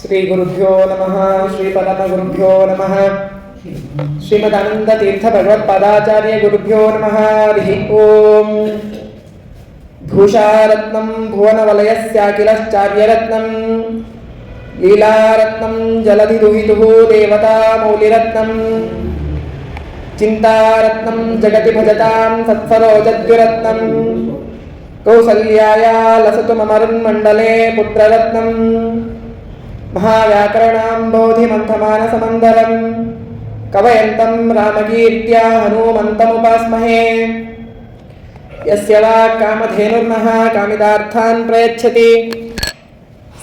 ಶ್ರೀ ಗುರುಭ್ಯೋ ನಮಃ. ಶ್ರೀ ಪರಮಗುರುಭ್ಯೋ ನಮಃ. ಶ್ರೀಮದಾನಂದತೀರ್ಥ ಭಗವತ್ಪಾದಾಚಾರ್ಯ ಗುರುಭ್ಯೋ ನಮಃ. ಹರಿ ಓಂ. ಭೂಷಾರತ್ನಂ ಭುವನವಲಯಸ್ಯಾಖಿಲಶ್ಚಾರ್ಯರತ್ನಂ ಲೀಲಾರತ್ನಂ ಜಲಧಿದುಹಿತುಃ ದೇವತಾಮೌಲಿರತ್ನಂ ಚಿಂತಾರತ್ನಂ ಜಗತಿ ಭಜತಾಂ ಸತ್ಸರೋಜದ್ವಿರತ್ನಂ ಕೌಸಲ್ಯಾಯ ಲಸತು ಮಮರುನ್ಮಂಡಲೇ ಪುತ್ರರತ್ನಂ ಮಹಾವ್ಯಾಕರಣಾಂಬೋಧಿಮಂಥಮಾನಸಮಂದರಂ ಕವಯಂತಂ ರಾಮಕೀರ್ತ್ಯಾ ಹನುಮಂತಮುಪಾಸ್ಮಹೇ. ಯಸ್ಯ ವಾ ಕಾಮಧೇನುರ್ನಃ ಕಾಮಿತಾರ್ಥಾನ್ ಪ್ರಯಚ್ಛತಿ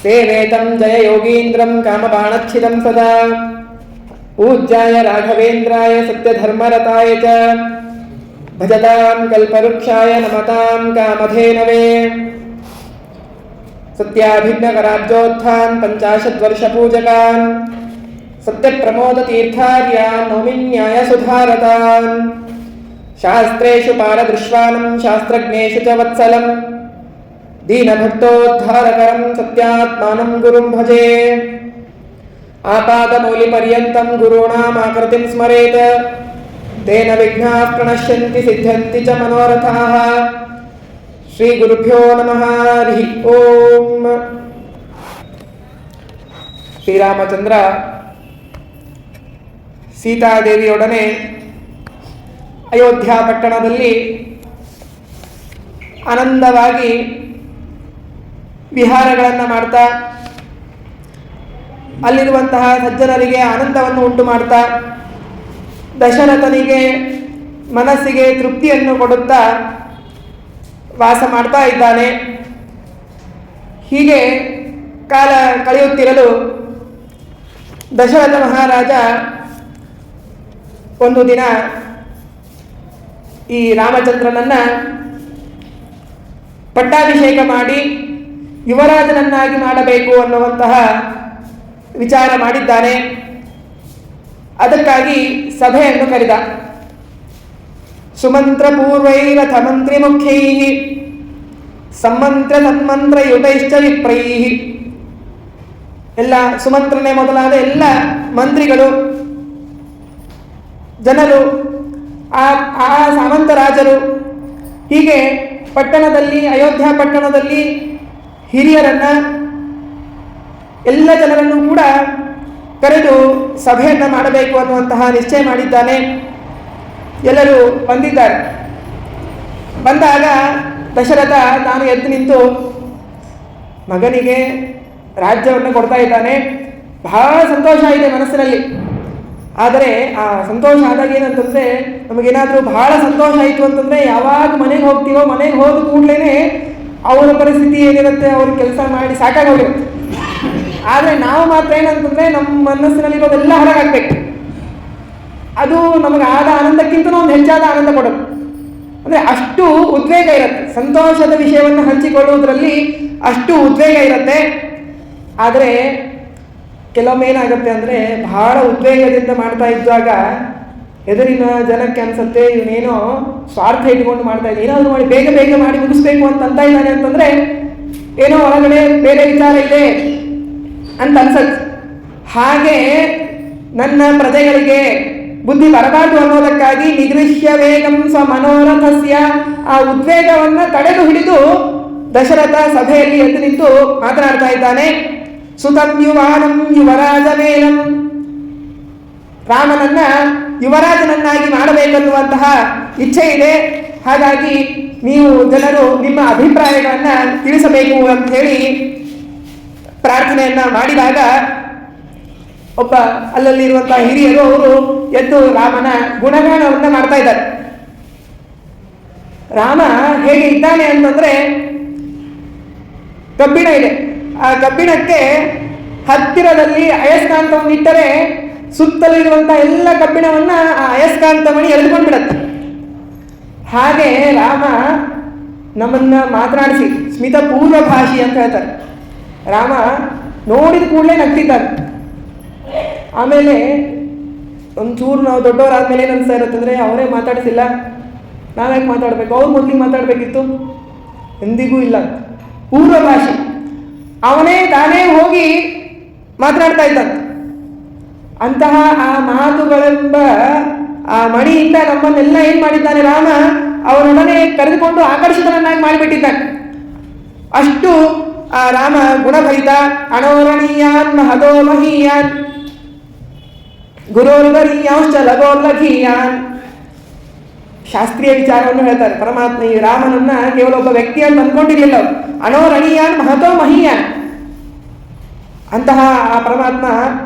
ಸೇವೇತಂ ಜಯ ಯೋಗೀಂದ್ರಂ ಕಾಮಬಾಣಚ್ಛಿದಂ ಸದಾ. ಪೂಜ್ಯಾಯ ರಾಘವೇಂದ್ರಾಯ ಸತ್ಯಧರ್ಮರತಾಯ ಚ ಭಜತಾಂ ಕಲ್ಪವೃಕ್ಷಾಯ ನಮತಾಂ ಕಾಮಧೇನವೇ. ಸತ್ಯಾಭಿಜ್ಞಕರಾಬ್ಜೋತ್ಥಾನ್ ಪಂಚಾಶದ್ವರ್ಷಪೂಜಕಾನ್ ಸತ್ಯಪ್ರಮೋದತೀರ್ಥಾರ್ಯಾನ್ ನೌಮಿನ್ಯಾಯ ಸುಧಾರತಾನ್. ಶಾಸ್ತ್ರೇಷು ಪಾರದೃಶ್ವಾನಂ ಶಾಸ್ತ್ರಜ್ಞೇಷು ಚ ವತ್ಸಲಂ ದೀನಭಕ್ತೋದ್ಧಾರಕರಂ ಸತ್ಯಾತ್ಮಾನಂ ಗುರುಂ ಭಜೆ. ಆಪಾದಮೌಲಿಪರ್ಯಂತಂ ಗುರುಣಾಮಾಕೃತಿಂ ಸ್ಮರೇತ್ ತೇನ ವಿಘ್ನಾಃ ಪ್ರಣಶ್ಯಂತಿ ಸಿದ್ಧ್ಯಂತಿ ಚ ಮನೋರಥಾಃ. ಶ್ರೀ ಗುರುಭ್ಯೋ ನಮಃ. ಹರಿ ಓಂ. ಶ್ರೀರಾಮಚಂದ್ರ ಸೀತಾದೇವಿಯೊಡನೆ ಅಯೋಧ್ಯ ಪಟ್ಟಣದಲ್ಲಿ ಆನಂದವಾಗಿ ವಿಹಾರಗಳನ್ನು ಮಾಡ್ತಾ ಅಲ್ಲಿರುವಂತಹ ಸಜ್ಜನರಿಗೆ ಆನಂದವನ್ನು ಉಂಟು ಮಾಡ್ತಾ ದಶರಥನಿಗೆ ಮನಸ್ಸಿಗೆ ತೃಪ್ತಿಯನ್ನು ಕೊಡುತ್ತಾ ವಾಸ ಮಾಡ್ತಾ ಇದ್ದಾನೆ. ಹೀಗೆ ಕಾಲ ಕಳೆಯುತ್ತಿರಲು ದಶರಥ ಮಹಾರಾಜ ಒಂದು ದಿನ ಈ ರಾಮಚಂದ್ರನನ್ನ ಪಟ್ಟಾಭಿಷೇಕ ಮಾಡಿ ಯುವರಾಜನನ್ನಾಗಿ ಮಾಡಬೇಕು ಅನ್ನುವಂತಹ ವಿಚಾರ ಮಾಡಿದ್ದಾನೆ. ಅದಕ್ಕಾಗಿ ಸಭೆಯನ್ನು ಕರೆದ. ಸುಮಂತ್ರ ಪೂರ್ವೈರಥ ಮಂತ್ರಿ ಮುಖ್ಯೈ ಸಮ್ಮಂತ್ರ ತನ್ಮಂತ್ರ ಯುತೈಶ್ಚ ವಿಪ್ರೈ. ಎಲ್ಲ ಸುಮಂತ್ರನೇ ಮೊದಲಾದ ಎಲ್ಲ ಮಂತ್ರಿಗಳು, ಜನರು, ಆ ಸಾಮಂತ ರಾಜರು, ಹೀಗೆ ಪಟ್ಟಣದಲ್ಲಿ ಅಯೋಧ್ಯ ಪಟ್ಟಣದಲ್ಲಿ ಹಿರಿಯರನ್ನ ಎಲ್ಲ ಜನರನ್ನು ಕೂಡ ಕರೆದು ಸಭೆಯನ್ನು ಮಾಡಬೇಕು ಅನ್ನುವಂತಹ ನಿಶ್ಚಯ ಮಾಡಿದ್ದಾನೆ. ಎಲ್ಲರೂ ಬಂದಿದ್ದಾರೆ. ಬಂದಾಗ ದಶರಥ ತಾನು ಎದ್ದು ನಿಂತು ಮಗನಿಗೆ ರಾಜ್ಯವನ್ನು ಕೊಡ್ತಾ ಇದ್ದಾನೆ. ಬಹಳ ಸಂತೋಷ ಇದೆ ಮನಸ್ಸಿನಲ್ಲಿ. ಆದರೆ ಆ ಸಂತೋಷ ಆದಾಗ ಏನಂತಂದರೆ, ನಮಗೇನಾದರೂ ಬಹಳ ಸಂತೋಷ ಆಯಿತು ಅಂತಂದರೆ ಯಾವಾಗ ಮನೆಗೆ ಹೋಗ್ತೀವೋ ಮನೆಗೆ ಹೋದ ಕೂಡಲೇ ಅವರ ಪರಿಸ್ಥಿತಿ ಏನಿರುತ್ತೆ, ಅವ್ರ ಕೆಲಸ ಮಾಡಿ ಸಾಕಾಗೋಗಿರುತ್ತೆ. ಆದರೆ ನಾವು ಮಾತ್ರ ಏನಂತಂದರೆ ನಮ್ಮ ಮನಸ್ಸಿನಲ್ಲಿರೋದೆಲ್ಲ ಹೊರಗಾಗಬೇಕು. ಅದು ನಮಗೆ ಆದ ಆನಂದಕ್ಕಿಂತ ಒಂದು ಹೆಚ್ಚಾದ ಆನಂದ ಕೊಡೋದು. ಅಂದರೆ ಅಷ್ಟು ಉದ್ವೇಗ ಇರುತ್ತೆ. ಸಂತೋಷದ ವಿಷಯವನ್ನು ಹಂಚಿಕೊಳ್ಳುವುದರಲ್ಲಿ ಅಷ್ಟು ಉದ್ವೇಗ ಇರುತ್ತೆ. ಆದರೆ ಕೆಲವೊಮ್ಮೆ ಏನಾಗುತ್ತೆ ಅಂದರೆ, ಬಹಳ ಉದ್ವೇಗದಿಂದ ಮಾಡ್ತಾ ಇದ್ದಾಗ ಎದುರಿನ ಜನಕ್ಕೆ ಅನ್ಸುತ್ತೆ ಇವನೇನೋ ಸ್ವಾರ್ಥ ಇಟ್ಕೊಂಡು ಮಾಡ್ತಾ ಇದ್ದಾನೆ, ಏನಾದರೂ ಮಾಡಿ ಬೇಗ ಬೇಗ ಮಾಡಿ ಮುಗಿಸ್ಬೇಕು ಅಂತ ಇದ್ದಾನೆ ಅಂತಂದರೆ ಏನೋ ಒಳಗಡೆ ಬೇರೆ ವಿಚಾರ ಇದೆ ಅಂತ ಅನ್ಸತ್ತೆ. ಹಾಗೆ ನನ್ನ ಪ್ರಜೆಗಳಿಗೆ ಬುದ್ಧಿ ಬರಬಾರ್ದು ಅನ್ನೋದಕ್ಕಾಗಿ ನಿಗೃಹ್ಯ ವೇಗಂ ಸ್ವ ಮನೋರಥಸ್ಯ, ಆ ಉದ್ವೇಗವನ್ನು ತಡೆದು ಹಿಡಿದು ದಶರಥ ಸಭೆಯಲ್ಲಿ ಎದ್ದು ನಿಂತು ಮಾತನಾಡ್ತಾ ಇದ್ದಾನೆ. ಸುತಂ ಯುವಾನಂ ಯುವರಾಜಮೇನಂ, ರಾಮನನ್ನ ಯುವರಾಜನನ್ನಾಗಿ ಮಾಡಬೇಕನ್ನುವಂತಹ ಇಚ್ಛೆ ಇದೆ. ಹಾಗಾಗಿ ನೀವು ಜನರು ನಿಮ್ಮ ಅಭಿಪ್ರಾಯಗಳನ್ನು ತಿಳಿಸಬೇಕು ಅಂತ ಹೇಳಿ ಪ್ರಾರ್ಥನೆಯನ್ನ ಮಾಡಿದಾಗ ಒಬ್ಬ ಅಲ್ಲಲ್ಲಿರುವಂತಹ ಹಿರಿಯರು ಅವರು ಎದ್ದು ರಾಮನ ಗುಣಗಾನವನ್ನು ಮಾಡ್ತಾ ಇದ್ದಾರೆ. ರಾಮ ಹೇಗೆ ಇದ್ದಾನೆ ಅಂತಂದ್ರೆ, ಕಬ್ಬಿಣ ಇದೆ, ಆ ಕಬ್ಬಿಣಕ್ಕೆ ಹತ್ತಿರದಲ್ಲಿ ಅಯಸ್ಕಾಂತವನ್ನು ಇಟ್ಟರೆ ಸುತ್ತಲಿರುವಂತಹ ಎಲ್ಲ ಕಬ್ಬಿಣವನ್ನ ಆ ಅಯಸ್ಕಾಂತಮಣಿ ಎಳೆದುಕೊಂಡು ಬಿಡುತ್ತೆ. ಹಾಗೆ ರಾಮ ನಮ್ಮನ್ನ ಮಾತನಾಡಿಸಿ ಸ್ಮಿತ ಪೂರ್ವಭಾಷಿ ಅಂತ ಹೇಳ್ತಾರೆ. ರಾಮ ನೋಡಿದ ಕೂಡಲೇ ನಗ್ತಿದ್ದಾರೆ. ಆಮೇಲೆ ಒಂಚೂರು ನಾವು ದೊಡ್ಡವರಾದ್ಮೇಲೆ ಏನು ಅನ್ಸ್ತಾ ಇರುತ್ತಂದ್ರೆ, ಅವರೇ ಮಾತಾಡಿಸಿಲ್ಲ, ನಾವ್ಯಾಕೆ ಮಾತಾಡಬೇಕು, ಅವ್ರು ಮೊದಲಿಗೆ ಮಾತಾಡಬೇಕಿತ್ತು, ಎಂದಿಗೂ ಇಲ್ಲ. ಪೂರ್ವಭಾಷಿ ಅವನೇ ತಾನೇ ಹೋಗಿ ಮಾತನಾಡ್ತಾ ಇದ್ದಂತೆ. ಅಂತಹ ಆ ಮಾತುಗಳೆಂಬ ಆ ಮಣಿಯಿಂದ ನಮ್ಮನ್ನೆಲ್ಲ ಏನ್ ಮಾಡಿದ್ದಾನೆ ರಾಮ, ಅವನೊಡನೆ ಕರೆದುಕೊಂಡು ಆಕರ್ಷಿತನನ್ನಾಗಿ ಮಾಡಿಬಿಟ್ಟಿದ್ದಾನೆ. ಅಷ್ಟು ಆ ರಾಮ ಗುಣಭರಿತ. ಅಣೋರಣೀಯಾನ್ ಮಹದೋ ಮಹೀಯಾನ್ ಗುರೋರ್ವರೀಯಾಂಶ್ಚ ಲಗೋರ್ಲಘೀಯಾನ್. ಶಾಸ್ತ್ರೀಯ ವಿಚಾರವನ್ನು ಹೇಳ್ತಾರೆ. ಪರಮಾತ್ಮ ಈ ರಾಮನನ್ನ ಕೇವಲ ಒಬ್ಬ ವ್ಯಕ್ತಿ ಅಂತ ಅಂದ್ಕೊಂಡಿರ್ಲಿಲ್ಲ. ಅಣೋರಣೀಯಾನ್ ಮಹತೋ ಮಹೀಯಾನ್. ಅಂತಹ ಆ ಪರಮಾತ್ಮ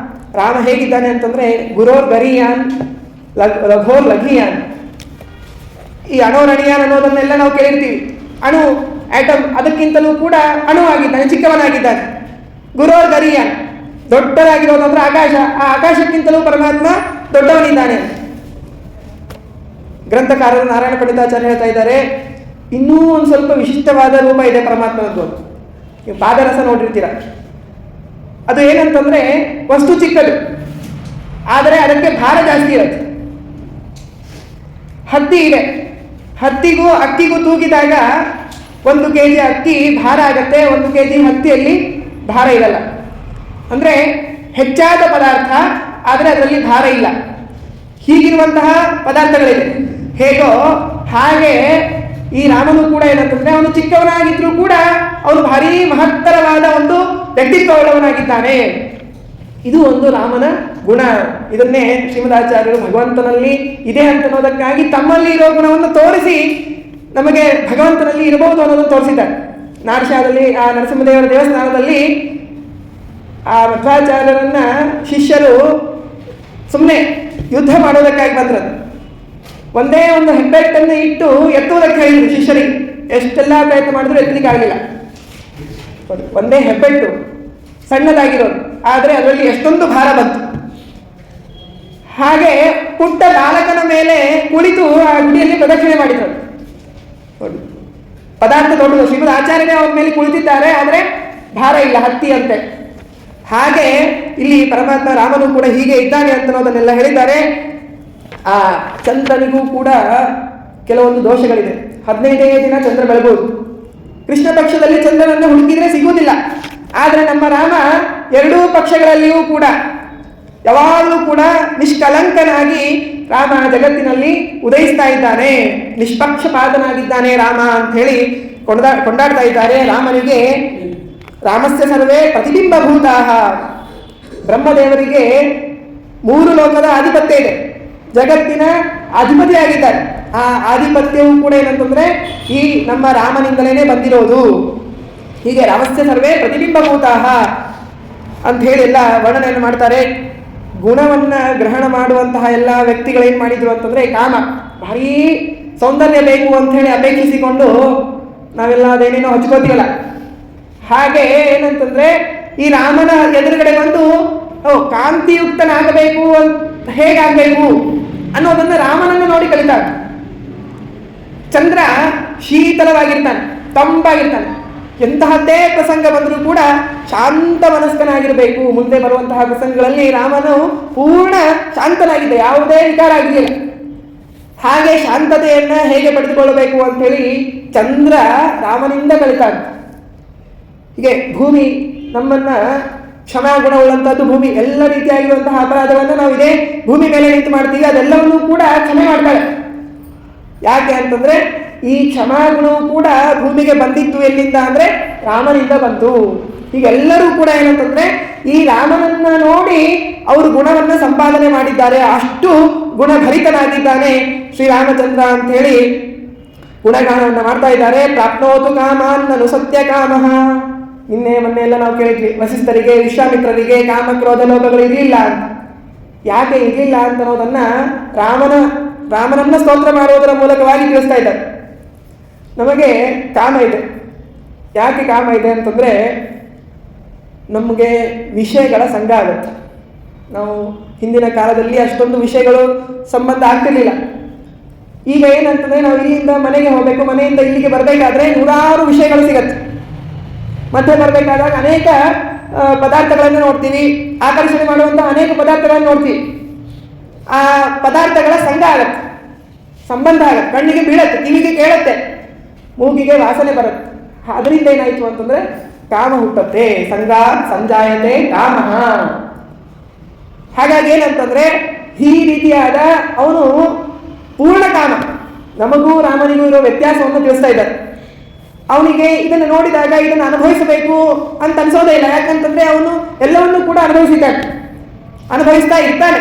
ರಾಮ ಹೇಗಿದ್ದಾನೆ ಅಂತಂದ್ರೆ ಗುರೋರ್ ಗರೀಯಾನ್ ಲಘೋರ್ ಲಘೀಯಾನ್. ಈ ಅಣೋರಣೀಯಾನ್ ಅನ್ನೋದನ್ನೆಲ್ಲ ನಾವು ಕೇಳಿರ್ತೀವಿ. ಅಣು, ಆಟಮ್, ಅದಕ್ಕಿಂತಲೂ ಕೂಡ ಅಣು ಆಗಿದ್ದಾನೆ, ಚಿಕ್ಕವನಾಗಿದ್ದಾನೆ. ಗುರೋರ್ ಗರೀಯಾನ್, ದೊಡ್ಡದಾಗಿರೋದಂದ್ರೆ ಆಕಾಶ, ಆ ಆಕಾಶಕ್ಕಿಂತಲೂ ಪರಮಾತ್ಮ ದೊಡ್ಡವನಿದ್ದಾನೆ. ಗ್ರಂಥಕಾರರು ನಾರಾಯಣ ಪಂಡಿತಾಚಾರ್ಯ ಹೇಳ್ತಾ ಇದ್ದಾರೆ, ಇನ್ನೂ ಒಂದು ಸ್ವಲ್ಪ ವಿಶಿಷ್ಟವಾದ ರೂಪ ಇದೆ ಪರಮಾತ್ಮನದ್ದು. ನೀವು ಪಾದರಸ ನೋಡಿರ್ತೀರ. ಅದು ಏನಂತಂದ್ರೆ ವಸ್ತು ಚಿಕ್ಕದು, ಆದರೆ ಅದಕ್ಕೆ ಭಾರ ಜಾಸ್ತಿ ಇರುತ್ತೆ. ಹತ್ತಿ ಇದೆ, ಹತ್ತಿಗೂ ಅಕ್ಕಿಗೂ ತೂಗಿದಾಗ 1 kg ಅಕ್ಕಿ ಭಾರ ಆಗತ್ತೆ, 1 kg ಹತ್ತಿಯಲ್ಲಿ ಭಾರ ಇರಲ್ಲ. ಅಂದ್ರೆ ಹೆಚ್ಚಾದ ಪದಾರ್ಥ, ಆದರೆ ಅದರಲ್ಲಿ ಭಾರ ಇಲ್ಲ. ಹೀಗಿರುವಂತಹ ಪದಾರ್ಥಗಳಿದೆ. ಹೇಗೋ ಹಾಗೆ ಈ ರಾಮನು ಕೂಡ ಏನಂತಂದ್ರೆ ಅವನು ಚಿಕ್ಕವನಾಗಿದ್ರೂ ಕೂಡ ಅವನು ಭಾರೀ ಮಹತ್ತರವಾದ ಒಂದು ವ್ಯಕ್ತಿತ್ವವುಳ್ಳವನಾಗಿದ್ದಾನೆ. ಇದು ಒಂದು ರಾಮನ ಗುಣ. ಇದನ್ನೇ ಶ್ರೀಮದಾಚಾರ್ಯರು ಭಗವಂತನಲ್ಲಿ ಇದೆ ಅಂತನ್ನೋದಕ್ಕಾಗಿ ತಮ್ಮಲ್ಲಿ ಇರೋ ಗುಣವನ್ನು ತೋರಿಸಿ ನಮಗೆ ಭಗವಂತನಲ್ಲಿ ಇರಬಹುದು ಅನ್ನೋದನ್ನು ತೋರಿಸಿದ್ದಾರೆ. ನಾರಶಾದಲ್ಲಿ ಆ ನರಸಿಂಹದೇವರ ದೇವಸ್ಥಾನದಲ್ಲಿ ಆ ಮಧ್ವಾಚಾರ್ಯರನ್ನ ಶಿಷ್ಯರು ಸುಮ್ಮನೆ ಯುದ್ಧ ಮಾಡೋದಕ್ಕಾಗಿ ಬಂದ್ರದು. ಒಂದೇ ಒಂದು ಹೆಬ್ಬೆಟ್ಟನ್ನು ಇಟ್ಟು ಎತ್ತುವುದಕ್ಕೆ ಹೇಳಿದ್ರು ಶಿಷ್ಯರಿಗೆ. ಎಷ್ಟೆಲ್ಲ ಪ್ರಯತ್ನ ಮಾಡಿದ್ರು ಎತ್ತಲಿಕ್ಕೆ ಆಗಲಿಲ್ಲ. ಒಂದೇ ಹೆಬ್ಬೆಟ್ಟು, ಸಣ್ಣದಾಗಿರೋದು, ಆದರೆ ಅದರಲ್ಲಿ ಎಷ್ಟೊಂದು ಭಾರ ಬಂತು. ಹಾಗೆ ಪುಟ್ಟ ಬಾಲಕನ ಮೇಲೆ ಕುಳಿತು ಆ ಗುಡಿಯಲ್ಲಿ ಪ್ರದಕ್ಷಿಣೆ ಮಾಡಿದ್ರು. ಪದಾರ್ಥ ದೊಡ್ಡದು, ಶ್ರೀಮದ್ ಆಚಾರ್ಯರೇ ಅವರ ಮೇಲೆ ಕುಳಿತಿದ್ದಾರೆ, ಆದರೆ ಭಾರ ಇಲ್ಲ, ಹತ್ತಿ ಅಂತೆ. ಹಾಗೆ ಇಲ್ಲಿ ಪರಮಾತ್ಮ ರಾಮನು ಕೂಡ ಹೀಗೆ ಇದ್ದಾನೆ ಅಂತನ್ನೋದನ್ನೆಲ್ಲ ಹೇಳಿದ್ದಾರೆ. ಆ ಚಂದ್ರನಿಗೂ ಕೂಡ ಕೆಲವೊಂದು ದೋಷಗಳಿದೆ. 15ನೇ ದಿನ ಚಂದ್ರ ಬೆಳಬಹುದು. ಕೃಷ್ಣ ಪಕ್ಷದಲ್ಲಿ ಚಂದ್ರನನ್ನು ಹುಡುಕಿದ್ರೆ ಸಿಗುವುದಿಲ್ಲ. ಆದರೆ ನಮ್ಮ ರಾಮ ಎರಡೂ ಪಕ್ಷಗಳಲ್ಲಿಯೂ ಕೂಡ ಯಾವಾಗಲೂ ಕೂಡ ನಿಷ್ಕಲಂಕನಾಗಿ ರಾಮ ಜಗತ್ತಿನಲ್ಲಿ ಉದಯಿಸ್ತಾ ಇದ್ದಾನೆ. ನಿಷ್ಪಕ್ಷಪಾತನಾಗಿದ್ದಾನೆ ರಾಮ ಅಂತ ಹೇಳಿ ಕೊಂಡಾಡ್ತಾ ಇದ್ದಾರೆ. ರಾಮನಿಗೆ ರಾಮಸ್ಯ ಸರ್ವೇ ಪ್ರತಿಬಿಂಬಭೂತಾಃ. ಬ್ರಹ್ಮದೇವರಿಗೆ 3 ಲೋಕದ ಆಧಿಪತ್ಯ ಇದೆ, ಜಗತ್ತಿನ ಅಧಿಪತಿಯಾಗಿದ್ದಾರೆ. ಆ ಆಧಿಪತ್ಯವು ಕೂಡ ಏನಂತಂದ್ರೆ ಈ ನಮ್ಮ ರಾಮನಿಂದಲೇ ಬಂದಿರೋದು. ಹೀಗೆ ರಾಮಸ್ಯ ಸರ್ವೇ ಪ್ರತಿಬಿಂಬಭೂತಾಃ ಅಂತ ಹೇಳಿ ಎಲ್ಲ ವರ್ಣನೆಯನ್ನು ಮಾಡ್ತಾರೆ. ಗುಣವನ್ನ ಗ್ರಹಣ ಮಾಡುವಂತಹ ಎಲ್ಲ ವ್ಯಕ್ತಿಗಳೇನು ಮಾಡಿದ್ರು ಅಂತಂದ್ರೆ ಕಾಮ, ಭಾರೀ ಸೌಂದರ್ಯ ಬೇಕು ಅಂತ ಹೇಳಿ ಅಪೇಕ್ಷಿಸಿಕೊಂಡು ನಾವೆಲ್ಲ ಅದೇನೇನೋ ಹಚ್ಕೋತೀವಲ್ಲ, ಹಾಗೆ ಏನಂತಂದ್ರೆ ಈ ರಾಮನ ಎದುರುಗಡೆ ಬಂದು ಕಾಂತಿಯುಕ್ತನಾಗಬೇಕು ಅಂತ ಹೇಗಾಗಬೇಕು ಅನ್ನೋದನ್ನ ರಾಮನನ್ನು ನೋಡಿ ಕಲಿತಾರೆ. ಚಂದ್ರ ಶೀತಲವಾಗಿರ್ತಾನೆ, ತಂಪಾಗಿರ್ತಾನೆ. ಎಂತಹದ್ದೇ ಪ್ರಸಂಗ ಬಂದರೂ ಕೂಡ ಶಾಂತ ಮನಸ್ಕನಾಗಿರಬೇಕು. ಮುಂದೆ ಬರುವಂತಹ ಪ್ರಸಂಗಗಳಲ್ಲಿ ರಾಮನು ಪೂರ್ಣ ಶಾಂತನಾಗಿದ್ದ, ಯಾವುದೇ ವಿಕಾರ ಆಗಿರಲಿಲ್ಲ. ಹಾಗೆ ಶಾಂತತೆಯನ್ನ ಹೇಗೆ ಪಡೆದುಕೊಳ್ಳಬೇಕು ಅಂತ ಹೇಳಿ ಚಂದ್ರ ರಾಮನಿಂದ ಕಲಿತಾನೆ. ಹೀಗೆ ಭೂಮಿ ನಮ್ಮನ್ನ ಕ್ಷಮಾಗುಣವುಳ್ಳಂತಹದ್ದು ಭೂಮಿ. ಎಲ್ಲ ರೀತಿಯಾಗಿರುವಂತಹ ಅಪರಾಧವನ್ನು ನಾವು ಇದೇ ಭೂಮಿ ಮೇಲೆ ನಿಂತು ಮಾಡ್ತೀವಿ, ಅದೆಲ್ಲವನ್ನೂ ಕೂಡ ಕ್ಷಮೆ ಮಾಡ್ತಾಳೆ. ಯಾಕೆ ಅಂತಂದ್ರೆ ಈ ಕ್ಷಮಾಗುಣವು ಕೂಡ ಭೂಮಿಗೆ ಬಂದಿತ್ತು ಎಲ್ಲಿಂದ ಅಂದ್ರೆ ರಾಮನಿಂದ ಬಂತು. ಹೀಗೆಲ್ಲರೂ ಕೂಡ ಏನಂತಂದ್ರೆ ಈ ರಾಮನನ್ನ ನೋಡಿ ಅವರು ಗುಣವನ್ನ ಸಂಪಾದನೆ ಮಾಡಿದ್ದಾರೆ. ಅಷ್ಟು ಗುಣಭರಿತನಾಗಿದ್ದಾನೆ ಶ್ರೀರಾಮಚಂದ್ರ ಅಂತ ಹೇಳಿ ಗುಣಗಾನವನ್ನ ಮಾಡ್ತಾ ಇದ್ದಾರೆ. ಪ್ರಾಪ್ನೋತು ಕಾಮಾನ್ ನನು ಸತ್ಯ ಕಾಮಃ. ನಿನ್ನೆ ಮೊನ್ನೆ ಎಲ್ಲ ನಾವು ಕೇಳಿದ್ವಿ, ವಸಿಷ್ಠರಿಗೆ ವಿಶ್ವಾಮಿತ್ರರಿಗೆ ಕಾಮ ಕ್ರೋಧ ಲೋಭಗಳು ಇರಲಿಲ್ಲ ಅಂತ. ಯಾಕೆ ಇರಲಿಲ್ಲ ಅಂತ ಅನ್ನೋದನ್ನ ರಾಮನನ್ನ ಸ್ತೋತ್ರ ಮಾಡುವುದರ ಮೂಲಕವಾಗಿ ತಿಳಿಸ್ತಾ ಇದ್ದಾರೆ. ನಮಗೆ ಕಾಮ ಇದೆ. ಯಾಕೆ ಕಾಮ ಇದೆ ಅಂತಂದ್ರೆ ನಮಗೆ ವಿಷಯಗಳ ಸಂಘ ಆಗುತ್ತೆ. ನಾವು ಹಿಂದಿನ ಕಾಲದಲ್ಲಿ ಅಷ್ಟೊಂದು ವಿಷಯಗಳು ಸಂಬಂಧ ಆಗ್ತಿರ್ಲಿಲ್ಲ. ಈಗ ಏನಂತಂದ್ರೆ ನಾವು ಇಲ್ಲಿಂದ ಮನೆಗೆ ಹೋಗಬೇಕು, ಮನೆಯಿಂದ ಇಲ್ಲಿಗೆ ಬರಬೇಕಾದ್ರೆ 100 ವಿಷಯಗಳು ಸಿಗತ್ತೆ. ಮಧ್ಯೆ ಬರಬೇಕಾದಾಗ ಅನೇಕ ಪದಾರ್ಥಗಳನ್ನು ನೋಡ್ತೀವಿ, ಆಕರ್ಷಣೆ ಮಾಡುವಂತಹ ಅನೇಕ ಪದಾರ್ಥಗಳನ್ನು ನೋಡ್ತೀವಿ. ಆ ಪದಾರ್ಥಗಳ ಸಂಘ ಆಗತ್ತೆ, ಸಂಬಂಧ ಆಗತ್ತೆ, ಕಣ್ಣಿಗೆ ಬೀಳತ್ತೆ, ಕಿವಿಗೆ ಕೇಳತ್ತೆ, ಮೂಗಿಗೆ ವಾಸನೆ ಬರುತ್ತೆ. ಅದರಿಂದ ಏನಾಯಿತು ಅಂತಂದ್ರೆ ಕಾಮ ಹುಟ್ಟತ್ತೆ. ಸಂಗಾತ್ ಸಂಜಾಯತೆ ಕಾಮ. ಹಾಗಾಗಿ ಏನಂತಂದ್ರೆ ಈ ರೀತಿಯಾದ ಅವನು ಪೂರ್ಣ ಕಾಮ. ನಮಗೂ ರಾಮನಿಗೂ ಇರೋ ವ್ಯತ್ಯಾಸವನ್ನು ತಿಳಿಸ್ತಾ ಇದ್ದಾರೆ. ಅವನಿಗೆ ಇದನ್ನು ನೋಡಿದಾಗ ಇದನ್ನು ಅನುಭವಿಸಬೇಕು ಅಂತ ಅನ್ಸೋದೇ ಇಲ್ಲ. ಯಾಕಂತಂದ್ರೆ ಅವನು ಎಲ್ಲವನ್ನೂ ಕೂಡ ಅನುಭವಿಸ್ತಾ ಇರ್ತಾನೆ.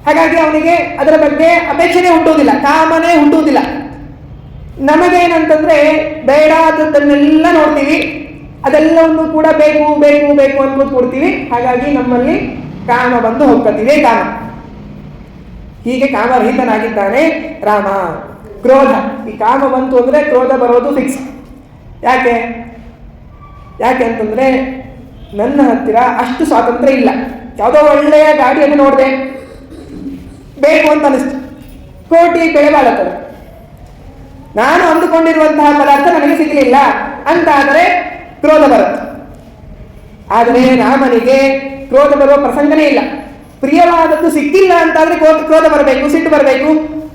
ಹಾಗಾಗಿ ಅವನಿಗೆ ಅದರ ಬಗ್ಗೆ ಅಪೇಕ್ಷೆನೇ ಹುಟ್ಟುವುದಿಲ್ಲ, ಕಾಮನೇ ಹುಟ್ಟುವುದಿಲ್ಲ. ನಮಗೇನಂತಂದ್ರೆ ಬೇಡ ಅದನ್ನೆಲ್ಲ ನೋಡ್ತೀವಿ, ಅದೆಲ್ಲವನ್ನು ಕೂಡ ಬೇಕು ಬೇಕು ಬೇಕು ಅನ್ಕೊಂಡು ಕೊಡ್ತೀವಿ. ಹಾಗಾಗಿ ನಮ್ಮಲ್ಲಿ ಕಾಮ ಬಂದು ಹೋಗ್ತೀವಿ. ಕಾಮ ಹೀಗೆ ಕಾಮರಹಿತನಾಗಿದ್ದಾನೆ ರಾಮ. ಕ್ರೋಧ, ಈ ಕಾಮ ಬಂತು ಅಂದ್ರೆ ಕ್ರೋಧ ಬರೋದು ಫಿಕ್ಸ್. ಯಾಕೆ ಅಂತಂದ್ರೆ ನನ್ನ ಹತ್ತಿರ ಅಷ್ಟು ಸ್ವಾತಂತ್ರ್ಯ ಇಲ್ಲ. ಯಾವುದೋ ಒಳ್ಳೆಯ ಗಾಡಿಯನ್ನು ನೋಡಿದೆ, ಬೇಕು ಅಂತ ಅನಿಸ್ತು, ಕೋಟಿ ಬೆಲೆ ಬಾಳತ್ತದ, ನಾನು ಅಂದುಕೊಂಡಿರುವಂತಹ ಪದಾರ್ಥ ನನಗೆ ಸಿಗಲಿಲ್ಲ ಅಂತ ಆದರೆ ಕ್ರೋಧ ಬರುತ್ತೆ. ಆದರೆ ರಾಮನಿಗೆ ಕ್ರೋಧ ಬರುವ ಪ್ರಸಂಗನೇ ಇಲ್ಲ. ಪ್ರಿಯವಾದದ್ದು ಸಿಕ್ಕಿಲ್ಲ ಅಂತಾದ್ರೆ ಕ್ರೋಧ ಬರಬೇಕು, ಸಿಟ್ಟು ಬರಬೇಕು.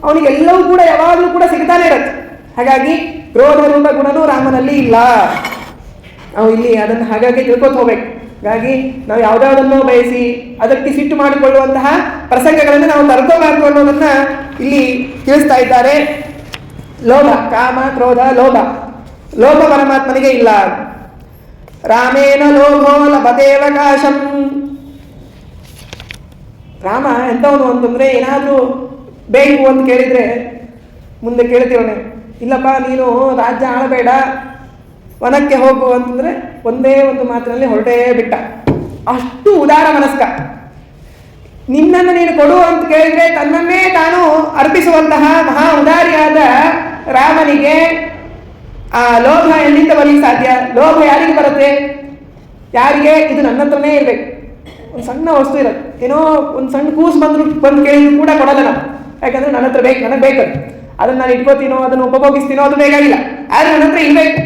ಅವನಿಗೆಲ್ಲವೂ ಕೂಡ ಯಾವಾಗಲೂ ಕೂಡ ಸಿಗ್ತಾನೆ ಇರುತ್ತೆ. ಹಾಗಾಗಿ ಕ್ರೋಧ ರೂಪ ಗುಣನೂ ರಾಮನಲ್ಲಿ ಇಲ್ಲ. ನಾವು ಇಲ್ಲಿ ಅದನ್ನು ಹಾಗಾಗಿ ತಿಳ್ಕೊತ ಹೋಗ್ಬೇಕು. ಹಾಗಾಗಿ ನಾವು ಯಾವುದಾವುದನ್ನು ಬಯಸಿ ಅದಕ್ಕೆ ಸಿಟ್ಟು ಮಾಡಿಕೊಳ್ಳುವಂತಹ ಪ್ರಸಂಗಗಳನ್ನು ನಾವು ತರ್ಕೋಬಾರ್ದು ಅನ್ನೋದನ್ನ ಇಲ್ಲಿ ತಿಳಿಸ್ತಾ ಇದ್ದಾರೆ. ಲೋಭ, ಕಾಮ, ಕ್ರೋಧ, ಲೋಭ ಪರಮಾತ್ಮನಿಗೆ ಇಲ್ಲ. ರಾಮೇನ ಲೋಭೋ ಲಭತೇವಕಾಶಂ. ರಾಮ ಎಂಥವನು ಅಂತಂದ್ರೆ ಏನಾದರೂ ಬೇಕು ಅಂತ ಕೇಳಿದ್ರೆ ಮುಂದೆ ಕೇಳ್ತೀವನೆ, ಇಲ್ಲಪ್ಪ ನೀನು ರಾಜ್ಯ ಆಳಬೇಡ, ವನಕ್ಕೆ ಹೋಗು ಅಂತಂದ್ರೆ ಒಂದೇ ಒಂದು ಮಾತಿನಲ್ಲಿ ಹೊರಟೇ ಬಿಟ್ಟ. ಅಷ್ಟು ಉದಾರ ಮನಸ್ಕ. ನಿನ್ನನ್ನು ನೀನು ಕೊಡು ಅಂತ ಕೇಳಿದ್ರೆ ತನ್ನನ್ನೇ ತಾನು ಅರ್ಪಿಸುವಂತಹ ಮಹಾ ಉದಾರಿಯಾದ ರಾಮನಿಗೆ ಆ ಲೋಭ ಎಲ್ಲಿಂದ ಬರಲಿಕ್ಕೆ ಸಾಧ್ಯ? ಲೋಭ ಯಾರಿಗೆ ಬರುತ್ತೆ? ಯಾರಿಗೆ ಇದು ನನ್ನ ಹತ್ರನೇ ಇರಬೇಕು. ಒಂದು ಸಣ್ಣ ವಸ್ತು ಇರುತ್ತೆ, ಏನೋ ಒಂದು ಸಣ್ಣ ಕೂಸು ಬಂದು ಕೇಳಿದ್ರು ಕೂಡ ಕೊಡೋಲ್ಲ ನಾವು. ಯಾಕಂದ್ರೆ ನನ್ನ ಹತ್ರ ಬೇಕು, ನನಗೆ ಬೇಕದು, ಅದನ್ನು ನಾನು ಇಟ್ಕೋತೀನೋ, ಅದನ್ನು ಉಪಭೋಗಿಸ್ತೀನೋ, ಅದು ಬೇಕಾಗಿಲ್ಲ, ಆದರೆ ನನ್ನ ಹತ್ರ ಇರಬೇಕು.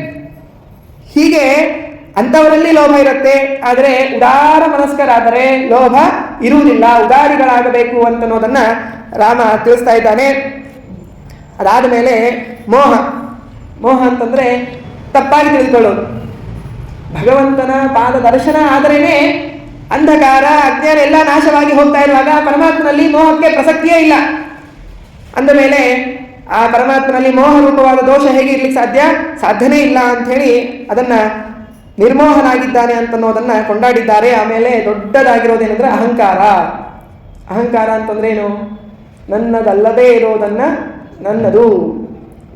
ಹೀಗೆ ಅಂಥವರಲ್ಲಿ ಲೋಭ ಇರುತ್ತೆ. ಆದರೆ ಉದಾರ ಮನಸ್ಕರಾದರೆ ಲೋಭ ಇರುವುದಿಲ್ಲ. ಉದಾರಿಗಳಾಗಬೇಕು ಅಂತನ್ನೋದನ್ನ ರಾಮ ತಿಳಿಸ್ತಾ ಇದ್ದಾನೆ. ಅದಾದ ಮೇಲೆ ಮೋಹ ಅಂತಂದ್ರೆ ತಪ್ಪಾಗಿ ತಿಳಿದುಕೊಳ್ಳೋದು. ಭಗವಂತನ ಪಾದ ದರ್ಶನ ಆದರೇನೆ ಅಂಧಕಾರ ಅಜ್ಞಾನ ಎಲ್ಲ ನಾಶವಾಗಿ ಹೋಗ್ತಾ ಇರುವಾಗ ಪರಮಾತ್ಮನಲ್ಲಿ ಮೋಹಕ್ಕೆ ಪ್ರಸಕ್ತಿಯೇ ಇಲ್ಲ ಅಂದ ಮೇಲೆ ಆ ಪರಮಾತ್ಮನಲ್ಲಿ ಮೋಹ ರೂಪವಾದ ದೋಷ ಹೇಗೆ ಇರ್ಲಿಕ್ಕೆ ಸಾಧ್ಯನೇ ಇಲ್ಲ ಅಂತ ಹೇಳಿ ಅದನ್ನ ನಿರ್ಮೋಹನಾಗಿದ್ದಾನೆ ಅಂತನ್ನೋದನ್ನ ಕೊಂಡಾಡಿದ್ದಾರೆ. ಆಮೇಲೆ ದೊಡ್ಡದಾಗಿರೋದೇನೆಂದ್ರೆ ಅಹಂಕಾರ ಅಂತಂದ್ರೆ ಏನು? ನನ್ನದಲ್ಲದೇ ಇರೋದನ್ನ ನನ್ನದು,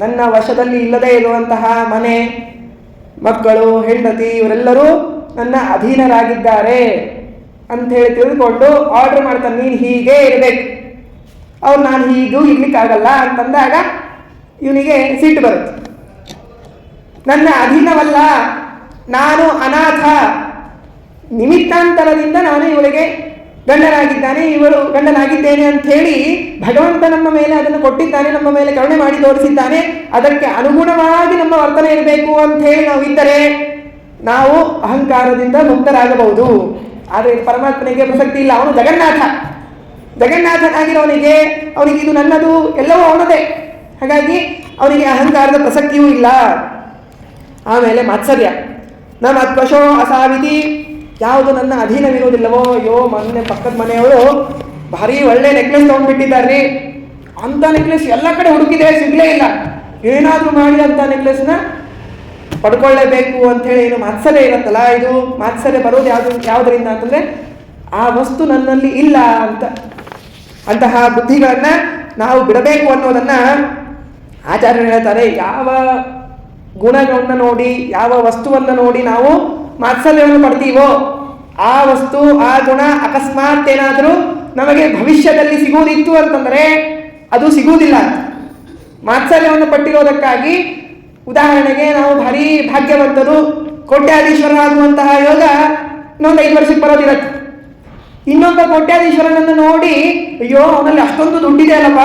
ನನ್ನ ವಶದಲ್ಲಿ ಇಲ್ಲದೇ ಇರುವಂತಹ ಮನೆ, ಮಕ್ಕಳು, ಹೆಂಡತಿ ಇವರೆಲ್ಲರೂ ನನ್ನ ಅಧೀನರಾಗಿದ್ದಾರೆ ಅಂಥೇಳಿ ತಿಳಿದುಕೊಂಡು ಆರ್ಡರ್ ಮಾಡ್ತಾನೆ, ನೀನು ಹೀಗೆ ಇರಬೇಕು, ಅವ್ರು ನಾನು ಹೀಗೂ ಇರ್ಲಿಕ್ಕಾಗಲ್ಲ ಅಂತಂದಾಗ ಇವನಿಗೆ ಸಿಟ್ಟು ಬರುತ್ತೆ. ನನ್ನ ಅಧೀನವಲ್ಲ, ನಾನು ಅನಾಥ, ನಿಮಿತ್ತಾಂತರದಿಂದ ನಾನು ಇವಳಿಗೆ ಗಂಡನಾಗಿದ್ದೇನೆ ಅಂತ ಹೇಳಿ ಭಗವಂತ ನಮ್ಮ ಮೇಲೆ ಅದನ್ನು ಕೊಟ್ಟಿದ್ದಾನೆ, ನಮ್ಮ ಮೇಲೆ ಕರುಣೆ ಮಾಡಿ ತೋರಿಸಿದ್ದಾನೆ. ಅದಕ್ಕೆ ಅನುಗುಣವಾಗಿ ನಮ್ಮ ವರ್ತನೆ ಇರಬೇಕು ಅಂತ ಹೇಳಿ ನಾವು ಇದ್ದರೆ ನಾವು ಅಹಂಕಾರದಿಂದ ಮುಕ್ತರಾಗಬಹುದು. ಆದರೆ ಪರಮಾತ್ಮನಿಗೆ ಪ್ರಸಕ್ತಿ ಇಲ್ಲ. ಅವನು ಜಗನ್ನಾಥನಾಗಿರೋನಿಗೆ ಅವನಿಗೆ ಇದು ನನ್ನದು, ಎಲ್ಲವೂ ಅವನದೇ. ಹಾಗಾಗಿ ಅವನಿಗೆ ಅಹಂಕಾರದ ಪ್ರಸಕ್ತಿಯೂ ಇಲ್ಲ. ಆಮೇಲೆ ಮಾತ್ಸರ್ಯ, ನ ಮತ್ವಶೋ ಅಸಾವಿಧಿ, ಯಾವುದು ನನ್ನ ಅಧೀನವಿರುವುದಿಲ್ಲವೋ. ಅಯ್ಯೋ, ಮೊನ್ನೆ ಪಕ್ಕದ ಮನೆಯವರು ಭಾರಿ ಒಳ್ಳೆ ನೆಕ್ಲೆಸ್ ತೊಗೊಂಡ್ಬಿಟ್ಟಿದ್ದಾರೆ, ಅಂಥ ನೆಕ್ಲೆಸ್ ಎಲ್ಲ ಕಡೆ ಹುಡುಕಿದೆ, ಸಿಗಲೇ ಇಲ್ಲ, ಏನಾದರೂ ಮಾಡಿ ಅಂಥ ನೆಕ್ಲೆಸ್ನ ಪಡ್ಕೊಳ್ಳೇಬೇಕು ಅಂಥೇಳಿ ಏನು ಮಾತ್ಸರ್ಯ ಇರುತ್ತಲ್ಲ, ಇದು ಮಾತ್ಸರ್ಯ ಬರೋದು ಯಾವುದರಿಂದ ಅಂತಂದರೆ ಆ ವಸ್ತು ನನ್ನಲ್ಲಿ ಇಲ್ಲ ಅಂತಹ ಬುದ್ಧಿಗಳನ್ನು ನಾವು ಬಿಡಬೇಕು ಅನ್ನೋದನ್ನ ಆಚಾರ್ಯರು ಹೇಳ್ತಾರೆ. ಯಾವ ಗುಣಗಳನ್ನು ನೋಡಿ, ಯಾವ ವಸ್ತುವನ್ನು ನೋಡಿ ನಾವು ಮಾತ್ಸರ್ಯವನ್ನು ಪಡ್ತೀವೋ ಆ ವಸ್ತು, ಆ ಗುಣ ಅಕಸ್ಮಾತ್ ಏನಾದರೂ ನಮಗೆ ಭವಿಷ್ಯದಲ್ಲಿ ಸಿಗುವುದಿತ್ತು ಅಂತಂದರೆ ಅದು ಸಿಗುವುದಿಲ್ಲ. ಮಾತ್ಸರ್ಯವನ್ನು ಪಟ್ಟಿರೋದಕ್ಕಾಗಿ ಉದಾಹರಣೆಗೆ ನಾವು ಭಾರಿ ಭಾಗ್ಯವಂತರು, ಕೋಟ್ಯಾಧೀಶ್ವರರಾಗುವಂತಹ ಯೋಗ ಇನ್ನೊಂದು 5 ವರ್ಷಕ್ಕೆ ಬರೋದಿರತ್ತೆ. ಇನ್ನೊಬ್ಬ ಕೋಟ್ಯಾಧೀಶ್ವರನನ್ನು ನೋಡಿ ಅಯ್ಯೋ ಅವನಲ್ಲಿ ಅಷ್ಟೊಂದು ದುಡ್ಡಿದೆ ಅಲ್ಲಪ್ಪ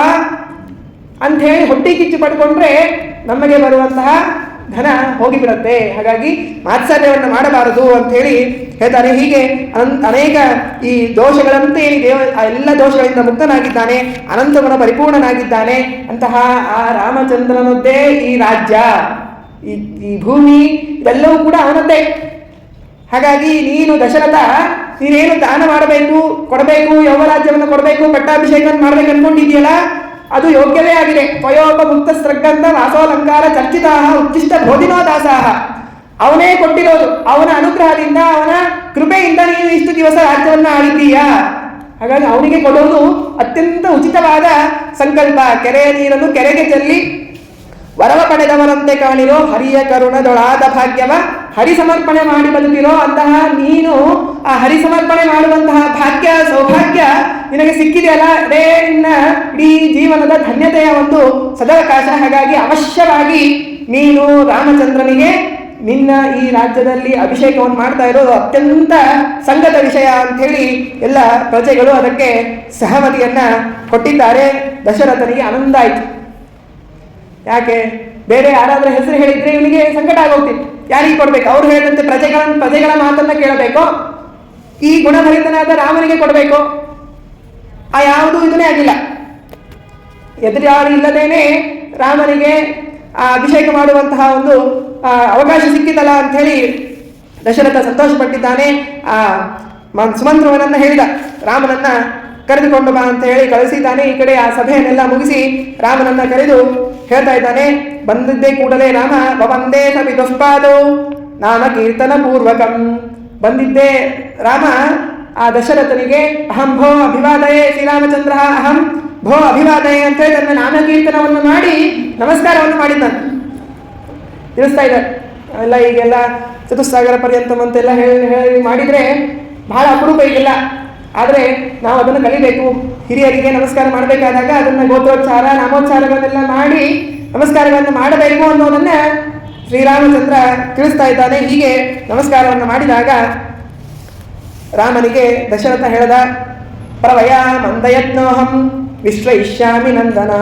ಅಂಥೇಳಿ ಹೊಟ್ಟೆ ಕಿಚ್ಚು ಪಡ್ಕೊಂಡ್ರೆ ನಮಗೆ ಬರುವಂತಹ ಧನ ಹೋಗಿಬಿಡುತ್ತೆ. ಹಾಗಾಗಿ ಮಾತ್ಸರ್ಯವನ್ನು ಮಾಡಬಾರದು ಅಂಥೇಳಿ ಹೇಳ್ತಾರೆ. ಹೀಗೆ ಅನೇಕ ಈ ದೋಷಗಳಂತೆ ಏನಿದೆ ಆ ಎಲ್ಲ ದೋಷಗಳಿಂದ ಮುಕ್ತನಾಗಿದ್ದಾನೆ, ಅನಂತ ಗುಣ ಪರಿಪೂರ್ಣನಾಗಿದ್ದಾನೆ. ಅಂತಹ ಆ ರಾಮಚಂದ್ರನದ್ದೇ ಈ ರಾಜ್ಯ. ಈ ಭೂಮಿ ಇವೆಲ್ಲವೂ ಕೂಡ ಅವನದ್ದೇ. ಹಾಗಾಗಿ ನೀನು ದಶರಥ, ನೀನೇನು ದಾನ ಮಾಡಬೇಕು, ಕೊಡಬೇಕು, ಯೌವರಾಜ್ಯವನ್ನು ಕೊಡಬೇಕು, ಪಟ್ಟಾಭಿಷೇಕವನ್ನು ಮಾಡ್ಬೇಕು ಅನ್ಕೊಂಡಿದೆಯಲ್ಲ, ಅದು ಯೋಗ್ಯವೇ ಆಗಿದೆ. ತ್ವಯೋಪಮುಕ್ತ ಸೃಗಂಧ ವಾಸೋಲಂಕಾರ ಚರ್ಚಿತಾ ಉಚ್ಚಿಷ್ಟ ಭೋಜಿನೋ ದಾಸಾಹ. ಅವನೇ ಕೊಟ್ಟಿರೋದು, ಅವನ ಅನುಗ್ರಹದಿಂದ, ಅವನ ಕೃಪೆಯಿಂದ ನೀನು ಇಷ್ಟು ದಿವಸ ರಾಜ್ಯವನ್ನು ಆಳಿದ್ದೀಯಾ. ಹಾಗಾಗಿ ಅವನಿಗೆ ಕೊಡೋದು ಅತ್ಯಂತ ಉಚಿತವಾದ ಸಂಕಲ್ಪ. ಕೆರೆಯ ನೀರನ್ನು ಕೆರೆಗೆ ಚೆಲ್ಲಿ ವರವ ಪಡೆದವರಂತೆ ಕಾಣಿರೋ ಹರಿಯ ಕರುಣದೊಳಾದ ಭಾಗ್ಯವ ಹರಿ ಸಮರ್ಪಣೆ ಮಾಡಿ ಬದುಕಿರೋ ಅಂತಹ ನೀನು ಆ ಹರಿ ಸಮರ್ಪಣೆ ಮಾಡುವಂತಹ ಭಾಗ್ಯ ಸೌಭಾಗ್ಯ ನಿನಗೆ ಸಿಕ್ಕಿದೆಯಲ್ಲ, ಅದೇ ನಿನ್ನ ಇಡೀ ಜೀವನದ ಧನ್ಯತೆಯ ಒಂದು ಸದಾವಕಾಶ. ಹಾಗಾಗಿ ಅವಶ್ಯವಾಗಿ ನೀನು ರಾಮಚಂದ್ರನಿಗೆ ನಿನ್ನ ಈ ರಾಜ್ಯದಲ್ಲಿ ಅಭಿಷೇಕವನ್ನು ಮಾಡ್ತಾ ಇರೋದು ಅತ್ಯಂತ ಸಂಗತ ವಿಷಯ ಅಂತ ಹೇಳಿ ಎಲ್ಲ ಪ್ರಜೆಗಳು ಅದಕ್ಕೆ ಸಹಮತಿಯನ್ನ ಕೊಟ್ಟಿದ್ದಾರೆ. ದಶರಥನಿಗೆ ಆನಂದ ಆಯಿತು. ಯಾಕೆ, ಬೇರೆ ಯಾರಾದ್ರೂ ಹೆಸರು ಹೇಳಿದ್ರೆ ಇವನಿಗೆ ಸಂಕಟ ಆಗೋಗ್ತಿತ್ತು. ಯಾರಿಗೆ ಕೊಡ್ಬೇಕು? ಅವ್ರು ಹೇಳಿದಂತೆ ಪ್ರಜೆಗಳ ಮಾತನ್ನ ಕೇಳಬೇಕು, ಈ ಗುಣಭರಿತನಾದ ರಾಮನಿಗೆ ಕೊಡಬೇಕು. ಆ ಯಾವುದೂ ಇದನ್ನೇ ಆಗಿಲ್ಲ. ಎದುರು ಇಲ್ಲದೇನೆ ರಾಮನಿಗೆ ಆ ಅಭಿಷೇಕ ಮಾಡುವಂತಹ ಒಂದು ಅವಕಾಶ ಸಿಕ್ಕಿತಲ್ಲ ಅಂತ ಹೇಳಿ ದಶರಥ ಸಂತೋಷಪಟ್ಟಿದ್ದಾನೆ. ಆ ಸುಮಂತ್ರವನನ್ನ ಹೇಳಿದ, ರಾಮನನ್ನ ಕರೆದುಕೊಂಡು ಬಾ ಅಂತ ಹೇಳಿ ಕಳಿಸಿದ್ದಾನೆ. ಈ ಕಡೆ ಆ ಸಭೆಯನ್ನೆಲ್ಲ ಮುಗಿಸಿ ರಾಮನನ್ನ ಕರೆದು ಹೇಳ್ತಾ ಇದ್ದಾನೆ, ಬಂದಿದ್ದೇ ಕೂಡಲೇ ರಾಮ ಭವಂದೇ ಸಪಿ ದುಷ್ಪಾದೋ ನಾಮ ಕೀರ್ತನ ಪೂರ್ವಕಂ. ಬಂದಿದ್ದೇ ರಾಮ ಆ ದಶರಥನಿಗೆ ಅಹಂ ಭೋ ಅಭಿವಾದಯೇ ಶ್ರೀರಾಮಚಂದ್ರ ಅಹಂ ಭೋ ಅಭಿವಾದಯೇ ಅಂತ ಹೇಳಿ ತನ್ನ ನಾಮಕೀರ್ತನವನ್ನು ಮಾಡಿ ನಮಸ್ಕಾರವನ್ನು ಮಾಡಿದ್ದಾನೆ. ತಿಳಿಸ್ತಾ ಇದ್ದಾರೆ ಎಲ್ಲ. ಈಗೆಲ್ಲ ಚತುಸ್ಸಾಗರ ಪರ್ಯಂತಮ್ ಅಂತೆಲ್ಲ ಹೇಳಿ ಮಾಡಿದರೆ ಬಹಳ ಅಪರೂಪ ಈಗೆಲ್ಲ. ಆದರೆ ನಾವು ಅದನ್ನು ಕಲಿಬೇಕು. ಹಿರಿಯರಿಗೆ ನಮಸ್ಕಾರ ಮಾಡಬೇಕಾದಾಗ ಅದನ್ನು ಗೋತ್ರೋಚ್ಚಾರ ನಾಮೋಚ್ಚಾರಗಳನ್ನೆಲ್ಲ ಮಾಡಿ ನಮಸ್ಕಾರಗಳನ್ನು ಮಾಡಬೇಕು ಅನ್ನೋದನ್ನ ಶ್ರೀರಾಮಚಂದ್ರ ತಿಳಿಸ್ತಾ ಇದ್ದಾನೆ. ಹೀಗೆ ನಮಸ್ಕಾರವನ್ನು ಮಾಡಿದಾಗ ರಾಮನಿಗೆ ದಶರಥ ಹೇಳ್ದ, ಪ್ರವಯ ಮಂದಯತ್ನೋಹಂ ವಿಶ್ವಯಿಷ್ಯಾಮಿ ನಂದನ.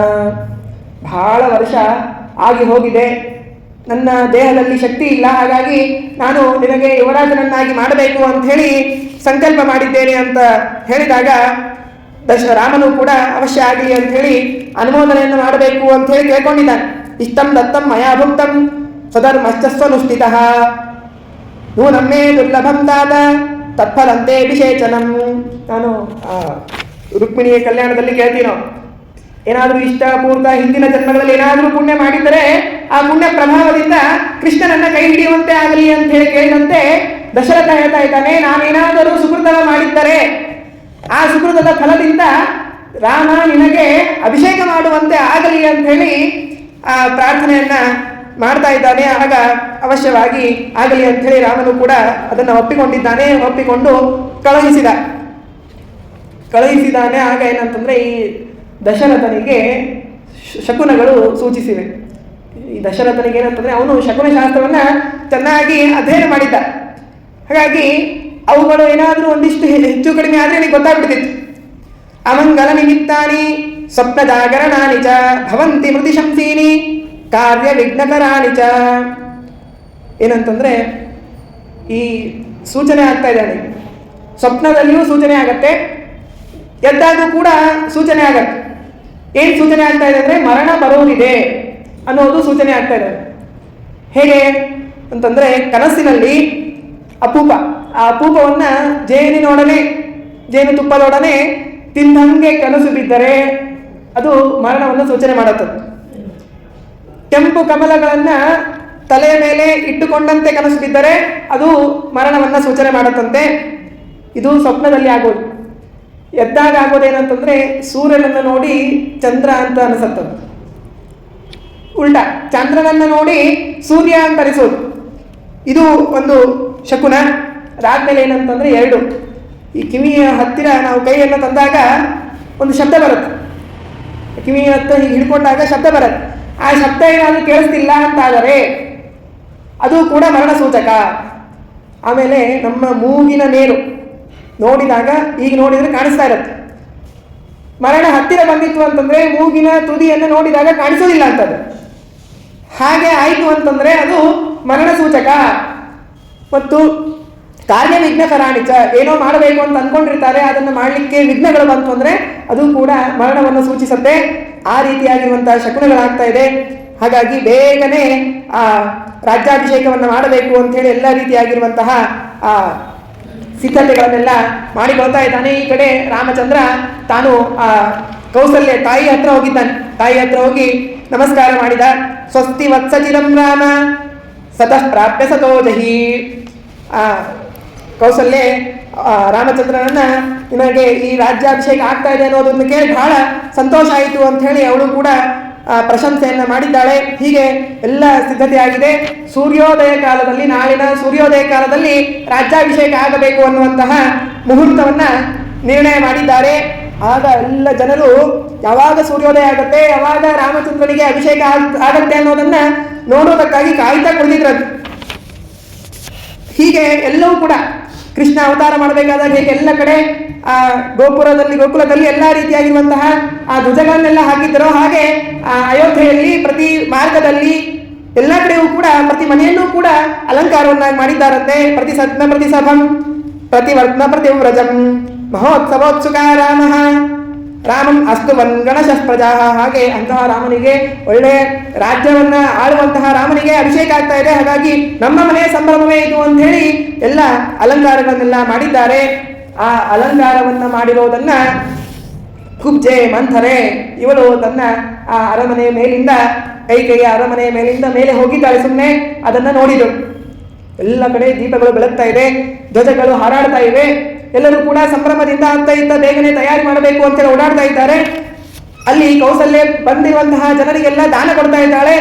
ಬಹಳ ವರ್ಷ ಆಗಿ ಹೋಗಿದೆ, ನನ್ನ ದೇಹದಲ್ಲಿ ಶಕ್ತಿ ಇಲ್ಲ, ಹಾಗಾಗಿ ನಾನು ನಿನಗೆ ಯುವರಾಜನನ್ನಾಗಿ ಮಾಡಬೇಕು ಅಂತ ಹೇಳಿ ಸಂಕಲ್ಪ ಮಾಡಿದ್ದೇನೆ ಅಂತ ಹೇಳಿದಾಗ ರಾಮನು ಕೂಡ ಅವಶ್ಯ ಆಗಲಿ ಅಂತ ಹೇಳಿ ಅನುಮೋದನೆಯನ್ನು ಮಾಡಬೇಕು ಅಂತ ಹೇಳಿ ಕೇಳ್ಕೊಂಡಿದ್ದಾನೆ. ಇಷ್ಟಂ ದತ್ತಂ ಮಯಾ ಭುಕ್ತಂ ಸ್ವಧರ್ಮಶ್ಚಸ್ವನುಷ್ಠಿತ ನೂನಮ್ಮೇ ದುರ್ಲಭಂ ದಾತ ತತ್ಫಲಂತೆ ವಿಶೇಚನಂ. ನಾನು ರುಕ್ಮಿಣಿಯ ಕಲ್ಯಾಣದಲ್ಲಿ ಕೇಳ್ತೀನೋ, ಏನಾದರೂ ಇಷ್ಟಪೂರ್ತ ಹಿಂದಿನ ಜನ್ಮಗಳಲ್ಲಿ ಏನಾದರೂ ಪುಣ್ಯ ಮಾಡಿದ್ದರೆ ಆ ಪುಣ್ಯ ಪ್ರಭಾವದಿಂದ ಕೃಷ್ಣನನ್ನ ಕೈ ಹಿಡಿಯುವಂತೆ ಆಗಲಿ ಅಂತ ಹೇಳಿ ಕೇಳಿದಂತೆ ದಶರಥ ಹೇಳ್ತಾ ಇದ್ದಾನೆ, ನಾನೇನಾದರೂ ಸುಕೃತವ ಮಾಡಿದ್ದರೆ ಆ ಸುಕೃತದ ಫಲದಿಂದ ರಾಮ ನಿನಗೆ ಅಭಿಷೇಕ ಮಾಡುವಂತೆ ಆಗಲಿ ಅಂತ ಹೇಳಿ ಆ ಪ್ರಾರ್ಥನೆಯನ್ನ ಮಾಡ್ತಾ ಇದ್ದಾನೆ. ಆಗ ಅವಶ್ಯವಾಗಿ ಆಗಲಿ ಅಂತ ಹೇಳಿ ರಾಮನು ಕೂಡ ಅದನ್ನು ಒಪ್ಪಿಕೊಂಡಿದ್ದಾನೆ. ಒಪ್ಪಿಕೊಂಡು ಕಳುಹಿಸಿದಾನೆ. ಆಗ ಏನಂತಂದ್ರೆ ಈ ದಶರಥನಿಗೆ ಶಕುನಗಳು ಸೂಚಿಸಿವೆ. ಈ ದಶರಥನಿಗೆ ಏನಂತಂದ್ರೆ ಅವನು ಶಕುನ ಶಾಸ್ತ್ರವನ್ನ ಚೆನ್ನಾಗಿ ಅಧ್ಯಯನ ಮಾಡಿದ್ದ. ಹಾಗಾಗಿ ಅವುಗಳು ಏನಾದರೂ ಒಂದಿಷ್ಟು ಹೆಚ್ಚು ಕಡಿಮೆ ಆದರೆ ನನಗೆ ಗೊತ್ತಾಗ್ಬಿಡ್ತಿತ್ತು. ಅಮಂಗಲ ನಿಮಿತ್ತಾನಿ ಸ್ವಪ್ನ ಜಾಗರಣಾನಿ ಚ ಭವಂತಿ ಮೃತಿಶಂಸೀನಿ ಕಾರ್ಯ ವಿಘ್ನಕರಾಣಿ ಚ. ಏನಂತಂದ್ರೆ ಈ ಸೂಚನೆ ಆಗ್ತಾ ಇದ್ದಾನೆ, ಸ್ವಪ್ನದಲ್ಲಿಯೂ ಸೂಚನೆ ಆಗತ್ತೆ, ಎದ್ದಾಗೂ ಕೂಡ ಸೂಚನೆ ಆಗತ್ತೆ. ಏನು ಸೂಚನೆ ಆಗ್ತಾ ಇದೆ ಅಂದರೆ ಮರಣ ಬರುವುದಿದೆ ಅನ್ನೋದು ಸೂಚನೆ ಆಗ್ತಾ ಇದೆ. ಹೇಗೆ ಅಂತಂದರೆ ಕನಸಿನಲ್ಲಿ ಅಪೂಪ, ಆ ಅಪೂಪವನ್ನು ಜೇನುತುಪ್ಪದೊಡನೆ ತಿಂದಂಗೆ ಕನಸು ಬಿದ್ದರೆ ಅದು ಮರಣವನ್ನು ಸೂಚನೆ ಮಾಡುತ್ತದೆ. ಕೆಂಪು ಕಮಲಗಳನ್ನು ತಲೆಯ ಮೇಲೆ ಇಟ್ಟುಕೊಂಡಂತೆ ಕನಸು ಬಿದ್ದರೆ ಅದು ಮರಣವನ್ನು ಸೂಚನೆ ಮಾಡುತ್ತಂತೆ. ಇದು ಸ್ವಪ್ನದಲ್ಲಿ ಆಗೋದು. ಎದ್ದಾಗ ಆಗೋದೇನಂತಂದ್ರೆ ಸೂರ್ಯನನ್ನು ನೋಡಿ ಚಂದ್ರ ಅಂತ ಅನಿಸುತ್ತದೆ, ಉಲ್ಟಾ ಚಂದ್ರನನ್ನು ನೋಡಿ ಸೂರ್ಯ ಅಂತ ಅನಿಸೋದು. ಇದು ಒಂದು ಶಕುನ. ಅದಾದ್ಮೇಲೆ ಏನಂತಂದ್ರೆ ಎರಡು, ಈ ಕಿವಿಯ ಹತ್ತಿರ ನಾವು ಕೈಯನ್ನು ತಂದಾಗ ಒಂದು ಶಬ್ದ ಬರುತ್ತೆ, ಕಿವಿಯ ಹತ್ತಿರ ಹೀಗೆ ಹಿಡ್ಕೊಂಡಾಗ ಶಬ್ದ ಬರುತ್ತೆ. ಆ ಶಬ್ದ ಏನಾದರೂ ಕೇಳಿಸ್ತಿಲ್ಲ ಅಂತಾದರೆ ಅದು ಕೂಡ ಮರಣ ಸೂಚಕ. ಆಮೇಲೆ ನಮ್ಮ ಮೂಗಿನ ನೇರು ನೋಡಿದಾಗ, ಈಗ ನೋಡಿದರೆ ಕಾಣಿಸ್ತಾ ಇರುತ್ತೆ. ಮರಣ ಹತ್ತಿರ ಬಂದಿತ್ತು ಅಂತಂದ್ರೆ ಮೂಗಿನ ತುದಿಯನ್ನು ನೋಡಿದಾಗ ಕಾಣಿಸೋದಿಲ್ಲ ಅಂತದ್ದು. ಹಾಗೆ ಆಯಿತು ಅಂತಂದ್ರೆ ಅದು ಮರಣ ಸೂಚಕ. ಮತ್ತು ಕಾರ್ಯ ವಿಘ್ನಕರಾಣಿಚ, ಏನೋ ಮಾಡಬೇಕು ಅಂತ ಅಂದ್ಕೊಂಡಿರ್ತಾರೆ, ಅದನ್ನು ಮಾಡಲಿಕ್ಕೆ ವಿಘ್ನಗಳು ಬಂತು ಅಂದರೆ ಅದು ಕೂಡ ಮರಣವನ್ನು ಸೂಚಿಸುತ್ತೆ. ಆ ರೀತಿಯಾಗಿರುವಂತಹ ಶಕುನಗಳಾಗ್ತಾ ಇದೆ. ಹಾಗಾಗಿ ಬೇಗನೆ ಆ ರಾಜ್ಯಾಭಿಷೇಕವನ್ನು ಮಾಡಬೇಕು ಅಂಥೇಳಿ ಎಲ್ಲ ರೀತಿಯಾಗಿರುವಂತಹ ಆ ಸಿದ್ಧತೆಗಳನ್ನೆಲ್ಲ ಮಾಡಿಕೊಳ್ತಾ ಇದ್ದಾನೆ. ಈ ಕಡೆ ರಾಮಚಂದ್ರ ತಾನು ಆ ಕೌಸಲ್ಯ ತಾಯಿ ಹತ್ರ ಹೋಗಿದ್ದಾನೆ. ತಾಯಿ ಹತ್ರ ಹೋಗಿ ನಮಸ್ಕಾರ ಮಾಡಿದ. ಸ್ವಸ್ತಿ ವತ್ಸಚಿರಂ ರಾಮ ಸತಃ ಪ್ರಾಪ್ಯ ಸತೋಜಹಿ. ಕೌಸಲ್ಯೆ ರಾಮಚಂದ್ರನನ್ನ ನಿನಗೆ ಈ ರಾಜ್ಯಾಭಿಷೇಕ ಆಗ್ತಾ ಇದೆ ಅನ್ನೋದನ್ನು ಕೇಳಿ ಬಹಳ ಸಂತೋಷ ಆಯಿತು ಅಂತ ಹೇಳಿ ಅವಳು ಕೂಡ ಪ್ರಶಂಸೆಯನ್ನು ಮಾಡಿದ್ದಾಳೆ. ಹೀಗೆ ಎಲ್ಲ ಸಿದ್ಧತೆ ಆಗಿದೆ. ಸೂರ್ಯೋದಯ ಕಾಲದಲ್ಲಿ, ನಾಳಿನ ಸೂರ್ಯೋದಯ ಕಾಲದಲ್ಲಿ ರಾಜ್ಯಾಭಿಷೇಕ ಆಗಬೇಕು ಅನ್ನುವಂತಹ ಮುಹೂರ್ತವನ್ನ ನಿರ್ಣಯ ಮಾಡಿದ್ದಾರೆ. ಆಗ ಎಲ್ಲ ಜನರು ಯಾವಾಗ ಸೂರ್ಯೋದಯ ಆಗುತ್ತೆ, ಯಾವಾಗ ರಾಮಚಂದ್ರನಿಗೆ ಅಭಿಷೇಕ ಆಗತ್ತೆ ಅನ್ನೋದನ್ನ ನೋಡೋದಕ್ಕಾಗಿ ಕಾಯ್ತಾ ಕುಳಿತಿದ್ರಂತೆ. ಹೀಗೆ ಎಲ್ಲವೂ ಕೂಡ ಕೃಷ್ಣ ಅವತಾರ ಮಾಡಬೇಕಾದಾಗ ಹೇಗೆ ಎಲ್ಲ ಕಡೆ ಆ ಗೋಕುಲದಲ್ಲಿ ಎಲ್ಲ ರೀತಿಯಾಗಿರುವಂತಹ ಆ ಧ್ವಜಗಳನ್ನೆಲ್ಲ ಹಾಕಿದ್ದರೋ, ಹಾಗೆ ಆ ಅಯೋಧ್ಯೆಯಲ್ಲಿ ಪ್ರತಿ ಮಾರ್ಗದಲ್ಲಿ ಎಲ್ಲ ಕಡೆಯೂ ಕೂಡ ಪ್ರತಿ ಮನೆಯಲ್ಲೂ ಕೂಡ ಅಲಂಕಾರವನ್ನಾಗಿ ಮಾಡಿದ್ದಾರಂತೆ. ಪ್ರತಿ ಸತ್ನ ಪ್ರತಿ ಸಭಂ ಪ್ರತಿವರ್ತ್ನ ಪ್ರತಿವ್ರಜಂ ಮಹೋತ್ಸವೋತ್ಸುಕ ರಾಮಂ ಅಸ್ತು ವನ್ ಗಣಶಃ ಪ್ರಜಾ. ಹಾಗೆ ಅಂತಹ ರಾಮನಿಗೆ, ಒಳ್ಳೆ ರಾಜ್ಯವನ್ನ ಆಳುವಂತಹ ರಾಮನಿಗೆ ಅಭಿಷೇಕ ಆಗ್ತಾ ಇದೆ. ಹಾಗಾಗಿ ನಮ್ಮ ಮನೆಯ ಸಂಭ್ರಮವೇ ಇದು ಅಂತ ಹೇಳಿ ಎಲ್ಲ ಅಲಂಕಾರಗಳನ್ನೆಲ್ಲ ಮಾಡಿದ್ದಾರೆ. ಆ ಅಲಂಕಾರವನ್ನ ಮಾಡಿರೋದನ್ನ ಕುಬ್ಜೆ ಮಂಥರೆ ಇವಳು ತನ್ನ ಆ ಅರಮನೆಯ ಮೇಲಿಂದ ಕೈಕೈಯ ಅರಮನೆಯ ಮೇಲಿಂದ ಮೇಲೆ ಹೋಗಿದ್ದಾಳೆ. ಸುಮ್ಮನೆ ಅದನ್ನ ನೋಡಿದಳು. ಎಲ್ಲ ಕಡೆ ದೀಪಗಳು ಬೆಳಗ್ತಾ ಇದೆ, ಧ್ವಜಗಳು ಹಾರಾಡ್ತಾ ಇವೆ. ಎಲ್ಲರೂ ಕೂಡ ಸಂಭ್ರಮದಿಂದ ಆಗ್ತಾ ಇದ್ದ ಬೇಗನೆ ತಯಾರಿ ಮಾಡಬೇಕು ಅಂತೇಳಿ ಓಡಾಡ್ತಾ ಇದ್ದಾರೆ. ಅಲ್ಲಿ ಕೌಸಲ್ಯ ಬಂದಿರುವಂತಹ ಜನರಿಗೆಲ್ಲ ದಾನ ಕೊಡ್ತಾ ಇದ್ದಾಳೆ.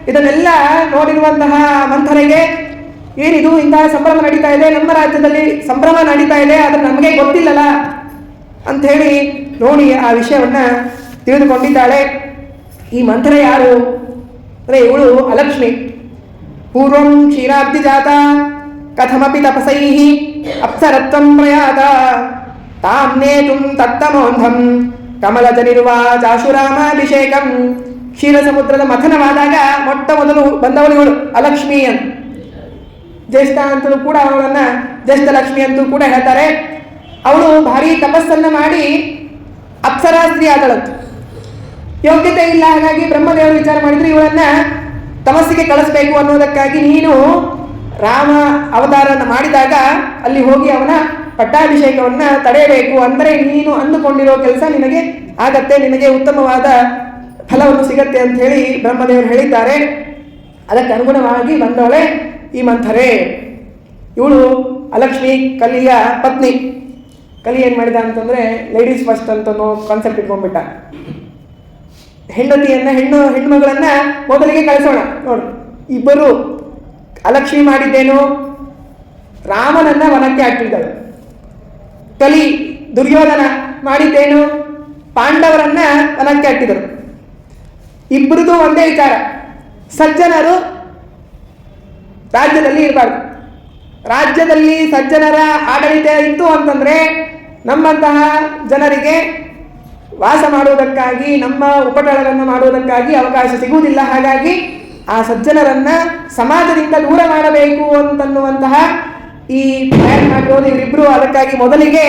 ಇದನ್ನೆಲ್ಲ ನೋಡಿರುವಂತಹ ಮಂಥರೆಗೆ, ಏನಿದು ಇಂತಹ ಸಂಭ್ರಮ ನಡೀತಾ ಇದೆ, ನಮ್ಮ ರಾಜ್ಯದಲ್ಲಿ ಸಂಭ್ರಮ ನಡೀತಾ ಇದೆ, ಅದು ನಮಗೆ ಗೊತ್ತಿಲ್ಲಲ್ಲ ಅಂತ ಹೇಳಿ ನೋಡಿ ಆ ವಿಷಯವನ್ನ ತಿಳಿದುಕೊಂಡಿದ್ದಾಳೆ. ಈ ಮಂಥರೆ ಯಾರು ಅಂದ್ರೆ ಇವಳು ಅಲಕ್ಷ್ಮಿ. ಪೂರ್ವಂ ಕ್ಷೀರಾಬ್ಧಿ ಜಾತ ಕಥಮಪಿ ತಪಸೈಹಿ ಅಪ್ಸರತ್ವಂ ಪ್ರಯಾತ ತಾಂ ನೇತುಂ ತತ್ತಮೋಂಧಂ ಕಮಲಜನಿರ್ವಾ ಚಾಶುರಾಮಾಭಿಷೇಕಂ. ಕ್ಷೀರ ಸಮುದ್ರದ ಮಥನವಾದಾಗ ಮೊಟ್ಟ ಮೊದಲು ಬಂದವಳು ಇವಳು ಅಲಕ್ಷ್ಮಿ ಅಂತ. ಜ್ಯೇಷ್ಠ ಅಂತಲೂ ಕೂಡ ಅವಳನ್ನ ಜ್ಯೇಷ್ಠ ಲಕ್ಷ್ಮಿ ಅಂತೂ ಕೂಡ ಹೇಳ್ತಾರೆ. ಅವಳು ಭಾರಿ ತಪಸ್ಸನ್ನ ಮಾಡಿ ಅಪ್ಸರಾ ಸ್ತ್ರೀ ಆದಳಂತು. ಯೋಗ್ಯತೆ ಇಲ್ಲ, ಹಾಗಾಗಿ ಬ್ರಹ್ಮದೇವರು ವಿಚಾರ ಮಾಡಿದ್ರು ಇವಳನ್ನ ತಮಸ್ಸಿಗೆ ಕಳಿಸ್ಬೇಕು ಅನ್ನೋದಕ್ಕಾಗಿ ನೀನು ರಾಮ ಅವತಾರನ ಮಾಡಿದಾಗ ಅಲ್ಲಿ ಹೋಗಿ ಅವನ ಪಟ್ಟಾಭಿಷೇಕವನ್ನ ತಡೆಯಬೇಕು. ಅಂದರೆ ನೀನು ಅಂದುಕೊಂಡಿರೋ ಕೆಲಸ ನಿನಗೆ ಆಗತ್ತೆ, ನಿನಗೆ ಉತ್ತಮವಾದ ಫಲವನ್ನು ಸಿಗತ್ತೆ ಅಂತ ಹೇಳಿ ಬ್ರಹ್ಮದೇವರು ಹೇಳಿದ್ದಾರೆ. ಅದಕ್ಕೆ ಅನುಗುಣವಾಗಿ ಬಂದವಳೆ ಈ ಮಂಥರೆ. ಇವಳು ಅಲಕ್ಷ್ಮಿ ಕಲಿಯ ಪತ್ನಿ. ಕಲಿ ಏನು ಮಾಡಿದ ಅಂತಂದ್ರೆ ಲೇಡೀಸ್ ಫಸ್ಟ್ ಅಂತ ಕಾನ್ಸೆಪ್ಟ್ ಇಟ್ಕೊಂಡ್ಬಿಟ್ಟ. ಹೆಂಡತಿಯನ್ನ ಹೆಣ್ಮಗಳನ್ನ ಮೊದಲಿಗೆ ಕಳಿಸೋಣ. ನೋಡು, ಇಬ್ಬರು ಅಲಕ್ಷ್ಮಿ ಮಾಡಿದ್ದೇನು, ರಾಮನನ್ನ ವನಕ್ಕೆ ಹಾಕಿದ್ದಳು. ಕಲಿ ದುರ್ಯೋಧನ ಮಾಡಿದ್ದೇನು, ಪಾಂಡವರನ್ನ ವನಕ್ಕೆ ಹಾಕಿದರು. ಇಬ್ಬರದು ಒಂದೇ ವಿಚಾರ, ಸಜ್ಜನರು ರಾಜ್ಯದಲ್ಲಿ ಇರಬಾರ್ದು. ರಾಜ್ಯದಲ್ಲಿ ಸಜ್ಜನರ ಆಡಳಿತ ಇತ್ತು ಅಂತಂದ್ರೆ ನಮ್ಮಂತಹ ಜನರಿಗೆ ವಾಸ ಮಾಡುವುದಕ್ಕಾಗಿ, ನಮ್ಮ ಉಪಟಳಗಳನ್ನು ಮಾಡುವುದಕ್ಕಾಗಿ ಅವಕಾಶ ಸಿಗುವುದಿಲ್ಲ. ಹಾಗಾಗಿ ಆ ಸಜ್ಜನರನ್ನ ಸಮಾಜದಿಂದ ದೂರ ಮಾಡಬೇಕು ಅಂತನ್ನುವಂತಹ ಈ ಪ್ಲಾನ್ ಮಾಡಿರೋದು ಇವರಿಬ್ರು. ಅದಕ್ಕಾಗಿ ಮೊದಲಿಗೆ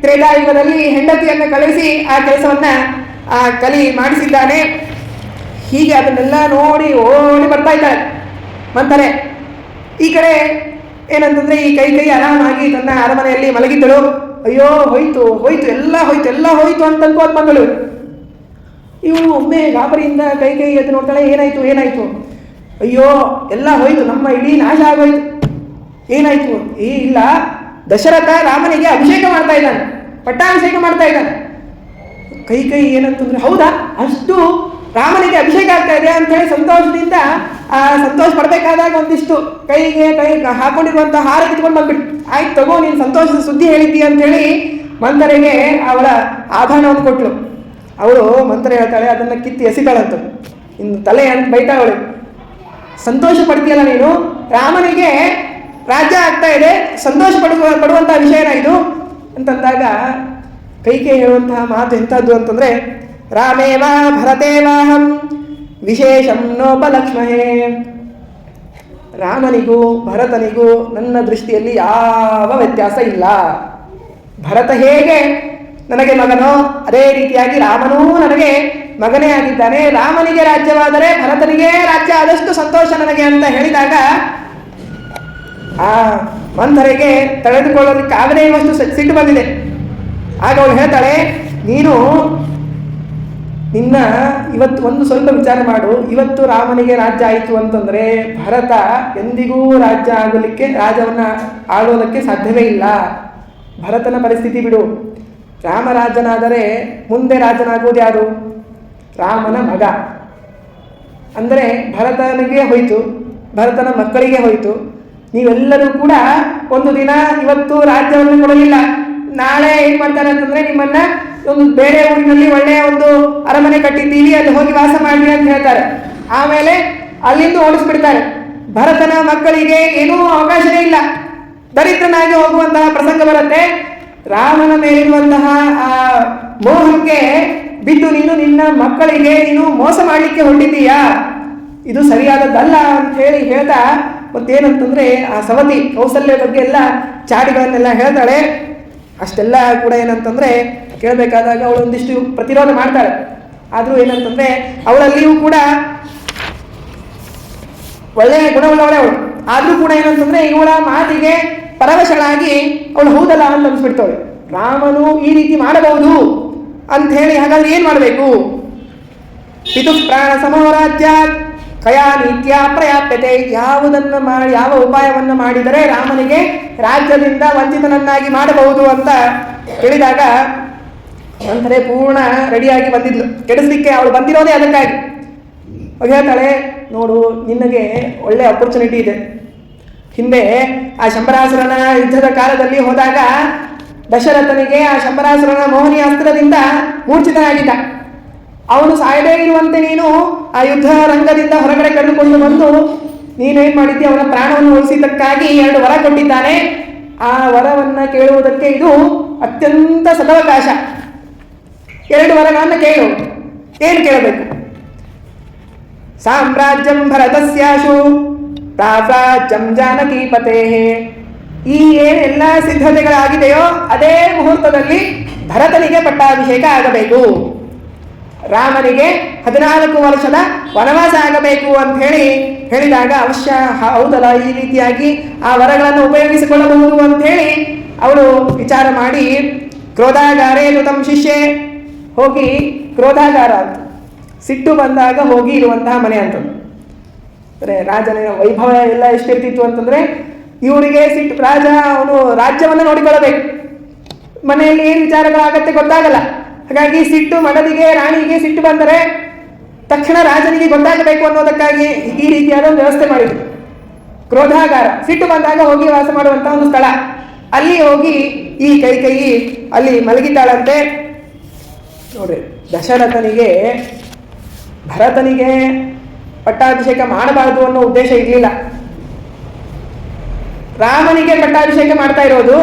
ತ್ರೇತಾಯುಗದಲ್ಲಿ ಹೆಂಡತಿಯನ್ನು ಕಳಿಸಿ ಆ ಕೆಲಸವನ್ನ ಆ ಕಲಿ ಮಾಡಿಸಿದ್ದಾನೆ. ಹೀಗೆ ಅದನ್ನೆಲ್ಲ ನೋಡಿ ಓಡಿ ಬರ್ತಾ ಇದ್ದಾಳೆ ಮಂಥರೆ. ಈ ಕಡೆ ಏನಂತಂದ್ರೆ ಈ ಕೈ ಆರಾಮಾಗಿ ತನ್ನ ಅರಮನೆಯಲ್ಲಿ ಮಲಗಿದ್ದಳು. ಅಯ್ಯೋ ಹೋಯ್ತು ಎಲ್ಲ ಹೋಯ್ತು ಅಂತ ಅನ್ಕೋತ್ ಬಂದಳು. ಇವಳು ಒಮ್ಮೆ ಗಾಬರಿಯಿಂದ ಕೈ ಎದ್ದು ನೋಡ್ತಾಳೆ. ಏನಾಯ್ತು, ಅಯ್ಯೋ ಎಲ್ಲ ಹೋಯ್ತು, ನಮ್ಮ ಇಡೀ ನಾಶ ಆಗೋಯ್ತು. ಏನಾಯ್ತು? ಇಲ್ಲ, ದಶರಥ ರಾಮನಿಗೆ ಅಭಿಷೇಕ ಮಾಡ್ತಾ ಇದ್ದಾನೆ, ಪಟ್ಟಾಭಿಷೇಕ ಮಾಡ್ತಾ ಇದ್ದಾನೆ. ಕೈ ಏನಂತಂದ್ರೆ ಹೌದಾ, ಅಷ್ಟು ರಾಮನಿಗೆ ಅಭಿಷೇಕ ಆಗ್ತಾ ಇದೆ ಅಂತ ಹೇಳಿ ಸಂತೋಷದಿಂದ ಸಂತೋಷ ಪಡ್ಬೇಕಾದಾಗ ಒಂದಿಷ್ಟು ಕೈ ಹಾಕೊಂಡಿರುವಂತಹ ಹಾರ ಕಿತ್ಕೊಂಡು ಬಂದ್ಬಿಟ್ಟು, ಆಯ್ತು ತಗೋ, ನೀನು ಸಂತೋಷದ ಸುದ್ದಿ ಹೇಳಿದ್ದೀಯ ಅಂತ ಹೇಳಿ ಮಂಥರೆಗೆ ಅವಳ ಆಭರಣವನ್ನು ಕೊಟ್ಲು. ಅವಳು ಮಂಥರೆ ಹೇಳ್ತಾಳೆ, ಅದನ್ನ ಕಿತ್ತಿ ಎಸಿತಾಳಂತ. ಇನ್ನು ತಲೆ ಅಂತ ಬೈತಾ ಅವಳು, ಸಂತೋಷ ಪಡ್ತೀಯಲ್ಲ ನೀನು, ರಾಮನಿಗೆ ರಾಜ್ಯ ಆಗ್ತಾ ಇದೆ, ಸಂತೋಷ ಪಡುವಂತಹ ವಿಷಯನ ಇದು ಅಂತಂದಾಗ ಕೈಕೆ ಹೇಳುವಂತಹ ಮಾತು ಎಂಥದ್ದು ಅಂತಂದ್ರೆ, ರಾಮೇವಾ ಭರತೇವಾಹಂ ವಿಶೇಷಂ ನೋಪಲಕ್ಷ್ಮಹೇ. ರಾಮನಿಗೂ ಭರತನಿಗೂ ನನ್ನ ದೃಷ್ಟಿಯಲ್ಲಿ ಯಾವ ವ್ಯತ್ಯಾಸ ಇಲ್ಲ. ಭರತ ಹೇಗೆ ನನಗೆ ಮಗನೋ ಅದೇ ರೀತಿಯಾಗಿ ರಾಮನೂ ನನಗೆ ಮಗನೇ ಆಗಿದ್ದಾನೆ. ರಾಮನಿಗೆ ರಾಜ್ಯವಾದರೆ ಭರತನಿಗೆ ರಾಜ್ಯ ಆದಷ್ಟು ಸಂತೋಷ ನನಗೆ ಅಂತ ಹೇಳಿದಾಗ ಆ ಮಂಥರೆಗೆ ತಡೆದುಕೊಳ್ಳಲಿಕ್ಕೆ ಆಗದೇ ಇರುವಷ್ಟು ಸಿಟ್ಟು ಬಂದಿದೆ. ಆಗ ಅವಳು ಹೇಳ್ತಾಳೆ, ನೀನು ಇವತ್ತು ಒಂದು ಸ್ವಲ್ಪ ವಿಚಾರ ಮಾಡು. ಇವತ್ತು ರಾಮನಿಗೆ ರಾಜ್ಯ ಆಯಿತು ಅಂತಂದರೆ ಭರತ ಎಂದಿಗೂ ರಾಜ್ಯವನ್ನು ಆಳೋದಕ್ಕೆ ಸಾಧ್ಯವೇ ಇಲ್ಲ. ಭರತನ ಪರಿಸ್ಥಿತಿ ಬಿಡು. ರಾಮರಾಜನಾದರೆ ಮುಂದೆ ರಾಜನಾಗುವುದು ಯಾರು? ರಾಮನ ಮಗ. ಅಂದರೆ ಭರತನಿಗೆ ಹೋಯಿತು, ಭರತನ ಮಕ್ಕಳಿಗೆ ಹೋಯಿತು. ನೀವೆಲ್ಲರೂ ಕೂಡ ಒಂದು ದಿನ ಇವತ್ತು ರಾಜ್ಯವನ್ನು ಕೊಡಲಿಲ್ಲ, ನಾಳೆ ಏನು ಮಾಡ್ತಾರೆ ಅಂತಂದರೆ ನಿಮ್ಮನ್ನು ಒಂದು ಬೇರೆ ಊರಿನಲ್ಲಿ ಒಳ್ಳೆಯ ಒಂದು ಅರಮನೆ ಕಟ್ಟಿದ್ದೀವಿ, ಅಲ್ಲಿ ಹೋಗಿ ವಾಸ ಮಾಡಿ ಅಂತ ಹೇಳ್ತಾರೆ. ಆಮೇಲೆ ಅಲ್ಲಿಂದ ಓಡಿಸ್ಬಿಡ್ತಾರೆ. ಭರತನ ಮಕ್ಕಳಿಗೆ ಏನೂ ಅವಕಾಶವೇ ಇಲ್ಲ, ದರಿದ್ರನಾಗಿ ಹೋಗುವಂತಹ ಪ್ರಸಂಗ ಬರುತ್ತೆ. ರಾಮನ ಮೇಲಿರುವಂತಹ ಆ ಮೋಹಕ್ಕೆ ಬಿದ್ದು ನಿನ್ನ ಮಕ್ಕಳಿಗೆ ನೀನು ಮೋಸ ಮಾಡಲಿಕ್ಕೆ ಹೊರಟಿದ್ದೀಯಾ, ಇದು ಸರಿಯಾದದ್ದಲ್ಲ ಅಂತ ಹೇಳ್ತಾ ಮತ್ತೇನಂತಂದರೆ ಆ ಸವತಿ ಕೌಸಲ್ಯ ಬಗ್ಗೆ ಎಲ್ಲ ಚಾಡಿಗಳನ್ನೆಲ್ಲ ಹೇಳ್ತಾಳೆ. ಅಷ್ಟೆಲ್ಲ ಕೂಡ ಏನಂತಂದರೆ ಕೇಳಬೇಕಾದಾಗ ಅವಳು ಒಂದಿಷ್ಟು ಪ್ರತಿರೋಧ ಮಾಡ್ತಾಳೆ. ಆದರೂ ಏನಂತಂದರೆ ಅವಳಲ್ಲಿಯೂ ಕೂಡ ಒಳ್ಳೆಯ ಗುಣವುಳ್ಳವಳೆ ಅವಳು. ಆದರೂ ಕೂಡ ಏನಂತಂದರೆ ಇವಳ ಮಾತಿಗೆ ಪರವಶಳಾಗಿ ಅವಳು ಹೌದಲ್ಲ ಅಂತ ಅನಿಸ್ಬಿಡ್ತಾಳೆ. ರಾಮನು ಈ ರೀತಿ ಮಾಡಬಹುದು ಅಂತ ಹೇಳಿ ಹಾಗಾದ್ರೆ ಏನು ಮಾಡಬೇಕು? ಪಿತು ಪ್ರಾಣ ಸಮೋರಾಜ್ಯ ಕಯಾ ನೀತ್ಯ ಪ್ರಯಾಪ್ಯತೆ. ಯಾವ ಉಪಾಯವನ್ನು ಮಾಡಿದರೆ ರಾಮನಿಗೆ ರಾಜ್ಯದಿಂದ ವಂಚಿತನನ್ನಾಗಿ ಮಾಡಬಹುದು ಅಂತ ಹೇಳಿದಾಗ ಅಂದರೆ ಪೂರ್ಣ ರೆಡಿಯಾಗಿ ಬಂದಿದ್ಲು. ಕೆಡಿಸ್ಲಿಕ್ಕೆ ಅವಳು ಬಂದಿರೋದೇ ಅದಕ್ಕಾಗಿ. ಹೇಳ್ತಾಳೆ, ನೋಡು ನಿನಗೆ ಒಳ್ಳೆ ಅಪರ್ಚುನಿಟಿ ಇದೆ. ಹಿಂದೆ ಆ ಶಂಬರಾಸುರನ ಯುದ್ಧದ ಕಾಲದಲ್ಲಿ ಹೋದಾಗ ದಶರಥನಿಗೆ ಆ ಶಂಬರಾಸುರನ ಮೋಹನಿ ಅಸ್ತ್ರದಿಂದ ಮೂರ್ಛಿತನಾಗಿದ್ದ. ಅವನು ಸಾಯದೇ ಇರುವಂತೆ ನೀನು ಆ ಯುದ್ಧ ರಂಗದಿಂದ ಹೊರಗಡೆ ಕರೆದುಕೊಂಡು ಬಂದು ನೀನೇನು ಮಾಡಿದ್ದಿ, ಅವನ ಪ್ರಾಣವನ್ನು ಉಳಿಸಿದ್ದಕ್ಕಾಗಿ 2 ವರ ಕೊಟ್ಟಿದ್ದಾನೆ. ಆ ವರವನ್ನು ಕೇಳುವುದಕ್ಕೆ ಇದು ಅತ್ಯಂತ ಸದವಕಾಶ. 2 ವರಗಳನ್ನು ಕೇಳು. ಏನು ಕೇಳಬೇಕು? ಸಾಮ್ರಾಜ್ಯಂ ಭರತಸ್ಯಾಶು ಪ್ರಾಸಾಜ್ಯಂ ಜಾನಕೀಪತೆ. ಈ ಏನೆಲ್ಲ ಸಿದ್ಧತೆಗಳಾಗಿದೆಯೋ ಅದೇ ಮುಹೂರ್ತದಲ್ಲಿ ಭರತನಿಗೆ ಪಟ್ಟಾಭಿಷೇಕ ಆಗಬೇಕು, ರಾಮನಿಗೆ 14 ವರ್ಷದ ವನವಾಸ ಆಗಬೇಕು ಅಂತ ಹೇಳಿದಾಗ ಅವಶ್ಯ ಹೌದಲ್ಲ, ಈ ರೀತಿಯಾಗಿ ಆ ವರಗಳನ್ನು ಉಪಯೋಗಿಸಿಕೊಳ್ಳಬಹುದು ಅಂತ ಹೇಳಿ ಅವಳು ವಿಚಾರ ಮಾಡಿ ಕ್ರೋಧಾಗಾರೇ ಋತಂ ಶಿಷ್ಯೆ, ಹೋಗಿ ಕ್ರೋಧಾಗಾರ ಅಂತ ಸಿಟ್ಟು ಬಂದಾಗ ಹೋಗಿ ಇರುವಂತಹ ಮನೆ ಅಂತ. ಅಂದರೆ ರಾಜನ ವೈಭವ ಎಲ್ಲ ಎಷ್ಟಿರ್ತಿತ್ತು ಅಂತಂದರೆ ಇವರಿಗೆ ಸಿಟ್ಟು, ರಾಜ ಅವನು ರಾಜ್ಯವನ್ನು ನೋಡಿಕೊಳ್ಳಬೇಕು, ಮನೆಯಲ್ಲಿ ಏನು ವಿಚಾರಗಳಾಗತ್ತೆ ಗೊತ್ತಾಗಲ್ಲ. ಹಾಗಾಗಿ ಸಿಟ್ಟು ಮಡದಿಗೆ ರಾಣಿಗೆ ಸಿಟ್ಟು ಬಂದರೆ ತಕ್ಷಣ ರಾಜನಿಗೆ ಗೊತ್ತಾಗಬೇಕು ಅನ್ನೋದಕ್ಕಾಗಿ ಈ ರೀತಿಯಾದ ಒಂದು ವ್ಯವಸ್ಥೆ ಮಾಡಿದ್ರು. ಕ್ರೋಧಾಗಾರ, ಸಿಟ್ಟು ಬಂದಾಗ ಹೋಗಿ ವಾಸ ಮಾಡುವಂಥ ಒಂದು ಸ್ಥಳ. ಅಲ್ಲಿ ಹೋಗಿ ಈ ಕೈ ಅಲ್ಲಿ ಮಲಗಿದ್ದಾಳಂತೆ. ನೋಡ್ರಿ, ದಶರಥನಿಗೆ ಭರತನಿಗೆ ಪಟ್ಟಾಭಿಷೇಕ ಮಾಡಬಾರದು ಅನ್ನೋ ಉದ್ದೇಶ ಇರಲಿಲ್ಲ. ರಾಮನಿಗೆ ಪಟ್ಟಾಭಿಷೇಕ ಮಾಡ್ತಾ ಇರೋದು.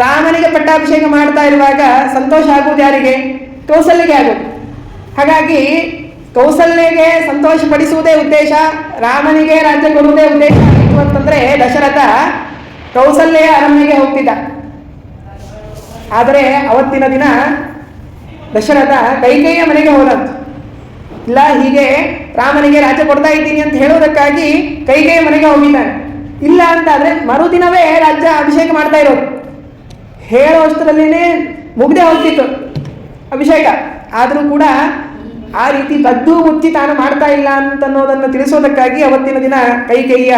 ರಾಮನಿಗೆ ಪಟ್ಟಾಭಿಷೇಕ ಮಾಡ್ತಾ ಇರುವಾಗ ಸಂತೋಷ ಆಗುವುದು ಯಾರಿಗೆ? ಕೌಸಲ್ಯಗೆ ಆಗೋದು. ಹಾಗಾಗಿ ಕೌಸಲ್ಯಗೆ ಸಂತೋಷ ಪಡಿಸುವುದೇ ಉದ್ದೇಶ, ರಾಮನಿಗೆ ರಾಜ್ಯ ಕೊಡುವುದೇ ಉದ್ದೇಶ ಆಗಿತ್ತು ಅಂತಂದರೆ ದಶರಥ ಕೌಸಲ್ಯ ಅರಮನೆಗೆ ಹೋಗ್ತಿದ್ದ. ಆದರೆ ಅವತ್ತಿನ ದಿನ ದಶರಥ ಕೈಕೇಯಿಯ ಮನೆಗೆ ಹೋದಂತ. ಇಲ್ಲ, ಹೀಗೆ ರಾಮನಿಗೆ ರಾಜ್ಯ ಕೊಡ್ತಾ ಇದ್ದೀನಿ ಅಂತ ಹೇಳೋದಕ್ಕಾಗಿ ಕೈಕೇಯಿಯ ಮನೆಗೆ ಹೋಗಿದ್ದಾನೆ. ಇಲ್ಲ ಅಂತಾದರೆ ಮರುದಿನವೇ ರಾಜ್ಯ ಅಭಿಷೇಕ ಮಾಡ್ತಾ ಇರೋದು. ಹೇಳೋಷ್ಟರಲ್ಲೇ ಮುಗ್ದೇ ಹೋಗ್ತಿತ್ತು ಅಭಿಷೇಕ. ಆದರೂ ಕೂಡ ಆ ರೀತಿ ಬದ್ದು ಮುಚ್ಚಿ ತಾನು ಮಾಡ್ತಾ ಇಲ್ಲ ಅಂತನ್ನೋದನ್ನು ತಿಳಿಸೋದಕ್ಕಾಗಿ ಅವತ್ತಿನ ದಿನ ಕೈಕೇಯಿಯ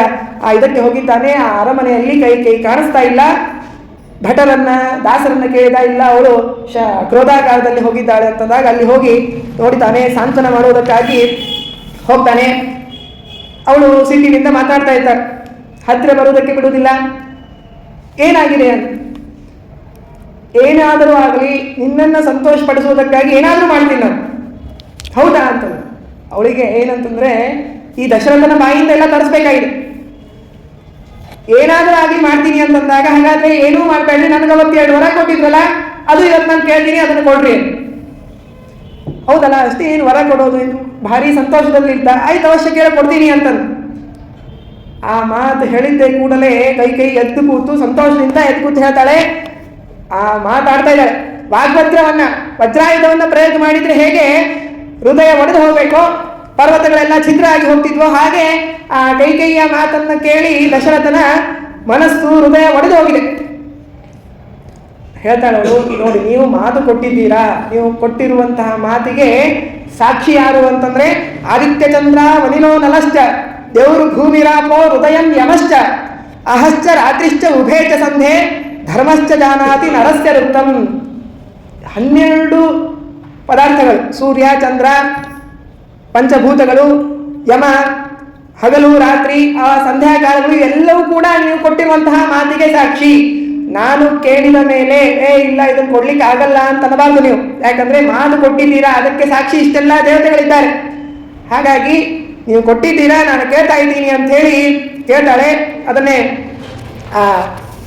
ಇದಕ್ಕೆ ಹೋಗಿದ್ದಾನೆ. ಆ ಅರಮನೆಯಲ್ಲಿ ಕೈಕೇಯಿ ಕಾಣಿಸ್ತಾ ಇಲ್ಲ. ಭಟರನ್ನ ದಾಸರನ್ನ ಕೇಳಿದ, ಇಲ್ಲ ಅವಳು ಕ್ರೋಧಾಗಾರದಲ್ಲಿ ಹೋಗಿದ್ದಾಳೆ ಅಂತಂದಾಗ ಅಲ್ಲಿ ಹೋಗಿ ನೋಡಿತಾನೆ. ಸಾಂತ್ವನ ಮಾಡುವುದಕ್ಕಾಗಿ ಹೋಗ್ತಾನೆ. ಅವಳು ಸಿಟ್ಟಿನಿಂದ ಮಾತಾಡ್ತಾ ಇದ್ದಾಳೆ, ಹತ್ತಿರ ಬರುವುದಕ್ಕೆ ಬಿಡುವುದಿಲ್ಲ. ಏನಾಗಿದೆ ಅಂತ, ಏನಾದರೂ ಆಗಲಿ ನಿನ್ನನ್ನು ಸಂತೋಷಪಡಿಸುವುದಕ್ಕಾಗಿ ಏನಾದರೂ ಮಾಡ್ತೀನಿ ನಾನು, ಹೌದಾ ಅಂತ. ಅವಳಿಗೆ ಏನಂತಂದರೆ ಈ ದಶರಥನ ಬಾಯಿಂದ ಎಲ್ಲ ತರಿಸ್ಬೇಕಾಗಿದೆ. ಏನಾದರೂ ಆಗಿ ಮಾಡ್ತೀನಿ ಅಂತಂದಾಗ, ಹಾಗಾದರೆ ಏನೂ ಮಾಡಬೇಡ್ರಿ, ನನಗೆ ಅವತ್ತು 2 ವರ ಕೊಟ್ಟಿದ್ರಲ್ಲ ಅದು ಇವತ್ತು ನಾನು ಕೇಳ್ತೀನಿ, ಅದನ್ನು ಕೊಡ್ರಿ. ಹೌದಲ್ಲ, ಅಷ್ಟೇ, ಏನು ವರ ಕೊಡೋದು, ಏನು ಭಾರಿ ಸಂತೋಷದಲ್ಲಿದ್ದ. ಆಯ್ತು, ಅವಶ್ಯ ಕೇಳಿ ಕೊಡ್ತೀನಿ ಅಂತಂದು ಆ ಮಾತು ಹೇಳಿದ್ದೆ ಕೂಡಲೇ ಕೈ ಎದ್ದು ಕೂತು ಸಂತೋಷದಿಂದ ಎದ್ದು ಕೂತು ಹೇಳ್ತಾಳೆ. ಆ ಮಾತಾಡ್ತಾ ಇದ್ದಾಳೆ. ವಾಗ್ವಜ್ರವನ್ನ, ವಜ್ರಾಯುಧವನ್ನು ಪ್ರಯೋಗ ಮಾಡಿದರೆ ಹೇಗೆ ಹೃದಯ ಒಡೆದು ಹೋಗಬೇಕು, ಪರ್ವತಗಳೆಲ್ಲ ಛಿದ್ರ ಆಗಿ ಹೋಗ್ತಿದ್ವು. ಹಾಗೆ ಆ ಕೈಕೇಯಿಯ ಮಾತನ್ನು ಕೇಳಿ ದಶರಥನ ಮನಸ್ಸು ಹೃದಯ ಒಡೆದು ಹೋಗಿದೆ. ಹೇಳ್ತಾಳವಳು, ನೋಡಿ ನೀವು ಮಾತು ಕೊಟ್ಟಿದ್ದೀರಾ, ನೀವು ಕೊಟ್ಟಿರುವಂತಹ ಮಾತಿಗೆ ಸಾಕ್ಷಿ ಯಾರು ಅಂತಂದ್ರೆ ಆದಿತ್ಯ ಚಂದ್ರ ವನಿನೋ ನಲಶ್ಚ ದೇವರು ಭೂಮಿರಾಪೋ ಹೃದಯಂ ಯಮಶ್ಚ ಅಹಶ್ಚ ರಾತ್ರಿಶ್ಚ ಉಭೇಚ ಸಂಧೆ ಧರ್ಮಶ್ಚ ಜಾನಾತಿ ನರಸ್ಯ ವೃತ್ತಂ. 12 ಪದಾರ್ಥಗಳು, ಸೂರ್ಯ ಚಂದ್ರ ಪಂಚಭೂತಗಳು, ಯಮ ಹಗಲು ರಾತ್ರಿ, ಆ ಸಂಧ್ಯಾಕಾಲಗಳು ಎಲ್ಲವೂ ಕೂಡ ನೀವು ಕೊಟ್ಟಿರುವಂತಹ ಮಾತಿಗೆ ಸಾಕ್ಷಿ. ನಾನು ಕೇಳಿದ ಮೇಲೆ ಇಲ್ಲ ಇದನ್ನು ಕೊಡ್ಲಿಕ್ಕೆ ಆಗಲ್ಲ ಅಂತ ಅನ್ನಬಾರ್ದು ನೀವು, ಯಾಕಂದ್ರೆ ಮಾತು ಕೊಟ್ಟಿದ್ದೀರಾ, ಅದಕ್ಕೆ ಸಾಕ್ಷಿ ಇಷ್ಟೆಲ್ಲ ದೇವತೆಗಳಿದ್ದಾರೆ. ಹಾಗಾಗಿ ನೀವು ಕೊಟ್ಟಿದ್ದೀರಾ, ನಾನು ಕೇಳ್ತಾ ಇದ್ದೀನಿ ಅಂತ ಹೇಳಿ ಕೇಳ್ತಾಳೆ. ಅದನ್ನೇ ಆ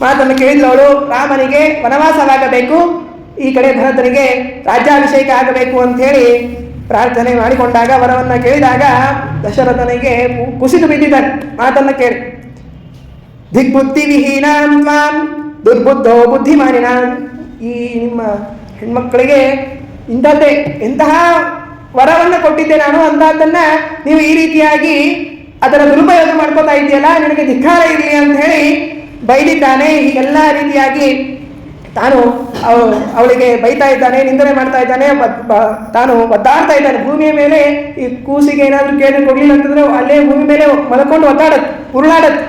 ಮಾತನ್ನು ಕೇಳಿದವಳು ರಾಮನಿಗೆ ವನವಾಸವಾಗಬೇಕು, ಈ ಕಡೆ ಭರತನಿಗೆ ರಾಜ್ಯಾಭಿಷೇಕ ಆಗಬೇಕು ಅಂತ ಹೇಳಿ ಪ್ರಾರ್ಥನೆ ಮಾಡಿಕೊಂಡಾಗ, ವರವನ್ನು ಕೇಳಿದಾಗ ದಶರಥನಿಗೆ ಕುಸಿದು ಬಿದ್ದಿದ್ದಾನೆ ಮಾತನ್ನು ಕೇಳಿ. ದಿಗ್ಬುದ್ಧಿ ವಿಹೀನಾಂ ತ್ವಾಂ ದುರ್ಬುದ್ಧೋ ಬುದ್ಧಿಮಾನಿನ. ಈ ನಿಮ್ಮ ಹೆಣ್ಮಕ್ಕಳಿಗೆ ಇಂಥದ್ದೇ ಎಂತಹ ವರವನ್ನು ಕೊಟ್ಟಿದ್ದೆ ನಾನು, ಅಂಥದ್ದನ್ನು ನೀವು ಈ ರೀತಿಯಾಗಿ ಅದರ ದುರುಪಯೋಗ ಮಾಡ್ಕೋತಾ ಇದೆಯಲ್ಲ, ನಿನಗೆ ಧಿಕ್ಕಾರ ಇರಲಿ ಅಂತ ಹೇಳಿ ಬೈದಿದ್ದಾನೆ. ಹೀಗೆಲ್ಲ ರೀತಿಯಾಗಿ ತಾನು ಅವಳಿಗೆ ಬೈತಾ ಇದ್ದಾನೆ, ನಿಂದನೆ ಮಾಡ್ತಾ ಇದ್ದಾನೆ, ತಾನು ಒದ್ದಾಡ್ತಾ ಇದ್ದಾನೆ. ಭೂಮಿಯ ಮೇಲೆ ಈ ಕೂಸಿಗೆ ಏನಾದರೂ ಕೇಳಿ ಕೊಡಲಿಲ್ಲ ಅಂತಂದ್ರೆ ಅಲ್ಲೇ ಭೂಮಿ ಮೇಲೆ ಮಲ್ಕೊಂಡು ಒದ್ದಾಡತ್ ಉರುಳಾಡತ್.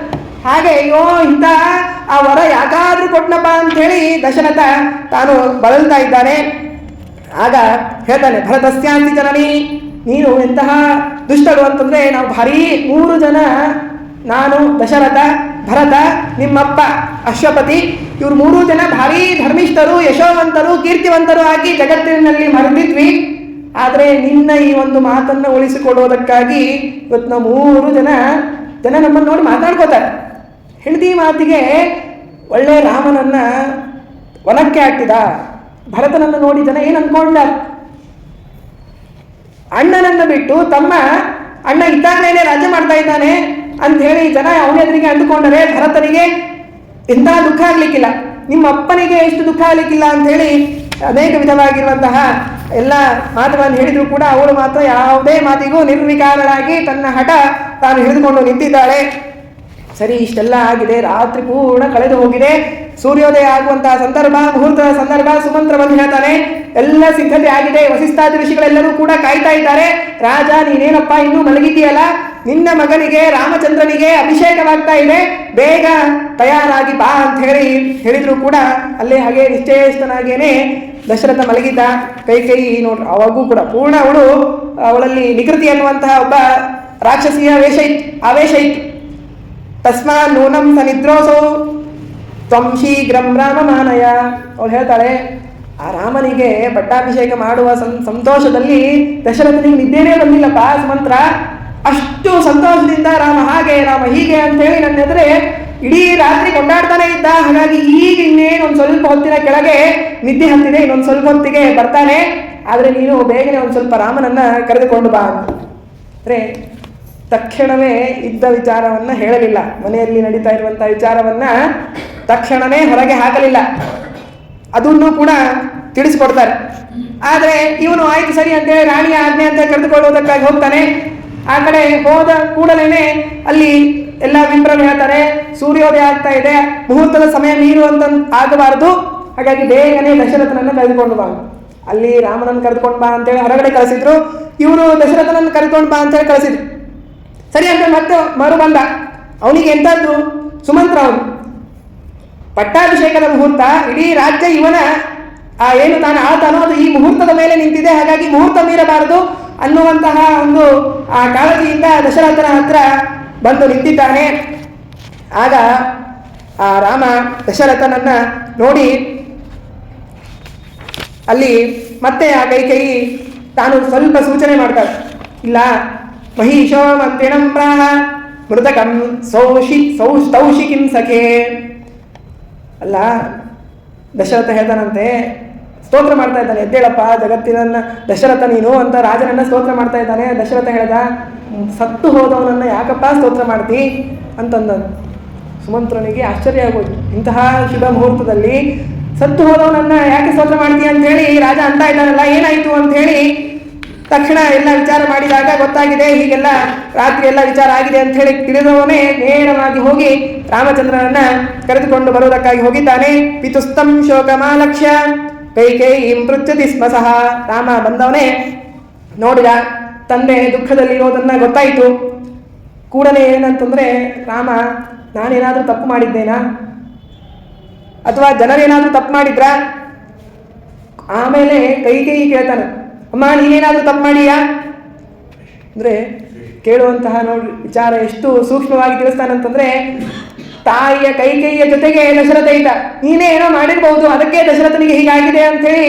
ಹಾಗೆ ಅಯ್ಯೋ ಇಂಥ ಆ ವರ ಯಾಕಾದ್ರೂ ಕೊಟ್ನಪ್ಪ ಅಂತ ಹೇಳಿ ದಶರಥ ತಾನು ಬಳಲ್ತಾ ಇದ್ದಾನೆ. ಆಗ ಹೇಳ್ತಾನೆ, ಭರತಸ್ಯಾಂತಿ ಜನನಿ, ನೀನು ಎಂತಹ ದುಷ್ಟರು ಅಂತಂದ್ರೆ ನಾವು ಭಾರೀ 3 ಜನ, ನಾನು ದಶರಥ ಭರತ ನಿಮ್ಮಪ್ಪ ಅಶ್ವಪತಿ, ಇವ್ರು 3 ಜನ ಭಾರೀ ಧರ್ಮಿಷ್ಠರು ಯಶೋವಂತರು ಕೀರ್ತಿವಂತರು ಆಗಿ ಜಗತ್ತಿನಲ್ಲಿ ಮರೆದಿದ್ವಿ. ಆದರೆ ನಿನ್ನ ಈ ಒಂದು ಮಾತನ್ನು ಉಳಿಸಿಕೊಡೋದಕ್ಕಾಗಿ ಇವತ್ತು ನಾವು 3 ಜನ ನಮ್ಮನ್ನು ನೋಡಿ ಮಾತಾಡ್ಕೋತಾರೆ. ಹೆಂಡತಿ ಮಾತಿಗೆ ಒಳ್ಳೆ ರಾಮನನ್ನ ವನಕ್ಕೆ ಹಾಕ್ತಿದ, ಭರತನನ್ನು ನೋಡಿ ಜನ ಏನು ಅಂದ್ಕೊಂಡ, ಅಣ್ಣನನ್ನು ಬಿಟ್ಟು ತಮ್ಮ ಅಣ್ಣ ಇದ್ದಾಗಲೇ ರಾಜ್ಯ ಮಾಡ್ತಾ ಇದ್ದಾನೆ ಅಂತ ಹೇಳಿ ಜನ ಅವನ ಎದುರಿಗೆ ಅಂದುಕೊಂಡರೆ ಭರತನಿಗೆ ಎಂಥ ದುಃಖ ಆಗ್ಲಿಕ್ಕಿಲ್ಲ, ನಿಮ್ಮ ಅಪ್ಪನಿಗೆ ಎಷ್ಟು ದುಃಖ ಆಗ್ಲಿಕ್ಕಿಲ್ಲ ಅಂತ ಹೇಳಿ ಅನೇಕ ವಿಧವಾಗಿರುವಂತಹ ಎಲ್ಲ ಮಾತುಗಳನ್ನು ಹೇಳಿದ್ರು ಕೂಡ ಅವಳು ಮಾತ್ರ ಯಾವುದೇ ಮಾತಿಗೂ ನಿರ್ವಿಕಾರಳಾಗಿ ತನ್ನ ಹಠ ತಾನು ಹಿಡಿದುಕೊಂಡು ನಿಂತಿದ್ದಾಳೆ. ಸರಿ, ಇಷ್ಟೆಲ್ಲ ಆಗಿದೆ, ರಾತ್ರಿ ಪೂರ್ಣ ಕಳೆದು ಹೋಗಿದೆ, ಸೂರ್ಯೋದಯ ಆಗುವಂತಹ ಸಂದರ್ಭ, ಮುಹೂರ್ತದ ಸಂದರ್ಭ. ಸುಮಂತ್ರ ಬಂದು ಹೇಳ್ತಾನೆ, ಎಲ್ಲ ಸಿದ್ಧತೆ ಆಗಿದೆ, ವಸಿಷ್ಠಾದಿ ಋಷಿಗಳೆಲ್ಲರೂ ಕೂಡ ಕಾಯ್ತಾ ಇದ್ದಾರೆ. ರಾಜ ನೀನೇನಪ್ಪ ಇನ್ನೂ ಮಲಗಿದ್ದೀಯಲ್ಲ, ನಿನ್ನ ಮಗನಿಗೆ ರಾಮಚಂದ್ರನಿಗೆ ಅಭಿಷೇಕವಾಗ್ತಾ ಇದೆ, ಬೇಗ ತಯಾರಾಗಿ ಬಾ ಅಂತ ಹೇಳಿದ್ರು ಕೂಡ ಅಲ್ಲೇ ಹಾಗೆ ನಿಶ್ಚೇಷ್ಟನಾಗೇನೆ ದಶರಥ ಮಲಗಿದ್ದ. ಕೈ ನೋಡ್ರಿ, ಅವಾಗೂ ಕೂಡ ಪೂರ್ಣ ಅವಳಲ್ಲಿ ನಿಕೃತಿ ಅನ್ನುವಂತಹ ಒಬ್ಬ ರಾಕ್ಷಸಿಯ ಆವೇಶ ಇತ್ತು. ತಸ್ಮಾ ನೂನಂ ಸನಿದ್ರೋಸೌ ತ್ವಂ ಶೀಘ್ರಂ ರಾಮಮಾನಯ. ಅವಳು ಹೇಳ್ತಾಳೆ, ಆ ರಾಮನಿಗೆ ಪಟ್ಟಾಭಿಷೇಕ ಮಾಡುವ ಸಂತೋಷದಲ್ಲಿ ದಶರಥನಿಗೆ ನಿದ್ದೆನೇ ಬಂದಿಲ್ಲಪ್ಪ ಸುಮಂತ್ರ. ಅಷ್ಟು ಸಂತೋಷದಿಂದ ರಾಮ ಹಾಗೆ ರಾಮ ಹೀಗೆ ಅಂತ ಹೇಳಿ ನನ್ನ ಎದುರೇ ಇಡೀ ರಾತ್ರಿ ಕೊಂಡಾಡ್ತಾನೆ ಇದ್ದ. ಹಾಗಾಗಿ ಈಗ ಇನ್ನೇನು ಒಂದು ಸ್ವಲ್ಪ ಹೊತ್ತಿನ ಕೆಳಗೆ ನಿದ್ದೆ ಹತ್ತಿದೆ, ಇನ್ನೊಂದು ಸ್ವಲ್ಪ ಹೊತ್ತಿಗೆ ಬರ್ತಾನೆ. ಆದರೆ ನೀನು ಬೇಗನೆ ಒಂದು ಸ್ವಲ್ಪ ರಾಮನನ್ನ ಕರೆದುಕೊಂಡು ಬಾ ಅಂದರೆ ತಕ್ಷಣವೇ ಇದ್ದ ವಿಚಾರವನ್ನು ಹೇಳಲಿಲ್ಲ. ಮನೆಯಲ್ಲಿ ನಡೀತಾ ಇರುವಂತಹ ವಿಚಾರವನ್ನ ತಕ್ಷಣವೇ ಹೊರಗೆ ಹಾಕಲಿಲ್ಲ, ಅದನ್ನು ಕೂಡ ತಿಳಿಸ್ಕೊಡ್ತಾರೆ. ಆದರೆ ಇವನು ಆಯ್ತು ಸರಿ ಅಂತೇಳಿ ರಾಣಿಯ ಆಜ್ಞೆ ಅಂತ ಕರೆದುಕೊಳ್ಳುವುದಕ್ಕಾಗಿ ಹೋಗ್ತಾನೆ. ಆ ಕಡೆ ಹೋದ ಕೂಡಲೇ ಅಲ್ಲಿ ಎಲ್ಲ ವಿಪ್ರರು ಹೇಳ್ತಾರೆ, ಸೂರ್ಯೋದಯ ಆಗ್ತಾ ಇದೆ, ಮುಹೂರ್ತದ ಸಮಯ ಮೀರು ಅಂತ ಆಗಬಾರದು, ಹಾಗಾಗಿ ಬೇಗನೆ ದಶರಥನನ್ನು ಕರೆದುಕೊಂಡು ಬಾ. ಅಲ್ಲಿ ರಾಮನನ್ನು ಕರೆದುಕೊಂಡು ಬಾ ಅಂತೇಳಿ ಹೊರಗಡೆ ಕಳಿಸಿದ್ರು, ಇವರು ದಶರಥನನ್ನು ಕರೆದುಕೊಂಡು ಬಾ ಅಂತೇಳಿ ಕಳಿಸಿದ್ರು. ಸರಿ ಅಂತ ಮತ್ತೆ ಮರು ಬಂದ. ಅವನಿಗೆ ಎಂಥದ್ದು ಸುಮಂತ್ರ, ಅವನು ಪಟ್ಟಾಭಿಷೇಕದ ಮುಹೂರ್ತ, ಇಡೀ ರಾಜ್ಯ ಇವನ ಏನು ತಾನು ಆಳ್ತಾನೋ ಅದು ಈ ಮುಹೂರ್ತದ ಮೇಲೆ ನಿಂತಿದೆ, ಹಾಗಾಗಿ ಮುಹೂರ್ತ ಮೀರಬಾರದು ಅನ್ನುವಂತಹ ಒಂದು ಆ ಕಾಳಜಿಯಿಂದ ದಶರಥನ ಹತ್ರ ಬಂದು ನಿಂತಿದ್ದಾನೆ. ಆಗ ಆ ರಾಮ ದಶರಥನನ್ನ ನೋಡಿ ಅಲ್ಲಿ ಮತ್ತೆ ಆ ಕೈ ತಾನು ಸ್ವಲ್ಪ ಸೂಚನೆ ಮಾಡ್ತಾಳೆ. ಇಲ್ಲ, ಮಹಿಷೋ ಮಂತ್ರಿಣಂ ಪ್ರಾಹ ಮೃತಕಂ ಸೌಷಿಕಿಂ ಸಖೇ. ಅಲ್ಲ, ದಶರಥ ಹೇಳ್ತಾನಂತೆ, ಸ್ತೋತ್ರ ಮಾಡ್ತಾ ಇದ್ದಾನೆ, ಎದ್ದೇಳಪ್ಪ ಜಗತ್ತಿನನ್ನ ದಶರಥ ನೀನು ಅಂತ ರಾಜನನ್ನ ಸ್ತೋತ್ರ ಮಾಡ್ತಾ ಇದ್ದಾನೆ. ದಶರಥ ಹೇಳ್ದ, ಸತ್ತು ಹೋದವನನ್ನ ಯಾಕಪ್ಪ ಸ್ತೋತ್ರ ಮಾಡ್ತಿ ಅಂತಂದ. ಸುಮಂತ್ರನಿಗೆ ಆಶ್ಚರ್ಯ ಆಗೋದು, ಇಂತಹ ಶುಭ ಮುಹೂರ್ತದಲ್ಲಿ ಸತ್ತು ಹೋದವನನ್ನ ಯಾಕೆ ಸ್ತೋತ್ರ ಮಾಡ್ತೀಯ ಅಂತ ಹೇಳಿ ರಾಜ ಅಂತ ಇದ್ದಾನಲ್ಲ, ಏನಾಯ್ತು ಅಂತ ಹೇಳಿ ತಕ್ಷಣ ಎಲ್ಲ ವಿಚಾರ ಮಾಡಿದಾಗ ಗೊತ್ತಾಗಿದೆ, ಹೀಗೆಲ್ಲ ರಾತ್ರಿ ಎಲ್ಲ ವಿಚಾರ ಆಗಿದೆ ಅಂತ ಹೇಳಿ ತಿಳಿದವನೇ ನೇರವಾಗಿ ಹೋಗಿ ರಾಮಚಂದ್ರನನ್ನ ಕರೆದುಕೊಂಡು ಬರುವುದಕ್ಕಾಗಿ ಹೋಗಿದ್ದಾನೆ. ಪಿತುಸ್ತಂ ಶೋಕಮಾಲಕ್ಷ್ಯ ಕೈಕೇಯೀಂ ಪೃಚ್ಛತಿ ಸ್ಮ ಸಹ. ರಾಮ ಬಂದವನೇ ನೋಡಿದ, ತಂದೆ ದುಃಖದಲ್ಲಿ ಇರೋದನ್ನ ಗೊತ್ತಾಯಿತು. ಕೂಡಲೇ ಏನಂತಂದ್ರೆ, ರಾಮ ನಾನೇನಾದರೂ ತಪ್ಪು ಮಾಡಿದ್ದೇನಾ ಅಥವಾ ಜನರೇನಾದರೂ ತಪ್ಪು ಮಾಡಿದ್ರ? ಆಮೇಲೆ ಕೈಕೇಯಿ ಕೇಳ್ತಾನೆ, ಅಮ್ಮ ನೀನೇನಾದರೂ ತಪ್ಪು ಮಾಡಿಯಾ ಅಂದರೆ ಕೇಳುವಂತಹ ನೋಡಿ ವಿಚಾರ ಎಷ್ಟು ಸೂಕ್ಷ್ಮವಾಗಿ ತಿಳಿಸ್ತಾನಂತಂದ್ರೆ, ತಾಯಿಯ ಕೈಕೇಯಿಯ ಜೊತೆಗೆ ದಶರಥ ಇದ್ದ, ನೀನೇ ಏನೋ ಮಾಡಿರ್ಬಹುದು, ಅದಕ್ಕೆ ದಶರಥನಿಗೆ ಹೀಗಾಗಿದೆ ಅಂಥೇಳಿ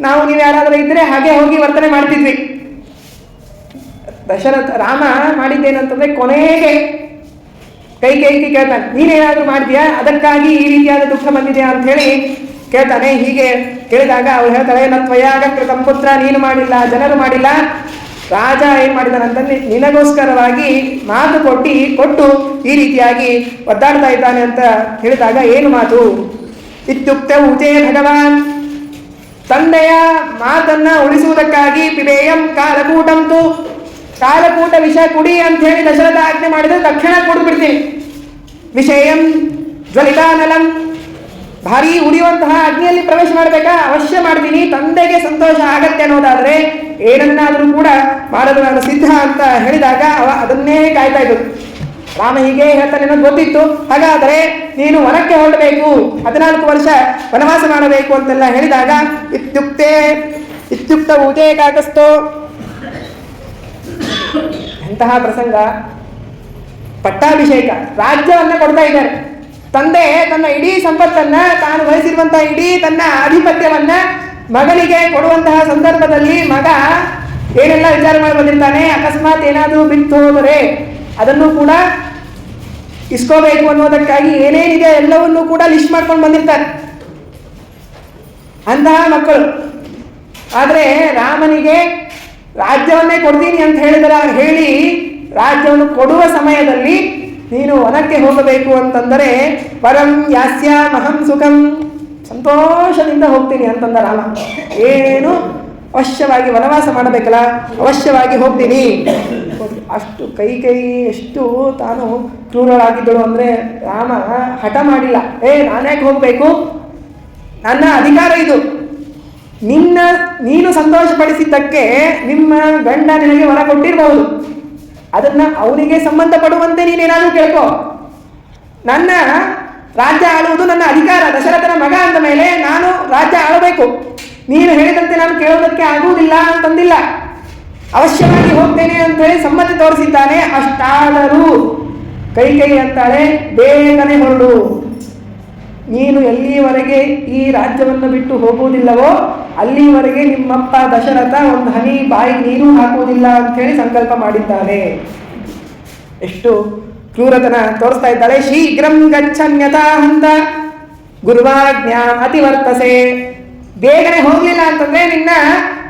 ನಾವು ನೀವು ಯಾರಾದರೂ ಇದ್ದರೆ ಹಾಗೆ ಹೋಗಿ ವರ್ತನೆ ಮಾಡ್ತಿದ್ವಿ. ರಾಮ ಮಾಡಿದ್ದೇನಂತಂದ್ರೆ ಕೊನೆಗೆ ಕೈಕೇಯಿಗೆ ಕೇಳ್ತಾನೆ, ನೀನೇನಾದರೂ ಮಾಡಿದ್ಯಾ, ಅದಕ್ಕಾಗಿ ಈ ರೀತಿಯಾದ ದುಃಖ ಬಂದಿದೆಯಾ ಅಂತ ಹೇಳಿ ಕೇಳ್ತಾನೆ. ಹೀಗೆ ಕೇಳಿದಾಗ ಅವಳು ಹೇಳ್ತಾಳೆ, ನತ್ವಯಾಗ ಕೃತಂ ಪುತ್ರ, ನೀನು ಮಾಡಿಲ್ಲ, ಜನರು ಮಾಡಿಲ್ಲ, ರಾಜ ಏನ್ ಮಾಡಿದಾನಂತಂದ್ರೆ ನಿನಗೋಸ್ಕರವಾಗಿ ಮಾತು ಕೊಟ್ಟು ಈ ರೀತಿಯಾಗಿ ಒದ್ದಾಡ್ತಾ ಇದ್ದಾನೆ ಅಂತ ಹೇಳಿದಾಗ, ಏನು ಮಾತು? ಇತ್ಯುಕ್ತ ಉಚೇ ಭಗವಾನ್, ತಂದೆಯ ಮಾತನ್ನ ಉಳಿಸುವುದಕ್ಕಾಗಿ ಪಿಬೇಯಂ ಕಾಲಕೂಟಂತು, ಕಾಲಕೂಟ ವಿಷ ಕುಡಿ ಅಂತ ಹೇಳಿ ದಶರಥ ಆಜ್ಞೆ ಮಾಡಿದ್ರೆ ತಕ್ಷಣ ಕೊಡ್ಬಿಡ್ತೀನಿ. ವಿಷಯಂ ಜ್ವಲಿತಾನಲಂ, ಭಾರಿ ಉರಿಯುವಂತಹ ಅಗ್ನಿಯಲ್ಲಿ ಪ್ರವೇಶ ಮಾಡಬೇಕಾ? ಅವಶ್ಯ ಮಾಡ್ತೀನಿ. ತಂದೆಗೆ ಸಂತೋಷ ಆಗತ್ತೆ ಅನ್ನೋದಾದ್ರೆ ಏನನ್ನಾದರೂ ಕೂಡ ಮಾಡಲು ನಾನು ಸಿದ್ಧ ಅಂತ ಹೇಳಿದಾಗ ಅದನ್ನೇ ಕಾಯ್ತಾ ಇದ್ದು. ರಾಮ ಹೀಗೆ ಹೇಳ್ತಾನೆ ಅನ್ನೋದು ಗೊತ್ತಿತ್ತು. ಹಾಗಾದರೆ ನೀನು ವನಕ್ಕೆ ಹೊರಡಬೇಕು, 14 ವರ್ಷ ವನವಾಸ ಮಾಡಬೇಕು ಅಂತೆಲ್ಲ ಹೇಳಿದಾಗ, ಇತ್ಯುಕ್ತ ಊಜೆ ಕಾಕಸ್ತೋ. ಎಂತಹ ಪ್ರಸಂಗ! ಪಟ್ಟಾಭಿಷೇಕ, ರಾಜ್ಯವನ್ನ ಕೊಡ್ತಾ ಇದ್ದಾರೆ. ತಂದೆ ತನ್ನ ಇಡೀ ಸಂಪತ್ತನ್ನ, ತಾನು ವಹಿಸಿರುವಂತಹ ಇಡೀ ತನ್ನ ಆಧಿಪತ್ಯವನ್ನ ಮಗನಿಗೆ ಕೊಡುವಂತಹ ಸಂದರ್ಭದಲ್ಲಿ ಮಗ ಏನೆಲ್ಲ ವಿಚಾರ ಮಾಡಿ ಬಂದಿರ್ತಾನೆ, ಅಕಸ್ಮಾತ್ ಏನಾದರೂ ಬಿಟ್ಟು ಹೋದರೆ ಅದನ್ನು ಕೂಡ ಇಸ್ಕೋಬೇಕು ಅನ್ನೋದಕ್ಕಾಗಿ ಏನೇನಿದೆ ಎಲ್ಲವನ್ನೂ ಕೂಡ ಲಿಸ್ಟ್ ಮಾಡ್ಕೊಂಡು ಬಂದಿರ್ತಾರೆ ಅಂತಹ ಮಕ್ಕಳು. ಆದರೆ ರಾಮನಿಗೆ ರಾಜ್ಯವನ್ನೇ ಕೊಡ್ತೀನಿ ಅಂತ ಹೇಳಿ ರಾಜ್ಯವನ್ನು ಕೊಡುವ ಸಮಯದಲ್ಲಿ ನೀನು ವನಕ್ಕೆ ಹೋಗಬೇಕು ಅಂತಂದರೆ ಪರಂ ಯಾಸ್ಯಾಮಹಂ ಸುಖಂ, ಸಂತೋಷದಿಂದ ಹೋಗ್ತೀನಿ ಅಂತಂದ ರಾಮ. ಏನು ಅವಶ್ಯವಾಗಿ ವನವಾಸ ಮಾಡಬೇಕಲ್ಲ, ಅವಶ್ಯವಾಗಿ ಹೋಗ್ತೀನಿ. ಅಷ್ಟು ಕೈ ಎಷ್ಟು ತಾನು ಕ್ರೂರಳಾಗಿದ್ದಳು ಅಂದರೆ ರಾಮ ಹಠ ಮಾಡಿಲ್ಲ. ನಾನ್ಯಾಕೆ ಹೋಗಬೇಕು, ನನ್ನ ಅಧಿಕಾರ ಇದು, ನೀನು ಸಂತೋಷಪಡಿಸಿದ್ದಕ್ಕೆ ನಿಮ್ಮ ಗಂಡ ನಿನಗೆ ವರ ಕೊಟ್ಟಿರಬಹುದು, ಅದನ್ನ ಅವನಿಗೆ ಸಂಬಂಧಪಡುವಂತೆ ನೀನೇನಾದರೂ ಕೇಳ್ಕೋ. ನನ್ನ ರಾಜ್ಯ ಆಳುವುದು ನನ್ನ ಅಧಿಕಾರ, ದಶರಥನ ಮಗ ಅಂದ ಮೇಲೆ ನಾನು ರಾಜ್ಯ ಆಳಬೇಕು. ನೀನು ಹೇಳಿದಂತೆ ನಾನು ಕೇಳೋದಕ್ಕೆ ಆಗುವುದಿಲ್ಲ ಅಂತಂದಿಲ್ಲ, ಅವಶ್ಯವಾಗಿ ಹೋಗ್ತೇನೆ ಅಂತ ಹೇಳಿ ಸಮ್ಮತಿ ತೋರಿಸಿದ್ದಾನೆ. ಅಷ್ಟಾದರೂ ಕೈಕೇಯಿ ಅಂತಾಳೆ, ಬೇಗನೆ ಹೊರಡು, ನೀನು ಎಲ್ಲಿಯವರೆಗೆ ಈ ರಾಜ್ಯವನ್ನು ಬಿಟ್ಟು ಹೋಗುವುದಿಲ್ಲವೋ ಅಲ್ಲಿವರೆಗೆ ನಿಮ್ಮಪ್ಪ ದಶರಥ ಒಂದು ಹನಿ ಬಾಯಿಗೆ ನೀರು ಹಾಕುವುದಿಲ್ಲ ಅಂತ ಹೇಳಿ ಸಂಕಲ್ಪ ಮಾಡಿದ್ದಾನೆ. ಎಷ್ಟು ಕ್ರೂರತನ ತೋರಿಸ್ತಾ ಇದ್ದಾಳೆ. ಶೀಘ್ರಂ ಗಚ್ಚನ್ಯತಾ ಹಂತ ಗುರುವಾಜ್ಞಾ ಅತಿವರ್ತಸೆ, ಬೇಗನೆ ಹೋಗ್ಲಿಲ್ಲ ಅಂತಂದ್ರೆ ನಿನ್ನ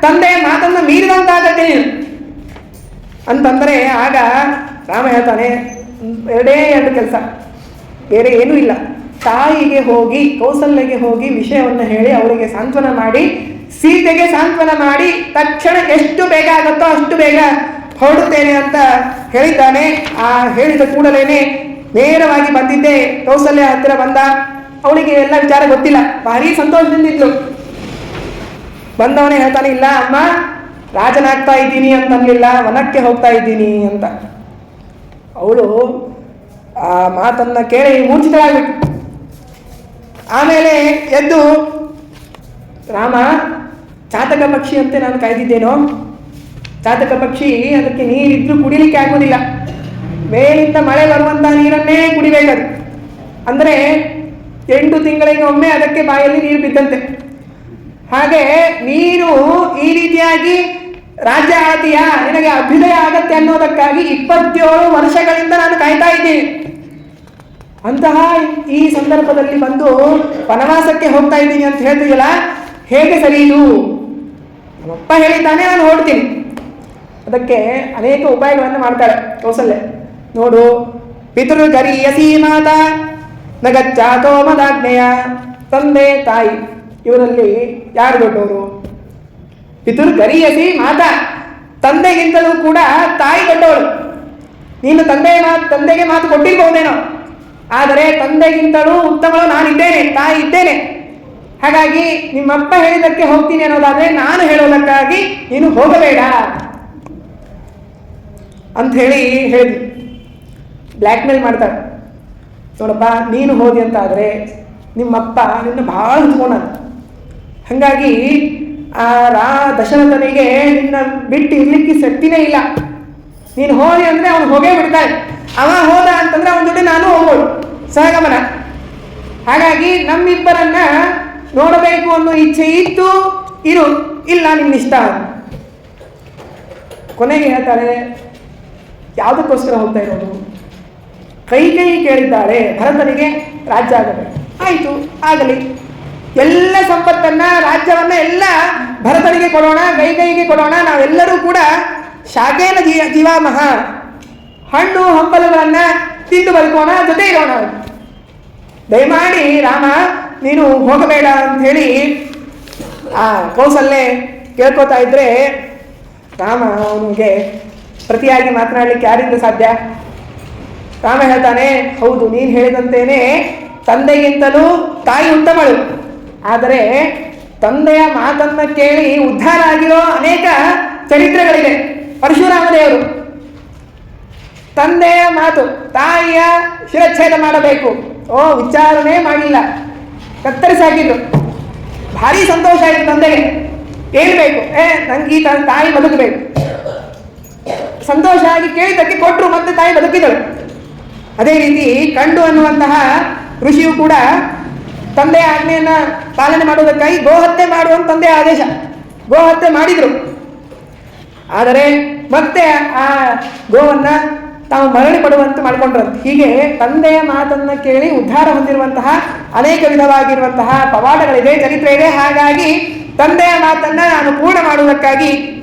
ತಂದೆ ಮಾತನ್ನು ಮೀರಿದಂತಾಗತ್ತೆ ಅಂತಂದ್ರೆ ಆಗ ರಾಮ ಹೇಳ್ತಾನೆ, ಎರಡೇ ಎರಡು ಕೆಲಸ, ಬೇರೆ ಏನೂ ಇಲ್ಲ. ತಾಯಿಗೆ ಹೋಗಿ, ಕೌಸಲ್ಯಗೆ ಹೋಗಿ ವಿಷಯವನ್ನು ಹೇಳಿ ಅವರಿಗೆ ಸಾಂತ್ವನ ಮಾಡಿ, ಸೀತೆಗೆ ಸಾಂತ್ವನ ಮಾಡಿ ತಕ್ಷಣ ಎಷ್ಟು ಬೇಗ ಆಗುತ್ತೋ ಅಷ್ಟು ಬೇಗ ಹೊರಡುತ್ತೇನೆ ಅಂತ ಹೇಳಿದ್ದಾನೆ. ಆ ಹೇಳಿದ ಕೂಡಲೇ ನೇರವಾಗಿ ಬಂದಿದ್ದೆ ಕೌಸಲ್ಯ ಹತ್ತಿರ ಬಂದ. ಅವಳಿಗೆ ಎಲ್ಲ ವಿಚಾರ ಗೊತ್ತಿಲ್ಲ, ಭಾರಿ ಸಂತೋಷದಿಂದಿದ್ಲು. ಬಂದವನೇ ಹೇಳ್ತಾನೆ, ಇಲ್ಲ ಅಮ್ಮ, ರಾಜನಾಗ್ತಾ ಇದ್ದೀನಿ ಅಂತನ್ಲಿಲ್ಲ, ವನಕ್ಕೆ ಹೋಗ್ತಾ ಇದ್ದೀನಿ ಅಂತ. ಅವಳು ಆ ಮಾತನ್ನ ಕೇಳಿ ಮೂರ್ಛಿತರಾಗ್ಬಿಟ್ಟು ಆಮೇಲೆ ಎದ್ದು, ರಾಮ ಚಾತಕ ಪಕ್ಷಿ ಅಂತೆ ನಾನು ಕಾಯ್ದಿದ್ದೇನೋ, ಚಾತಕ ಪಕ್ಷಿ ಅದಕ್ಕೆ ನೀರಿದ್ರು ಕುಡಿಲಿಕ್ಕೆ ಆಗುವುದಿಲ್ಲ, ಮೇಲಿಂದ ಮಳೆ ಬರುವಂತಹ ನೀರನ್ನೇ ಕುಡಿಬೇಕದು. ಅಂದರೆ 8 ತಿಂಗಳಿಗೆ ಒಮ್ಮೆ ಅದಕ್ಕೆ ಬಾಯಲ್ಲಿ ನೀರು ಬಿದ್ದಂತೆ. ಹಾಗೆ ನೀನು ಈ ರೀತಿಯಾಗಿ ರಾಜ್ಯ ಆಳ್ತೀಯ, ನಿನಗೆ ಅಭ್ಯುದಯ ಆಗತ್ತೆ ಅನ್ನೋದಕ್ಕಾಗಿ 27 ವರ್ಷಗಳಿಂದ ನಾನು ಕಾಯ್ತಾ ಇದ್ದೀನಿ. ಅಂತಹ ಈ ಸಂದರ್ಭದಲ್ಲಿ ಬಂದು ವನವಾಸಕ್ಕೆ ಹೋಗ್ತಾ ಇದ್ದೀನಿ ಅಂತ ಹೇಳ್ತೀಯಲ್ಲ, ಹೇಗೆ ಸರಿ ಇದು? ನಮ್ಮಪ್ಪ ಹೇಳಿದ್ದಾನೆ, ನಾನು ಹೊರಡ್ತೀನಿ. ಅದಕ್ಕೆ ಅನೇಕ ಉಪಾಯಗಳನ್ನು ಮಾಡ್ತಾಳೆ ಕೌಸಲ್ಯ. ನೋಡು, ಪಿತೃಗರೀಯಸಿ ಮಾತಾ ನಗಚ್ಚಾತೋ ಮದಾಜ್ಞೆಯ, ತಂದೆ ತಾಯಿ ಇವರಲ್ಲಿ ಯಾರು ದೊಡ್ಡವರು? ಪಿತೃಗರೀಯಸಿ ಮಾತಾ, ತಂದೆಗಿಂತಲೂ ಕೂಡ ತಾಯಿ ದೊಡ್ಡವಳು. ನೀನು ತಂದೆಗೆ ಮಾತು ಕೊಟ್ಟಿರ್ಬಹುದೇನೋ, ಆದರೆ ತಂದೆಗಿಂತಲೂ ಉತ್ತಮಳು ನಾನಿದ್ದೇನೆ, ತಾಯಿ ಇದ್ದೇನೆ. ಹಾಗಾಗಿ ನಿಮ್ಮಪ್ಪ ಹೇಳಿದ್ದಕ್ಕೆ ಹೋಗ್ತೀನಿ ಅನ್ನೋದಾದ್ರೆ ನಾನು ಹೇಳೋದಕ್ಕಾಗಿ ನೀನು ಹೋಗಬೇಡ ಅಂತ ಹೇಳಿದ್ವಿ. ಬ್ಲ್ಯಾಕ್ ಮೇಲ್ ಮಾಡ್ತಾರೆ. ನೋಡಪ್ಪ, ನೀನು ಹೋದಿ ಅಂತ ಆದರೆ ನಿಮ್ಮಪ್ಪ ನಿನ್ನ ಭಾಳ ಹುಚ್ಕೊಂಡ. ಹಾಗಾಗಿ ದಶರಥನಿಗೆ ನಿನ್ನ ಬಿಟ್ಟು ಇರ್ಲಿಕ್ಕೆ ಶಕ್ತಿನೇ ಇಲ್ಲ. ನೀನು ಹೋದಿ ಅಂದರೆ ಅವನು ಹೋಗೇ ಬಿಡ್ತಾನೆ. ಅವ ಹೋದ ಅಂತಂದ್ರೆ ಅವನ ಜೊತೆ ನಾನು ಹೋಗೋಳು, ಸಹಗಮನ. ಹಾಗಾಗಿ ನಮ್ಮಿಬ್ಬರನ್ನ ನೋಡಬೇಕು ಅನ್ನೋ ಇಚ್ಛೆ ಇತ್ತು, ಇರು, ಇಲ್ಲ ನಿನ್ನಿಷ್ಟ. ಕೊನೆಗೆ ಹೇಳ್ತಾರೆ, ಯಾವುದಕ್ಕೋಸ್ಕರ ಹೋಗ್ತಾ ಇರೋದು? ಕೈಕೇಯಿ ಕೇಳಿದ್ದಾಳೆ ಭರತನಿಗೆ ರಾಜ್ಯ ಆಗಬೇಕು. ಆಯಿತು, ಆಗಲಿ. ಎಲ್ಲ ಸಂಪತ್ತನ್ನ, ರಾಜ್ಯವನ್ನ ಎಲ್ಲ ಭರತನಿಗೆ ಕೊಡೋಣ, ಕೈಕೇಯಿಗೆ ಕೊಡೋಣ. ನಾವೆಲ್ಲರೂ ಕೂಡ ಶಾಖೇನ ಜೀವಾಮಹ, ಹಣ್ಣು ಹಂಪಲುಗಳನ್ನ ತಿಂದು ಬದುಕೋಣ, ಜೊತೆ ಇರೋಣ. ದಯಮಾಡಿ ರಾಮ ನೀನು ಹೋಗಬೇಡ ಅಂತ ಹೇಳಿ ಕೌಸಲ್ಯೆ ಕೇಳ್ಕೋತಾ ಇದ್ರೆ, ರಾಮ ಅವನಿಗೆ ಪ್ರತಿಯಾಗಿ ಮಾತನಾಡಲಿಕ್ಕೆ ಯಾರಿಂದ ಸಾಧ್ಯ? ರಾಮ ಹೇಳ್ತಾನೆ, ಹೌದು, ನೀನು ಹೇಳಿದಂತೇನೆ ತಂದೆಗಿಂತಲೂ ತಾಯಿ ಉತ್ತಮಳು. ಆದರೆ ತಂದೆಯ ಮಾತನ್ನ ಕೇಳಿ ಉದ್ಧಾರ ಆಗಿರೋ ಅನೇಕ ಚರಿತ್ರೆಗಳಿವೆ. ಪರಶುರಾಮ ದೇವರು ತಂದೆಯ ಮಾತು, ತಾಯಿಯ ಶಿರಚ್ಛೇದ ಮಾಡಬೇಕು, ವಿಚಾರಣೆ ಮಾಡಿಲ್ಲ, ಕತ್ತರಿಸಿ ಹಾಕಿದ್ರು. ಭಾರಿ ಸಂತೋಷ ಆಯಿತು ತಂದೆಗೆ. ಏನು ಬೇಕು? ನಂಗೆ ಈ ತಾಯಿ ಬದುಕಬೇಕು. ಸಂತೋಷ ಆಗಿ ಕೇಳಿದ್ದಕ್ಕೆ ಕೊಟ್ಟರು, ಮತ್ತೆ ತಾಯಿ ಬದುಕಿದಳು. ಅದೇ ರೀತಿ ಕಂಡು ಅನ್ನುವಂತಹ ಋಷಿಯು ಕೂಡ ತಂದೆಯ ಆಜ್ಞೆಯನ್ನ ಪಾಲನೆ ಮಾಡುವುದಕ್ಕಾಗಿ ಗೋಹತ್ಯೆ ಮಾಡುವಂತ ತಂದೆಯ ಆದೇಶ, ಗೋಹತ್ಯೆ ಮಾಡಿದ್ರು. ಆದರೆ ಮತ್ತೆ ಆ ಗೋವನ್ನ ತಾವು ಮರಳಿ ಪಡುವಂತೆ ಮಾಡಿಕೊಂಡ್ರಂತೆ. ಹೀಗೆ ತಂದೆಯ ಮಾತನ್ನ ಕೇಳಿ ಉದ್ಧಾರ ಹೊಂದಿರುವಂತಹ ಅನೇಕ ವಿಧವಾಗಿರುವಂತಹ ಪವಾಡಗಳಿದೆ, ಚರಿತ್ರೆ ಇದೆ. ಹಾಗಾಗಿ ತಂದೆಯ ಮಾತನ್ನ ನಾನು ಪೂರ್ಣ ಮಾಡುವುದಕ್ಕಾಗಿ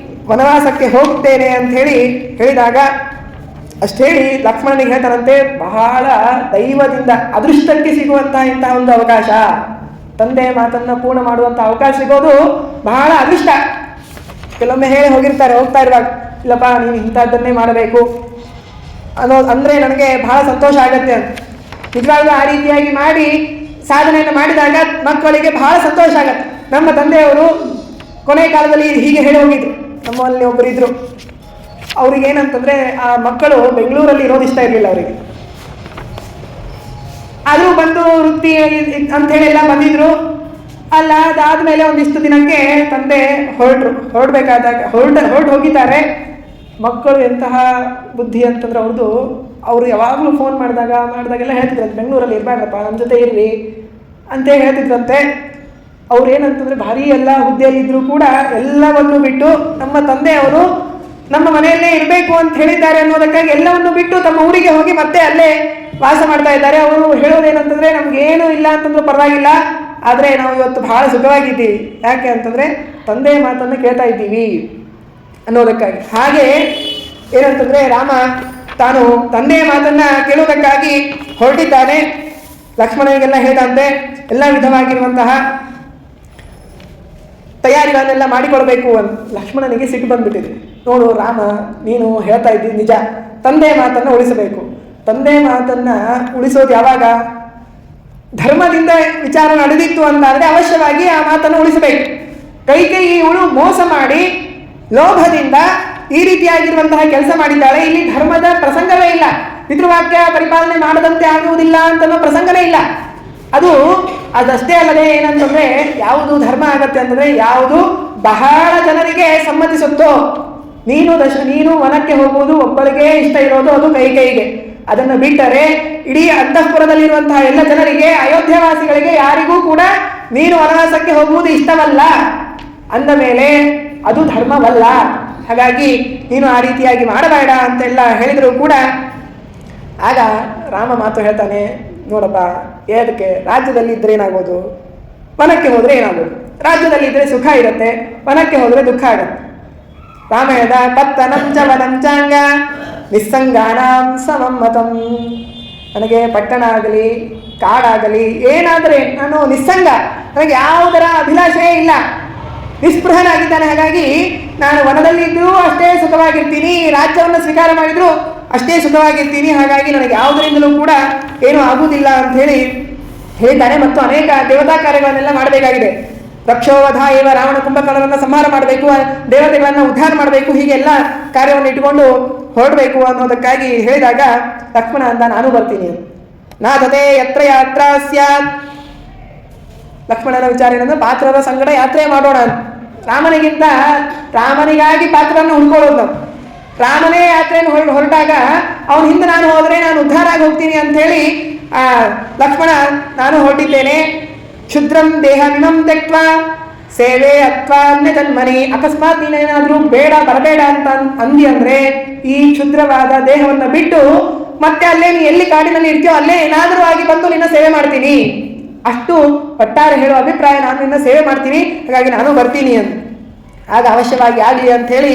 ವನವಾಸಕ್ಕೆ ಹೋಗ್ತೇನೆ ಅಂತ ಹೇಳಿದಾಗ ಅಷ್ಟು ಹೇಳಿ ಲಕ್ಷ್ಮಣನಿಗೆ ಹೇಳ್ತಾರಂತೆ, ಬಹಳ ದೈವದಿಂದ ಅದೃಷ್ಟಕ್ಕೆ ಸಿಗುವಂತಹ ಇಂತಹ ಒಂದು ಅವಕಾಶ, ತಂದೆಯ ಮಾತನ್ನ ಪೂರ್ಣ ಮಾಡುವಂತಹ ಅವಕಾಶ ಸಿಗೋದು ಬಹಳ ಅದೃಷ್ಟ. ಕೆಲವೊಮ್ಮೆ ಹೇಳಿ ಹೋಗಿರ್ತಾರೆ ಹೋಗ್ತಾ ಇರುವಾಗ, ಇಲ್ಲಪ್ಪ ನೀನು ಇಂಥದ್ದನ್ನೇ ಮಾಡಬೇಕು ಅಂದರೆ ನನಗೆ ಬಹಳ ಸಂತೋಷ ಆಗತ್ತೆ ಅಂತ. ನಿಜವಾಗ್ಲೂ ಆ ರೀತಿಯಾಗಿ ಮಾಡಿ ಸಾಧನೆಯನ್ನು ಮಾಡಿದಾಗ ಮಕ್ಕಳಿಗೆ ಬಹಳ ಸಂತೋಷ ಆಗತ್ತೆ. ನಮ್ಮ ತಂದೆಯವರು ಕೊನೆಯ ಕಾಲದಲ್ಲಿ ಹೀಗೆ ಹೇಳಿ ಹೋಗಿದ್ರು. ನಮ್ಮಲ್ಲಿ ಒಬ್ಬರು ಇದ್ರು, ಅವ್ರಿಗೆ ಏನಂತಂದ್ರೆ ಆ ಮಕ್ಕಳು ಬೆಂಗಳೂರಲ್ಲಿ ಇರೋದು ಇಷ್ಟ ಇರಲಿಲ್ಲ ಅವರಿಗೆ. ಆದರೂ ಬಂದು ವೃತ್ತಿ ಅಂತ ಹೇಳಿ ಬಂದಿದ್ರು. ಅಲ್ಲ, ಅದಾದ್ಮೇಲೆ ಒಂದಿಷ್ಟು ದಿನಕ್ಕೆ ತಂದೆ ಹೊರಡ್ಬೇಕಾದಾಗ ಹೊರಟು ಹೋಗಿದ್ದಾರೆ. ಮಕ್ಕಳು ಎಂತಹ ಬುದ್ಧಿ ಅಂತಂದ್ರೆ ಅವರು ಯಾವಾಗಲೂ ಫೋನ್ ಮಾಡಿದಾಗೆಲ್ಲ ಹೇಳ್ತಿದ್ರಂತೆ, ಬೆಂಗಳೂರಲ್ಲಿ ಇರಬೇಡ್ರಪ್ಪ, ನಮ್ಮ ಜೊತೆ ಇರ್ರಿ ಅಂತೇಳಿ ಹೇಳ್ತಿದ್ರಂತೆ. ಅವ್ರು ಏನಂತಂದ್ರೆ ಭಾರಿ ಎಲ್ಲ ಹುದ್ದೆಯಲ್ಲಿದ್ದರೂ ಕೂಡ ಎಲ್ಲವನ್ನು ಬಿಟ್ಟು ನಮ್ಮ ತಂದೆಯವರು ನಮ್ಮ ಮನೆಯಲ್ಲೇ ಇರಬೇಕು ಅಂತ ಹೇಳಿದ್ದಾರೆ ಅನ್ನೋದಕ್ಕಾಗಿ ಎಲ್ಲವನ್ನು ಬಿಟ್ಟು ತಮ್ಮ ಊರಿಗೆ ಹೋಗಿ ಮತ್ತೆ ಅಲ್ಲೇ ವಾಸ ಮಾಡ್ತಾ ಇದ್ದಾರೆ. ಅವರು ಹೇಳೋದೇನಂತಂದ್ರೆ, ನಮ್ಗೇನು ಇಲ್ಲ ಅಂತಂದ್ರೂ ಪರವಾಗಿಲ್ಲ, ಆದರೆ ನಾವು ಇವತ್ತು ಬಹಳ ಸುಖವಾಗಿದ್ದೀವಿ. ಯಾಕೆ ಅಂತಂದ್ರೆ ತಂದೆಯ ಮಾತನ್ನು ಕೇಳ್ತಾ ಇದ್ದೀವಿ ಅನ್ನೋದಕ್ಕಾಗಿ. ಹಾಗೆ ಏನಂತಂದ್ರೆ ರಾಮ ತಾನು ತಂದೆಯ ಮಾತನ್ನ ಕೇಳುವುದಕ್ಕಾಗಿ ಹೊರಟಿದ್ದಾನೆ. ಲಕ್ಷ್ಮಣನಿಗೆಲ್ಲ ಹೇಳಿದಂತೆ ಎಲ್ಲ ವಿಧವಾಗಿರುವಂತಹ ತಯಾರಿಗಳನ್ನೆಲ್ಲ ಮಾಡಿಕೊಳ್ಬೇಕು ಅಂತ. ಲಕ್ಷ್ಮಣನಿಗೆ ಸಿಟ್ಟು ಬಂದ್ಬಿಟ್ಟಿದೆ. ನೋಡು ರಾಮ, ನೀನು ಹೇಳ್ತಾ ಇದ್ದೀನಿ ನಿಜ, ತಂದೆಯ ಮಾತನ್ನು ಉಳಿಸಬೇಕು. ತಂದೆಯ ಮಾತನ್ನ ಉಳಿಸೋದು ಯಾವಾಗ? ಧರ್ಮದಿಂದ ವಿಚಾರ ನಡೆದಿತ್ತು ಅಂತಾದರೆ ಅವಶ್ಯವಾಗಿ ಆ ಮಾತನ್ನು ಉಳಿಸಬೇಕು. ಕೈಕೇಯಿ ಇವಳು ಮೋಸ ಮಾಡಿ ಲೋಭದಿಂದ ಈ ರೀತಿಯಾಗಿರುವಂತಹ ಕೆಲಸ ಮಾಡಿದ್ದಾಳೆ. ಇಲ್ಲಿ ಧರ್ಮದ ಪ್ರಸಂಗವೇ ಇಲ್ಲ, ಪಿತೃವಾಕ್ಯ ಪರಿಪಾಲನೆ ಮಾಡದಂತೆ ಆಗುವುದಿಲ್ಲ ಅಂತನೋ ಪ್ರಸಂಗನೇ ಇಲ್ಲ. ಅದಷ್ಟೇ ಅಲ್ಲದೆ ಏನಂತಂದ್ರೆ, ಯಾವುದು ಧರ್ಮ ಆಗತ್ತೆ ಅಂತಂದ್ರೆ ಯಾವುದು ಬಹಳ ಜನರಿಗೆ ಸಮ್ಮತಿಸುತ್ತೋ. ನೀನು ವನಕ್ಕೆ ಹೋಗುವುದು ಒಬ್ಬಳಿಗೆ ಇಷ್ಟ ಇರೋದು, ಅದು ಕೈಕೇಯಿಗೆ. ಅದನ್ನು ಬಿಟ್ಟರೆ ಇಡೀ ಅಂತಃಪುರದಲ್ಲಿರುವಂತಹ ಎಲ್ಲ ಜನರಿಗೆ, ಅಯೋಧ್ಯವಾಸಿಗಳಿಗೆ ಯಾರಿಗೂ ಕೂಡ ನೀನು ವನವಾಸಕ್ಕೆ ಹೋಗುವುದು ಇಷ್ಟವಲ್ಲ ಅಂದ ಮೇಲೆ ಅದು ಧರ್ಮವಲ್ಲ. ಹಾಗಾಗಿ ನೀನು ಆ ರೀತಿಯಾಗಿ ಮಾಡಬೇಡ ಅಂತೆಲ್ಲ ಹೇಳಿದ್ರು ಕೂಡ ಆಗ ರಾಮ ಮಾತು ಹೇಳ್ತಾನೆ, ನೋಡಪ್ಪ, ಏನಕ್ಕೆ ರಾಜ್ಯದಲ್ಲಿ ಇದ್ರೆ ಏನಾಗೋದು, ವನಕ್ಕೆ ಹೋದ್ರೆ ಏನಾಗೋದು? ರಾಜ್ಯದಲ್ಲಿ ಇದ್ರೆ ಸುಖ ಇರುತ್ತೆ, ವನಕ್ಕೆ ಹೋದ್ರೆ ದುಃಖ ಆಗುತ್ತೆ. ರಾಮ ಹೇಳ್ದ, ಪತ್ತನಂ ಚ ವನಂ ಚಾಂಗ ನಿಸ್ಸಂಗಾನಾಂ ಸಮಮ್ಮತಂ. ನನಗೆ ಪಟ್ಟಣ ಆಗಲಿ ಕಾಡಾಗಲಿ ಏನಾದರೆ ನಾನು ನಿಸ್ಸಂಗ, ನನಗೆ ಯಾವುದರ ಅಭಿಲಾಷೆಯೇ ಇಲ್ಲ. ನಿಸ್ಪೃಹನಾಗಿದ್ದಾನೆ. ಹಾಗಾಗಿ ನಾನು ವನದಲ್ಲಿ ಇದ್ದರೂ ಅಷ್ಟೇ ಸುಖವಾಗಿರ್ತೀನಿ, ರಾಜ್ಯವನ್ನು ಸ್ವೀಕಾರ ಮಾಡಿದರೂ ಅಷ್ಟೇ ಸುಖವಾಗಿರ್ತೀನಿ, ಹಾಗಾಗಿ ನನಗೆ ಯಾವುದರಿಂದಲೂ ಕೂಡ ಏನೂ ಆಗುವುದಿಲ್ಲ ಅಂತ ಹೇಳಿ ಹೇಳಿದ್ದಾನೆ. ಮತ್ತು ಅನೇಕ ದೇವತಾ ಕಾರ್ಯಗಳನ್ನೆಲ್ಲ ಮಾಡಬೇಕಾಗಿದೆ. ರಕ್ಷೋವಧ ಇವ ರಾವಣ ಕುಂಭಕರ್ಣರನ್ನು ಸಂಹಾರ ಮಾಡಬೇಕು, ದೇವತೆಗಳನ್ನು ಉದ್ಧಾರ ಮಾಡಬೇಕು, ಹೀಗೆಲ್ಲ ಕಾರ್ಯವನ್ನು ಇಟ್ಟುಕೊಂಡು ಹೊರಡಬೇಕು ಅನ್ನೋದಕ್ಕಾಗಿ ಹೇಳಿದಾಗ ಲಕ್ಷ್ಮಣ ಅಂತ ನಾನು ಬರ್ತೀನಿ. ನಾಥತೆ ಯತ್ರ ಯಾತ್ರಾ ಸ್ಯಾತ್. ಲಕ್ಷ್ಮಣನ ವಿಚಾರ ಏನಂದ್ರೆ ಪಾತ್ರರ ಸಂಗಡ ಯಾತ್ರೆ ಮಾಡೋಣ. ರಾಮನಿಗಾಗಿ ಪಾತ್ರವನ್ನು ಹುಡ್ಕೊಳ್ಳೋದು ನಾವು. ರಾಮನೇ ಯಾತ್ರೆಯನ್ನು ಹೊರಟಾಗ ಅವನ ಹಿಂದೆ ನಾನು ಹೋದರೆ ನಾನು ಉದ್ಧಾರ ಆಗಿ ಹೋಗ್ತೀನಿ ಅಂಥೇಳಿ ಲಕ್ಷ್ಮಣ ನಾನು ಹೊರಟಿದ್ದೇನೆ. ಕ್ಷುದ್ರಂ ದೇಹ ವಿಮಂ ತೆಕ್ವ ಸೇವೆ ಅಥವಾ ಅನ್ಯ ಜನ್ಮನಿ. ಅಕಸ್ಮಾತ್ ನೀನೇನಾದರೂ ಬೇಡ ಬರಬೇಡ ಅಂತ ಅಂದಿ ಅಂದರೆ ಈ ಕ್ಷುದ್ರವಾದ ದೇಹವನ್ನು ಬಿಟ್ಟು ಮತ್ತೆ ಅಲ್ಲೇ ನೀ ಎಲ್ಲಿ ಕಾಡಿನಲ್ಲಿ ಇರ್ತೀಯೋ ಅಲ್ಲೇ ಏನಾದರೂ ಆಗಿ ಬಂದು ನಿನ್ನ ಸೇವೆ ಮಾಡ್ತೀನಿ. ಅಷ್ಟು ಒಟ್ಟಾರೆ ಹೇಳುವ ಅಭಿಪ್ರಾಯ, ನಾನು ನಿನ್ನ ಸೇವೆ ಮಾಡ್ತೀನಿ, ಹಾಗಾಗಿ ನಾನು ಬರ್ತೀನಿ ಅಂತ. ಆಗ ಅವಶ್ಯವಾಗಿ ಆಗಲಿ ಅಂಥೇಳಿ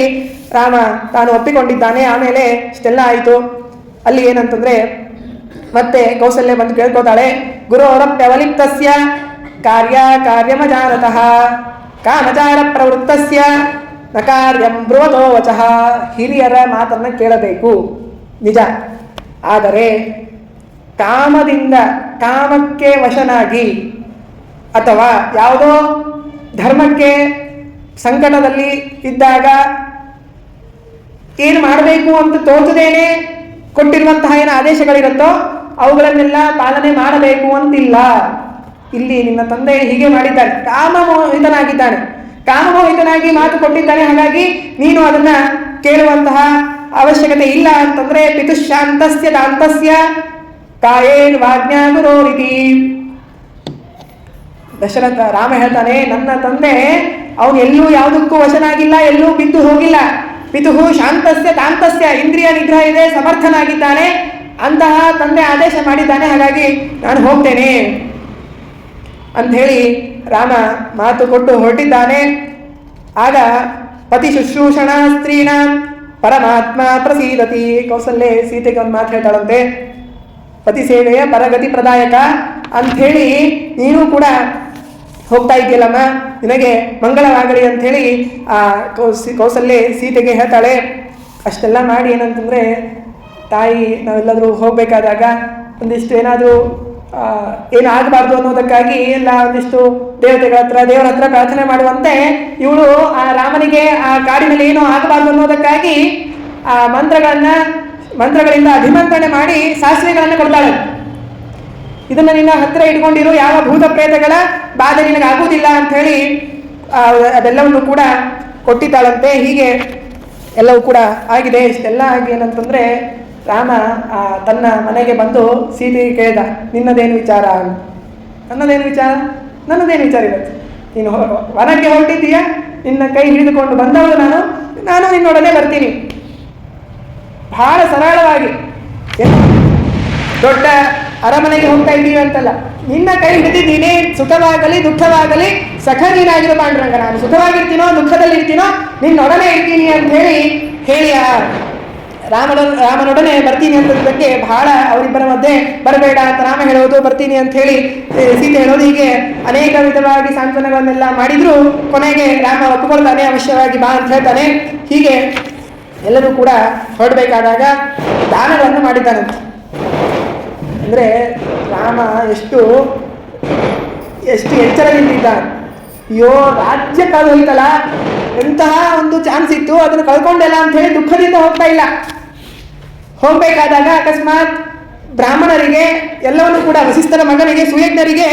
ರಾಮ ತಾನು ಒಪ್ಪಿಕೊಂಡಿದ್ದಾನೆ. ಆಮೇಲೆ ಇಷ್ಟೆಲ್ಲ ಆಯಿತು. ಅಲ್ಲಿ ಏನಂತಂದರೆ ಮತ್ತೆ ಕೌಸಲ್ಯ ಬಂದು ಕೇಳ್ಕೋತಾಳೆ, ಗುರೋರಪ್ಯವಲಿಪ್ತಸ್ಯ ಕಾರ್ಯಮಜಾನತಃ ಕಾಮಚಾರ ಪ್ರವೃತ್ತಸ್ಯ ನ ಕಾರ್ಯಂ ಬ್ರುವತೋ ವಚಃ. ಹಿರಿಯರ ಮಾತನ್ನು ಕೇಳಬೇಕು ನಿಜ, ಆದರೆ ಕಾಮಕ್ಕೆ ವಶನಾಗಿ ಅಥವಾ ಯಾವುದೋ ಧರ್ಮಕ್ಕೆ ಸಂಕಟದಲ್ಲಿ ಇದ್ದಾಗ ಏನು ಮಾಡಬೇಕು ಅಂತ ತೋಚದೇನೆ ಕೊಟ್ಟಿರುವಂತಹ ಏನು ಆದೇಶಗಳಿರುತ್ತೋ ಅವುಗಳನ್ನೆಲ್ಲ ಪಾಲನೆ ಮಾಡಬೇಕು ಅಂತಿಲ್ಲ. ಇಲ್ಲಿ ನಿನ್ನ ತಂದೆ ಹೀಗೆ ಮಾಡಿದ್ದಾನೆ, ಕಾಮಮೋಹಿತನಾಗಿ ಮಾತು ಕೊಟ್ಟಿದ್ದಾನೆ, ಹಾಗಾಗಿ ನೀನು ಅದನ್ನ ಕೇಳುವಂತಹ ಅವಶ್ಯಕತೆ ಇಲ್ಲ ಅಂತಂದ್ರೆ ಪಿತುಶಾಂತಸ್ಯ ದಾಂತಸ್ಯ ಕಾಯೇನ್ ವಾಜ್ಞಾ ಗುರೋರಿತಿ. ದಶರಥ ರಾಮ ಹೇಳ್ತಾನೆ, ನನ್ನ ತಂದೆ ಅವನು ಎಲ್ಲೂ ಯಾವುದಕ್ಕೂ ವಶನಾಗಿಲ್ಲ, ಎಲ್ಲೂ ಬಿದ್ದು ಹೋಗಿಲ್ಲ. ಪಿತುಹು ಶಾಂತಸ್ಯ ದಾಂತಸ್ಯ, ಇಂದ್ರಿಯ ನಿಗ್ರಹ ಇದೆ, ಸಮರ್ಥನಾಗಿದ್ದಾನೆ. ಅಂತಹ ತಂದೆ ಆದೇಶ ಮಾಡಿದ್ದಾನೆ, ಹಾಗಾಗಿ ನಾನು ಹೋಗ್ತೇನೆ ಅಂಥೇಳಿ ರಾಮ ಮಾತು ಕೊಟ್ಟು ಹೊರಟಿದ್ದಾನೆ. ಆಗ ಪತಿ ಶುಶ್ರೂಷಣ ಸ್ತ್ರೀಣ ಪರಮಾತ್ಮ ಪ್ರಸೀದತಿ. ಕೌಸಲ್ಯೆ ಸೀತೆಗೆ ಒಂದು ಮಾತು ಹೇಳ್ತಾಳಂತೆ, ಪತಿ ಸೇವೆಯ ಪರಗತಿ ಪ್ರದಾಯಕ ಅಂಥೇಳಿ ನೀನು ಕೂಡ ಹೋಗ್ತಾ ಇದೆಯಲ್ಲಮ್ಮ, ನಿನಗೆ ಮಂಗಳವಾಗಲಿ ಅಂಥೇಳಿ ಕೌಸಲ್ಯೆ ಸೀತೆಗೆ ಹೇಳ್ತಾಳೆ. ಅಷ್ಟೆಲ್ಲ ಮಾಡಿ ಏನಂತಂದರೆ ತಾಯಿ ನಾವೆಲ್ಲಾದರೂ ಹೋಗಬೇಕಾದಾಗ ಒಂದಿಷ್ಟು ಏನಾದರೂ ಏನು ಆಗಬಾರ್ದು ಅನ್ನೋದಕ್ಕಾಗಿ ಎಲ್ಲ ಒಂದಿಷ್ಟು ದೇವರ ಹತ್ರ ಪ್ರಾರ್ಥನೆ ಮಾಡುವಂತೆ ಇವಳು ಆ ರಾಮನಿಗೆ ಆ ಕಾಡಿನಲ್ಲಿ ಏನೋ ಆಗಬಾರ್ದು ಅನ್ನೋದಕ್ಕಾಗಿ ಆ ಮಂತ್ರಗಳಿಂದ ಅಭಿಮಂತ್ರಣೆ ಮಾಡಿ ಶಾಸ್ತ್ರಿಗಳನ್ನು ಕೊಡ್ತಾಳೆ. ಇದನ್ನ ನಿನ್ನ ಹತ್ರ ಇಟ್ಕೊಂಡಿರು, ಯಾವ ಭೂತ ಪ್ರೇತಗಳ ಬಾಧೆ ನಿನಗೆ ಆಗುವುದಿಲ್ಲ ಅಂಥೇಳಿ ಅದೆಲ್ಲವನ್ನು ಕೂಡ ಕೊಟ್ಟಿದ್ದಾಳಂತೆ. ಹೀಗೆ ಎಲ್ಲವೂ ಕೂಡ ಆಗಿದೆ. ಇಷ್ಟೆಲ್ಲ ಆಗಿ ಏನಂತಂದರೆ ರಾಮ ತನ್ನ ಮನೆಗೆ ಬಂದು ಸೀತೆಗೆ ಕೇಳಿದ, ನಿನ್ನದೇನು ವಿಚಾರ? ನನ್ನದೇನು ವಿಚಾರ ಇರುತ್ತೆ, ನೀನು ವನಕ್ಕೆ ಹೊರಟಿದ್ದೀಯ, ನಿನ್ನ ಕೈ ಹಿಡಿದುಕೊಂಡು ಬಂದವಳು ನಾನು ನಿನ್ನೊಡನೆ ಬರ್ತೀನಿ. ಬಹಳ ಸರಳವಾಗಿ, ದೊಡ್ಡ ಅರಮನೆಗೆ ಹೋಗ್ತಾ ಇದ್ದೀವಿ ಅಂತಲ್ಲ, ನಿನ್ನ ಕೈ ಹಿಡಿದಿದ್ದೀನಿ, ಸುಖವಾಗಲಿ ದುಃಖವಾಗಲಿ ಸಖ ನೀನಾಗಿರೋ ಪಾಂಡುರಂಗ, ನಾನು ಸುಖವಾಗಿರ್ತೀನೋ ದುಃಖದಲ್ಲಿ ಇರ್ತೀನೋ ನಿನ್ನೊಡನೆ ಇರ್ತೀನಿ ಅಂತ ಹೇಳಿ ರಾಮನೊಡನೆ ಬರ್ತೀನಿ ಅಂತದಕ್ಕೆ ಬಹಳ ಅವರಿಬ್ಬರ ಮಧ್ಯೆ ಬರಬೇಡ ಅಂತ ರಾಮ ಹೇಳೋದು, ಬರ್ತೀನಿ ಅಂತ ಹೇಳಿ ಸೀತೆ ಹೇಳೋದು, ಹೀಗೆ ಅನೇಕ ವಿಧವಾಗಿ ಸಾಂತ್ವನಗಳನ್ನೆಲ್ಲ ಮಾಡಿದ್ರು ಕೊನೆಗೆ ರಾಮ ಒಪ್ಪಿಕೊಳ್ತಾನೆ, ಅವಶ್ಯವಾಗಿ ಬಾ ಅಂತ ಹೇಳ್ತಾನೆ. ಹೀಗೆ ಎಲ್ಲರೂ ಕೂಡ ಹೊರಡಬೇಕಾದಾಗ ದಾನಗಳನ್ನು ಮಾಡಿದ್ದಾನಂತೆ. ಅಂದರೆ ರಾಮ ಎಷ್ಟು ಎಚ್ಚರದಿಂದಿದ್ದ. ಅಯ್ಯೋ ರಾಜ್ಯ ಕಳೆದೋಯ್ತಲ್ಲ, ಎಂತಹ ಒಂದು ಚಾನ್ಸ್ ಇತ್ತು, ಅದನ್ನು ಕಳ್ಕೊಂಡೆಲ್ಲ ಅಂತ ಹೇಳಿ ದುಃಖದಿಂದ ಹೋಗ್ತಾ ಇಲ್ಲ. ಹೋಗ್ಬೇಕಾದಾಗ ಅಕಸ್ಮಾತ್ ಬ್ರಾಹ್ಮಣರಿಗೆ ಎಲ್ಲವನ್ನು ಕೂಡ ವಸಿಷ್ಠರ ಮಗನಿಗೆ ಸುಯಜ್ಞರಿಗೆ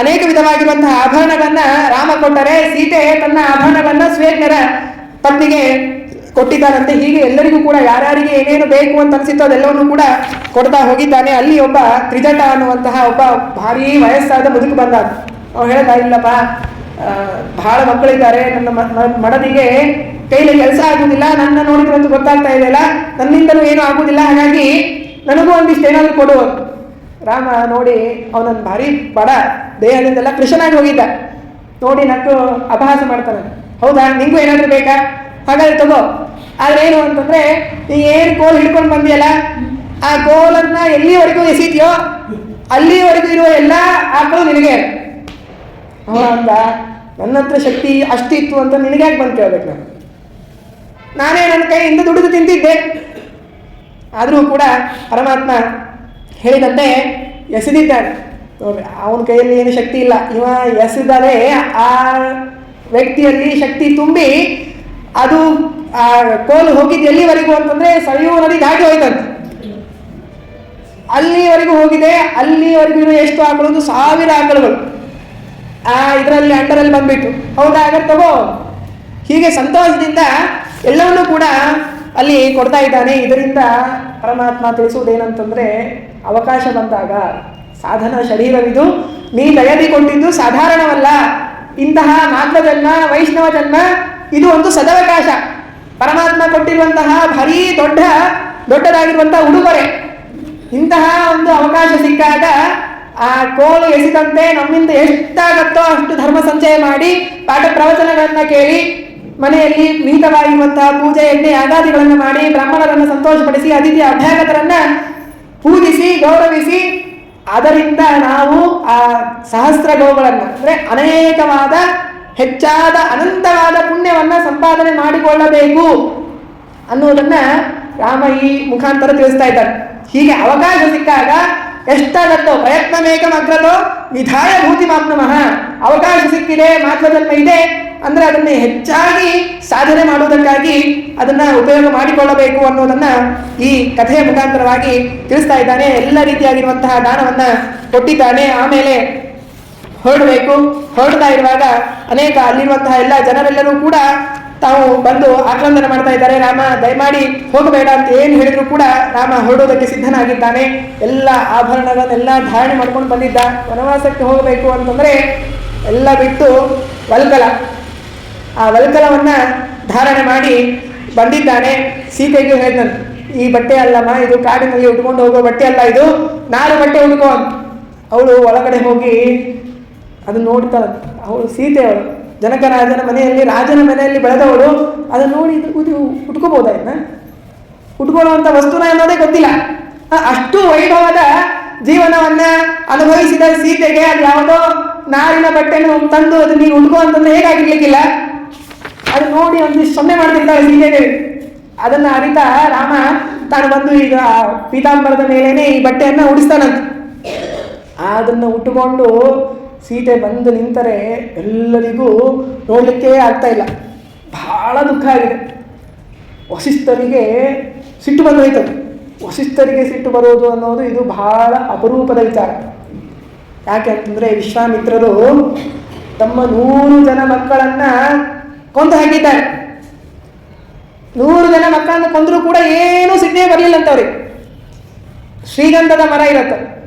ಅನೇಕ ವಿಧವಾಗಿರುವಂತಹ ಆಭರಣಗಳನ್ನ ರಾಮ ಕೊಟ್ಟರೆ ಸೀತೆ ತನ್ನ ಆಭರಣಗಳನ್ನ ಸುಯಜ್ಞರ ಪತ್ನಿಗೆ ಕೊಟ್ಟಿದ್ದಾನಂತೆ. ಹೀಗೆ ಎಲ್ಲರಿಗೂ ಕೂಡ ಯಾರ್ಯಾರಿಗೆ ಏನೇನು ಬೇಕು ಅಂತ ಅನಿಸಿತ್ತು ಅದೆಲ್ಲವನ್ನು ಕೂಡ ಕೊಡ್ತಾ ಹೋಗಿದ್ದಾನೆ. ಅಲ್ಲಿ ಒಬ್ಬ ತ್ರಿಜಟ ಅನ್ನುವಂತಹ ಒಬ್ಬ ಭಾರೀ ವಯಸ್ಸಾದ ಮುದುಕು ಬಂದ. ಅವ್ನು ಹೇಳ್ದ, ಇಲ್ಲಪ್ಪ ಬಹಳ ಮಕ್ಕಳಿದ್ದಾರೆ, ನನ್ನ ಮಡದಿಗೆ ಕೈಲಿ ಕೆಲಸ ಆಗುವುದಿಲ್ಲ, ನನ್ನ ನೋಡಿದ್ರಂತೂ ಗೊತ್ತಾಗ್ತಾ ಇದೆಯಲ್ಲ, ನನ್ನಿಂದಲೂ ಏನೂ ಆಗುವುದಿಲ್ಲ, ಹಾಗಾಗಿ ನನಗೂ ಒಂದಿಷ್ಟು ಏನಾದರೂ ಕೊಡು. ರಾಮ ನೋಡಿ ಅವನನ್ನು ಭಾರಿ ಬಡ ದೇಹದಿಂದೆಲ್ಲ ಕೃಷ್ಣನಾಗಿ ಹೋಗಿದ್ದ. ನೋಡಿ ನಕ್ಕು ಅಪಹಾಸ ಮಾಡ್ತಾನೆ. ಹೌದಾ, ನಿಂಗೂ ಏನಾದರೂ ಬೇಕಾ? ಹಾಗಾದ್ರೆ ತಗೋ. ಆದ್ರೆ ಏನು ಅಂತಂದ್ರೆ, ನೀ ಏನು ಕೋಲ್ ಹಿಡ್ಕೊಂಡು ಬಂದಿಯಲ್ಲ, ಆ ಕೋಲನ್ನ ಎಲ್ಲಿವರೆಗೂ ಎಸೀತೀಯೋ ಅಲ್ಲಿವರೆಗೂ ಇರುವ ಎಲ್ಲ ಆಕಳು ನಿನಗೆ ಅಂದ. ನನ್ನ ಹತ್ರ ಶಕ್ತಿ ಅಷ್ಟಿತ್ತು ಅಂತ ನಿನಗ್ಯಾಕೆ ಬಂದು ಕೇಳ್ಬೇಕು? ನಾನೇ ನನ್ನ ಕೈಯಿಂದ ದುಡಿದು ತಿಂತಿದ್ದೆ. ಆದರೂ ಕೂಡ ಪರಮಾತ್ಮ ಹೇಳಿದಂತೆ ಎಸೆದಿದ್ದಾನೆ. ನೋಡ್ರಿ, ಅವನ ಕೈಯಲ್ಲಿ ಏನು ಶಕ್ತಿ ಇಲ್ಲ. ಇವ ಎಸೆದರೆ ಆ ವ್ಯಕ್ತಿಯಲ್ಲಿ ಶಕ್ತಿ ತುಂಬಿ ಅದು ಆ ಕೋಲು ಹೋಗಿದ್ದು ಎಲ್ಲಿವರೆಗೂ ಅಂತಂದ್ರೆ ಸರಿಯೂ ನದಿ ದಾಟಿ ಹೋಯ್ತಂತೆ. ಅಲ್ಲಿವರೆಗೂ ಹೋಗಿದೆ. ಅಲ್ಲಿವರೆಗೂ ಎಷ್ಟು ಆಕಳು? 1000 ಆಕಳುಗಳು ಇದರಲ್ಲಿ ಅಂಡರಲ್ಲಿ ಬಂದ್ಬಿಟ್ಟು. ಹೌದಾ, ಹಾಗಾದ್ರೆ ತಗೋ. ಹೀಗೆ ಸಂತೋಷದಿಂದ ಎಲ್ಲವನ್ನೂ ಕೂಡ ಅಲ್ಲಿ ಕೊಡ್ತಾ ಇದ್ದಾನೆ. ಇದರಿಂದ ಪರಮಾತ್ಮ ತಿಳಿಸುವುದೇನಂತಂದ್ರೆ, ಅವಕಾಶ ಬಂದಾಗ ಸಾಧನ ಶರೀರವಿದು ನೀ ದಯದಿ ಕೊಟ್ಟಿದ್ದು ಸಾಧಾರಣವಲ್ಲ. ಇಂತಹ ಮಾತ್ರ ಜನ್ಮ, ವೈಷ್ಣವ ಜನ್ಮ ಇದು ಒಂದು ಸದವಕಾಶ. ಪರಮಾತ್ಮ ಕೊಟ್ಟಿರುವಂತಹ ಭಾರೀ ದೊಡ್ಡದಾಗಿರುವಂತಹ ಉಡುಗೊರೆ. ಇಂತಹ ಒಂದು ಅವಕಾಶ ಸಿಕ್ಕಾಗ ಆ ಕೋಲು ಎಸೆದಂತೆ ನಮ್ಮಿಂದ ಎಷ್ಟಾಗತ್ತೋ ಅಷ್ಟು ಧರ್ಮ ಸಂಚಯ ಮಾಡಿ ಪಾಠ ಪ್ರವಚನಗಳನ್ನ ಕೇಳಿ ಮನೆಯಲ್ಲಿ ವಿಹಿತವಾಗಿರುವಂತಹ ಪೂಜೆ ಯಜ್ಞ ಯಾಗಾದಿಗಳನ್ನು ಮಾಡಿ ಬ್ರಾಹ್ಮಣರನ್ನು ಸಂತೋಷಪಡಿಸಿ ಅತಿಥಿ ಅಭ್ಯಾಗತರನ್ನ ಪೂಜಿಸಿ ಗೌರವಿಸಿ ಅದರಿಂದ ನಾವು ಆ ಸಹಸ್ರ ಗೋಗಳನ್ನು ಅಂದರೆ ಅನೇಕವಾದ ಹೆಚ್ಚಾದ ಅನಂತವಾದ ಪುಣ್ಯವನ್ನ ಸಂಪಾದನೆ ಮಾಡಿಕೊಳ್ಳಬೇಕು ಅನ್ನುವುದನ್ನ ರಾಮ ಈ ಮುಖಾಂತರ ತಿಳಿಸ್ತಾ ಇದ್ದಾರೆ. ಹೀಗೆ ಅವಕಾಶ ಸಿಕ್ಕಾಗ ಎಷ್ಟಾಗತ್ತೋ ಪ್ರಯತ್ನಮೇಕಂ ಅಗ್ರತೋ ವಿಧಾಯ ಭೂತಿ ಮಾಪ್ನಮಃ. ಅವಕಾಶ ಸಿಕ್ಕಿದೆ, ಮಾತ್ರಜನ್ಮ ಇದೆ ಅಂದ್ರೆ ಅದನ್ನೇ ಹೆಚ್ಚಾಗಿ ಸಾಧನೆ ಮಾಡುವುದಕ್ಕಾಗಿ ಅದನ್ನ ಉಪಯೋಗ ಮಾಡಿಕೊಳ್ಳಬೇಕು ಅನ್ನೋದನ್ನ ಈ ಕಥೆಯ ಮುಖಾಂತರವಾಗಿ ತಿಳಿಸ್ತಾ ಇದ್ದಾನೆ. ಎಲ್ಲ ರೀತಿಯಾಗಿರುವಂತಹ ದಾನವನ್ನ ಕೊಟ್ಟಿದ್ದಾನೆ. ಆಮೇಲೆ ಹೊರಡಬೇಕು. ಹೊರಡ್ತಾ ಇರುವಾಗ ಅನೇಕ ಅಲ್ಲಿರುವಂತಹ ಎಲ್ಲ ಜನರೆಲ್ಲರೂ ಕೂಡ ತಾವು ಬಂದು ಆಕ್ರಂದನ ಮಾಡ್ತಾ ಇದ್ದಾರೆ. ರಾಮ ದಯಮಾಡಿ ಹೋಗಬೇಡ ಅಂತ ಏನು ಹೇಳಿದ್ರು ಕೂಡ ರಾಮ ಹೊರಡೋದಕ್ಕೆ ಸಿದ್ಧನಾಗಿದ್ದಾನೆ. ಎಲ್ಲ ಆಭರಣಗಳನ್ನೆಲ್ಲ ಧಾರಣೆ ಮಾಡ್ಕೊಂಡು ಬಂದಿದ್ದ. ವನವಾಸಕ್ಕೆ ಹೋಗಬೇಕು ಅಂತಂದ್ರೆ ಎಲ್ಲ ಬಿಟ್ಟು ವಲ್ಕಲ, ಆ ವಲ್ಕಲವನ್ನ ಧಾರಣೆ ಮಾಡಿ ಬಂದಿದ್ದಾನೆ. ಸೀತೆಗೆ ಹೇಳಿದನು, ಈ ಬಟ್ಟೆ ಅಲ್ಲಮ್ಮ, ಇದು ಕಾಡಿನಲ್ಲಿ ಉಟ್ಕೊಂಡು ಹೋಗೋ ಬಟ್ಟೆ ಅಲ್ಲ, ಇದು ನಾರು ಬಟ್ಟೆ ಉಟ್ಕೋ ಅಂತ. ಅವಳು ಒಳಗಡೆ ಹೋಗಿ ಅದನ್ನ ನೋಡ್ತಾಳ. ಅವಳು ಸೀತೆ, ಅವಳು ಜನಕರಾಜನ ಮನೆಯಲ್ಲಿ ರಾಜನ ಮನೆಯಲ್ಲಿ ಬೆಳೆದವಳು. ಅದನ್ನು ನೋಡಿ ಇದು ಉಟ್ಕೋಬೋದಾ? ಇದನ್ನ ಉಟ್ಕೊಳ್ಳುವಂಥ ವಸ್ತುನ ಅನ್ನೋದೇ ಗೊತ್ತಿಲ್ಲ. ಅಷ್ಟು ವೈಭವದ ಜೀವನವನ್ನ ಅನುಭವಿಸಿದ ಸೀತೆಗೆ ಅದು ಯಾವುದೋ ನಾರಿನ ಬಟ್ಟೆನು ತಂದು ಅದು ನೀನು ಉಟ್ಕೋ ಅಂತಂದ್ರೆ ಹೇಗಾಗಿರ್ಲಿಕ್ಕಿಲ್ಲ. ಅದು ನೋಡಿ ಒಂದಿಷ್ಟು ಸೊನ್ನೆ ಮಾಡ್ತಿರ್ತಾಳೆ ಸೀತೆದೇವಿ. ಅದನ್ನ ಅರಿತಾ ರಾಮ ತಾನು ಬಂದು ಈಗ ಪೀತಾಂಬರದ ಮೇಲೇನೆ ಈ ಬಟ್ಟೆಯನ್ನ ಉಡಿಸ್ತಾನಂತ. ಅದನ್ನ ಉಟ್ಟುಕೊಂಡು ಸೀತೆ ಬಂದು ನಿಂತರೆ ಎಲ್ಲರಿಗೂ ನೋಡಲಿಕ್ಕೆ ಆಗ್ತಾ ಇಲ್ಲ. ಬಹಳ ದುಃಖ ಆಗಿದೆ. ವಸಿಷ್ಠರಿಗೆ ಸಿಟ್ಟು ಬಂದು ಹೋಯ್ತದೆ. ವಸಿಷ್ಠರಿಗೆ ಸಿಟ್ಟು ಬರೋದು ಅನ್ನೋದು ಇದು ಬಹಳ ಅಪರೂಪದ ವಿಚಾರ. ಯಾಕೆ ಅಂತಂದ್ರೆ ವಿಶ್ವಾಮಿತ್ರರು ತಮ್ಮ 100 ಜನ ಮಕ್ಕಳನ್ನ ಕೊಂದು ಹಾಕಿದ್ದಾರೆ. 100 ಜನ ಮಕ್ಕಳನ್ನ ಕೊಂದರೂ ಕೂಡ ಏನೂ ಸಿಟ್ಟೇ ಬರಲಿಲ್ಲ ಅಂತವ್ರಿಗೆ. ಶ್ರೀಗಂಧದ ಮರ ಇರುತ್ತೆ,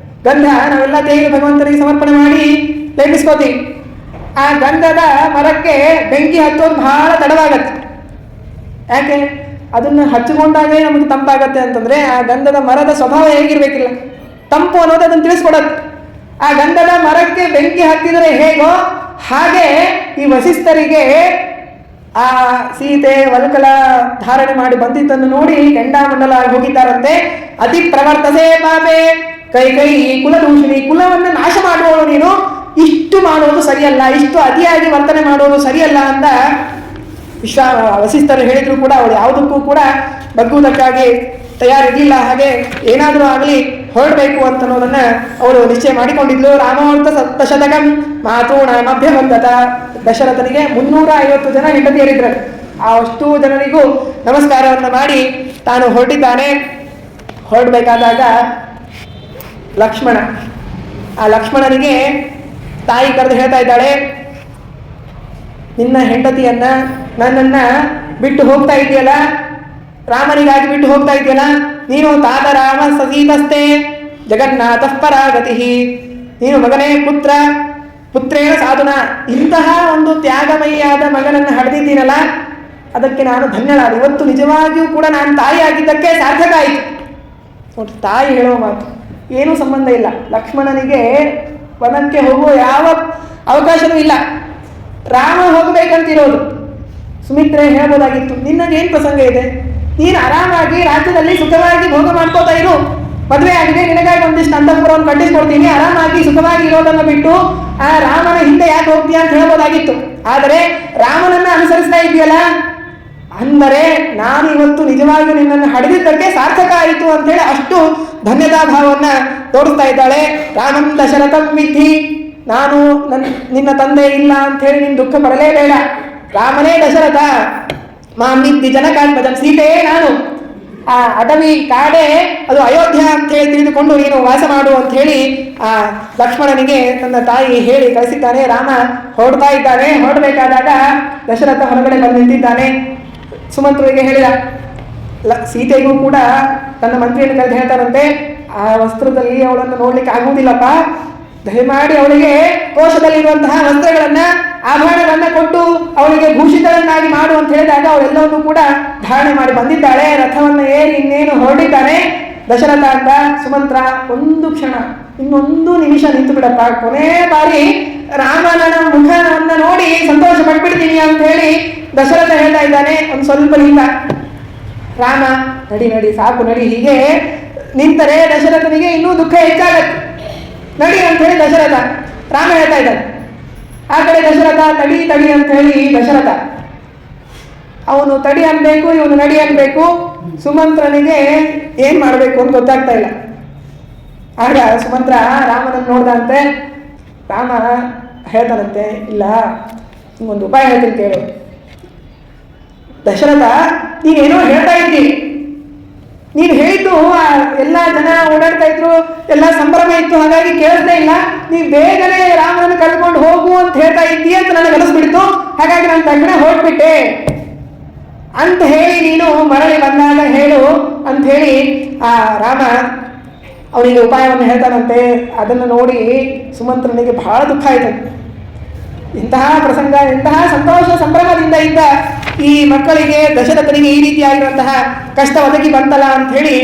ಗಂಧ ನಾವೆಲ್ಲ ದೇವಿ ಭಗವಂತನಿಗೆ ಸಮರ್ಪಣೆ ಮಾಡಿ ಲೇಪಿಸ್ಕೋತೀವಿ. ಆ ಗಂಧದ ಮರಕ್ಕೆ ಬೆಂಕಿ ಹಚ್ಚೋದು ಬಹಳ ತಡವಾಗತ್ತೆ. ಯಾಕೆ? ಅದನ್ನ ಹಚ್ಚಿಕೊಂಡಾಗೇ ನಮಗೆ ತಂಪಾಗತ್ತೆ ಅಂತಂದ್ರೆ ಆ ಗಂಧದ ಮರದ ಸ್ವಭಾವ ಹೇಗಿರ್ಬೇಕಿಲ್ಲ, ತಂಪು ಅನ್ನೋದು ಅದನ್ನು ತಿಳಿಸ್ಕೊಡತ್ತೆ. ಆ ಗಂಧದ ಮರಕ್ಕೆ ಬೆಂಕಿ ಹತ್ತಿದರೆ ಹೇಗೋ ಹಾಗೆ ಈ ವಸಿಷ್ಠರಿಗೆ ಆ ಸೀತೆ ವಲ್ಕಲ ಧಾರಣೆ ಮಾಡಿ ಬಂದಿದ್ದನ್ನು ನೋಡಿ ಕೆಂಡಾಮಂಡಲ ಹೋಗಿದ್ದಾರಂತೆ. ಅತಿ ಪ್ರವರ್ತಸೆ ಪಾಪೆ ಕೈ ಕುಲದೂಷಿಣಿ, ಕುಲವನ್ನು ನಾಶ ಮಾಡುವವಳು ನೀನು, ಇಷ್ಟು ಮಾಡೋದು ಸರಿಯಲ್ಲ, ಇಷ್ಟು ಅತಿಯಾಗಿ ವರ್ತನೆ ಮಾಡೋದು ಸರಿಯಲ್ಲ ಅಂತ ವಸಿಷ್ಠರು ಹೇಳಿದ್ರು ಕೂಡ ಅವಳು ಯಾವುದಕ್ಕೂ ಕೂಡ ಬಗ್ಗುವುದಕ್ಕಾಗಿ ತಯಾರಿರಲಿಲ್ಲ. ಹಾಗೆ ಏನಾದರೂ ಆಗಲಿ ಹೊರಡಬೇಕು ಅಂತ ಅನ್ನೋದನ್ನ ಅವರು ನಿಶ್ಚಯ ಮಾಡಿಕೊಂಡಿದ್ಲು. ರಾಮಾವರ್ತ ಸಪ್ತಶತಕಂ ಮಾತೃಣಾಮಭ್ಯವಂತತ. ದಶರಥನಿಗೆ 350 ಜನ ಹೆಂಡತಿಯರಿದ್ರು. ಆ ಅಷ್ಟು ಜನರಿಗೂ ನಮಸ್ಕಾರವನ್ನು ಮಾಡಿ ತಾನು ಹೊರಟಿದ್ದಾನೆ. ಹೊರಡಬೇಕಾದಾಗ ಲಕ್ಷ್ಮಣ, ಆ ಲಕ್ಷ್ಮಣನಿಗೆ ತಾಯಿ ಕರೆದು ಹೇಳ್ತಾ ಇದ್ದಾಳೆ, ನಿನ್ನ ಹೆಂಡತಿಯನ್ನ ನನ್ನನ್ನ ಬಿಟ್ಟು ಹೋಗ್ತಾ ಇದೆಯಲ್ಲ, ರಾಮನಿಗಾಗಿ ಬಿಟ್ಟು ಹೋಗ್ತಾ ಇದೆಯಲ್ಲ, ನೀನು ತಾತ ರಾಮ ಸಸೀತಸ್ತೆ ಜಗನ್ನಾಥ ಪರಾಗತಿ, ನೀನು ಮಗನೇ ಪುತ್ರೇಣ ಸಾಧುನ, ಇಂತಹ ಒಂದು ತ್ಯಾಗಮಯಿಯಾದ ಮಗನನ್ನು ಹಡೆದಿದ್ದೀನಲ್ಲ, ಅದಕ್ಕೆ ನಾನು ಧನ್ಯಳಾದ. ಇವತ್ತು ನಿಜವಾಗಿಯೂ ಕೂಡ ನಾನು ತಾಯಿ ಆಗಿದ್ದಕ್ಕೆ ಸಾರ್ಥಕ ಆಯಿತು. ನೋಡಿ, ತಾಯಿ ಹೇಳುವ ಮಾತು ಏನೂ ಸಂಬಂಧ ಇಲ್ಲ. ಲಕ್ಷ್ಮಣನಿಗೆ ವನಕ್ಕೆ ಹೋಗುವ ಯಾವ ಅವಕಾಶವೂ ಇಲ್ಲ. ರಾಮ ಹೋಗಬೇಕಂತಿರೋದು. ಸುಮಿತ್ರೆ ಹೇಳ್ಬೋದಾಗಿತ್ತು, ನಿನ್ನದೇನು ಪ್ರಸಂಗ ಇದೆ, ನೀನು ಆರಾಮಾಗಿ ರಾಜ್ಯದಲ್ಲಿ ಸುಖವಾಗಿ ಭೋಗ ಮಾಡ್ಕೋತಾ ಇರು, ಮದುವೆ ಆಗಿದೆ, ನಿನಗಾಗಿ ಒಂದಿಷ್ಟು ಅಂತಃಪುರವನ್ನು ಕಟ್ಟಿಸ್ಕೊಡ್ತೀನಿ, ಆರಾಮಾಗಿ ಸುಖವಾಗಿ ಇರೋದನ್ನು ಬಿಟ್ಟು ಆ ರಾಮನ ಹಿಂದೆ ಯಾಕೆ ಹೋಗ್ತೀಯ ಅಂತ ಹೇಳ್ಬೋದಾಗಿತ್ತು. ಆದರೆ ರಾಮನನ್ನ ಅನುಸರಿಸ್ತಾ ಇದೆಯಲ್ಲ, ಅಂದರೆ ನಾನು ಇವತ್ತು ನಿಜವಾಗಿಯೂ ನಿನ್ನನ್ನು ಹಡೆದಿದ್ದಕ್ಕೆ ಸಾರ್ಥಕ ಆಯಿತು ಅಂತೇಳಿ ಅಷ್ಟು ಧನ್ಯತಾ ಭಾವವನ್ನ ತೋರಿಸ್ತಾ ಇದ್ದಾಳೆ. ರಾಮಂ ದಶರಥಂ ವಿಧಿ, ನಾನು ನಿನ್ನ ತಂದೆ ಇಲ್ಲ ಅಂತ ಹೇಳಿ ನೀನು ದುಃಖ ಪಡಲೇಬೇಡ. ರಾಮನೇ ದಶರಥ, ಮಾಮಿದ್ದಿ ಜನಕಾತ್ಮಜಂ, ಸೀತೆಯೇ ನಾನು. ಆ ಅಟವಿ ಕಾಡೆ ಅದು ಅಯೋಧ್ಯ ಅಂತ ಹೇಳಿ ತಿಳಿದುಕೊಂಡು ನೀನು ವಾಸ ಮಾಡು ಅಂತ ಹೇಳಿ ಆ ಲಕ್ಷ್ಮಣನಿಗೆ ತನ್ನ ತಾಯಿ ಹೇಳಿ ಕಳಿಸಿದ್ದಾನೆ. ರಾಮ ಹೊರಡ್ತಾ ಇದ್ದಾನೆ. ಹೊರಡಬೇಕಾದಾಗ ದಶರಥ ಹೊರಗಡೆ ಬಂದು ನಿಂತಿದ್ದಾನೆ. ಸುಮಂತ್ರಿಗೆ ಹೇಳಿದ, ಸೀತೆಗೂ ಕೂಡ ತನ್ನ ಮಂತ್ರಿಯನ್ನು ಕರೆದು ಹೇಳ್ತಾರಂತೆ, ಆ ವಸ್ತ್ರದಲ್ಲಿ ಅವಳನ್ನು ನೋಡ್ಲಿಕ್ಕೆ ಆಗುವುದಿಲ್ಲಪ್ಪ, ದಯಮಾಡಿ ಅವಳಿಗೆ ಕೋಶದಲ್ಲಿರುವಂತಹ ವಸ್ತ್ರಗಳನ್ನ ಆಭರಣಗಳನ್ನ ಕೊಟ್ಟು ಅವಳಿಗೆ ಭೂಷಿತಳನ್ನಾಗಿ ಮಾಡು ಅಂತ ಹೇಳಿದಾಗ ಅವಳೆಲ್ಲವನ್ನೂ ಕೂಡ ಧಾರಣೆ ಮಾಡಿ ಬಂದಿದ್ದಾಳೆ. ರಥವನ್ನ ಏರಿ ಇನ್ನೇನು ಹೊರಡಿದ್ದಾನೆ ದಶರಥ ಅಂತ. ಸುಮಂತ್ರ ಒಂದು ಕ್ಷಣ, ಇನ್ನೊಂದು ನಿಮಿಷ ನಿಂತು ಬಿಡಪ್ಪ, ಕೊನೆ ಬಾರಿ ರಾಮನ ಮುಖವನ್ನ ನೋಡಿ ಸಂತೋಷ ಪಟ್ಬಿಡ್ತೀನಿ ಅಂತ ಹೇಳಿ ದಶರಥ ಹೇಳ್ತಾ ಇದ್ದಾನೆ. ಒಂದು ಸ್ವಲ್ಪ ನಿಂತ. ರಾಮ ನಡಿ ನಡಿ ಸಾಕು ನಡಿ, ಹೀಗೆ ನಿಂತರೆ ದಶರಥನಿಗೆ ಇನ್ನೂ ದುಃಖ ಹೆಚ್ಚಾಗತ್ತೆ, ನಡಿ ಅಂತ ಹೇಳಿ ದಶರಥ. ರಾಮ ಹೇಳ್ತಾ ಇದ್ದಾನೆ. ಆ ಕಡೆ ದಶರಥ ತಡಿ ತಡಿ ಅಂತ ಹೇಳಿ ದಶರಥ ಅವನು ತಡಿ ಅನ್ಬೇಕು, ಇವನು ನಡಿ ಅನ್ಬೇಕು. ಸುಮಂತ್ರನಿಗೆ ಏನ್ ಮಾಡ್ಬೇಕು ಅಂತ ಗೊತ್ತಾಗ್ತಾ ಇಲ್ಲ. ಆಗ ಸುಮಂತ್ರ ರಾಮನನ್ನು ನೋಡ್ದಂತೆ. ರಾಮ ಹೇಳ್ತಾನಂತೆ, ಇಲ್ಲ ನಿಮ್ಗೊಂದು ಉಪಾಯ ಹೇಳ್ತೀನಿ ಕೇಳು. ದಶರಥ, ನೀನೇನೋ ಹೇಳ್ತಾ ಇದ್ದಿ, ನೀನು ಹೇಳಿದ್ದು ಎಲ್ಲ ಜನ ಓಡಾಡ್ತಾ ಇದ್ರು, ಎಲ್ಲ ಸಂಭ್ರಮ ಇತ್ತು, ಹಾಗಾಗಿ ಕೇಳಿಸ್ತಾ ಇಲ್ಲ. ನೀನು ಬೇಗನೆ ರಾಮನನ್ನು ಕಳ್ಕೊಂಡು ಹೋಗು ಅಂತ ಹೇಳ್ತಾ ಇದ್ದೀಯ ಅಂತ ನನಗೆ ಅನಿಸ್ಬಿಡ್ತು, ಹಾಗಾಗಿ ನಾನು ತಕ್ಷಣ ಹೊರಟ್ಬಿಟ್ಟೆ ಅಂತ ಹೇಳಿ ನೀನು ಮರಳಿ ಬಂದಾಗ ಹೇಳು ಅಂತ ಹೇಳಿ ಆ ರಾಮ ಅವನಿಗೆ ಉಪಾಯವನ್ನು ಹೇಳ್ತಾನಂತೆ. ಅದನ್ನು ನೋಡಿ ಸುಮಂತ್ರನಿಗೆ ಬಹಳ ದುಃಖ ಆಯ್ತು. ಇಂತಹ ಪ್ರಸಂಗ, ಇಂತಹ ಸಂತೋಷ ಸಂಭ್ರಮದಿಂದ ಇದ್ದ ಈ ಮಕ್ಕಳಿಗೆ, ದಶರಥನಿಗೆ ಈ ರೀತಿಯಾಗಿರುವಂತಹ ಕಷ್ಟ ಒದಗಿ ಬಂತಲ್ಲ ಅಂತ ಹೇಳಿ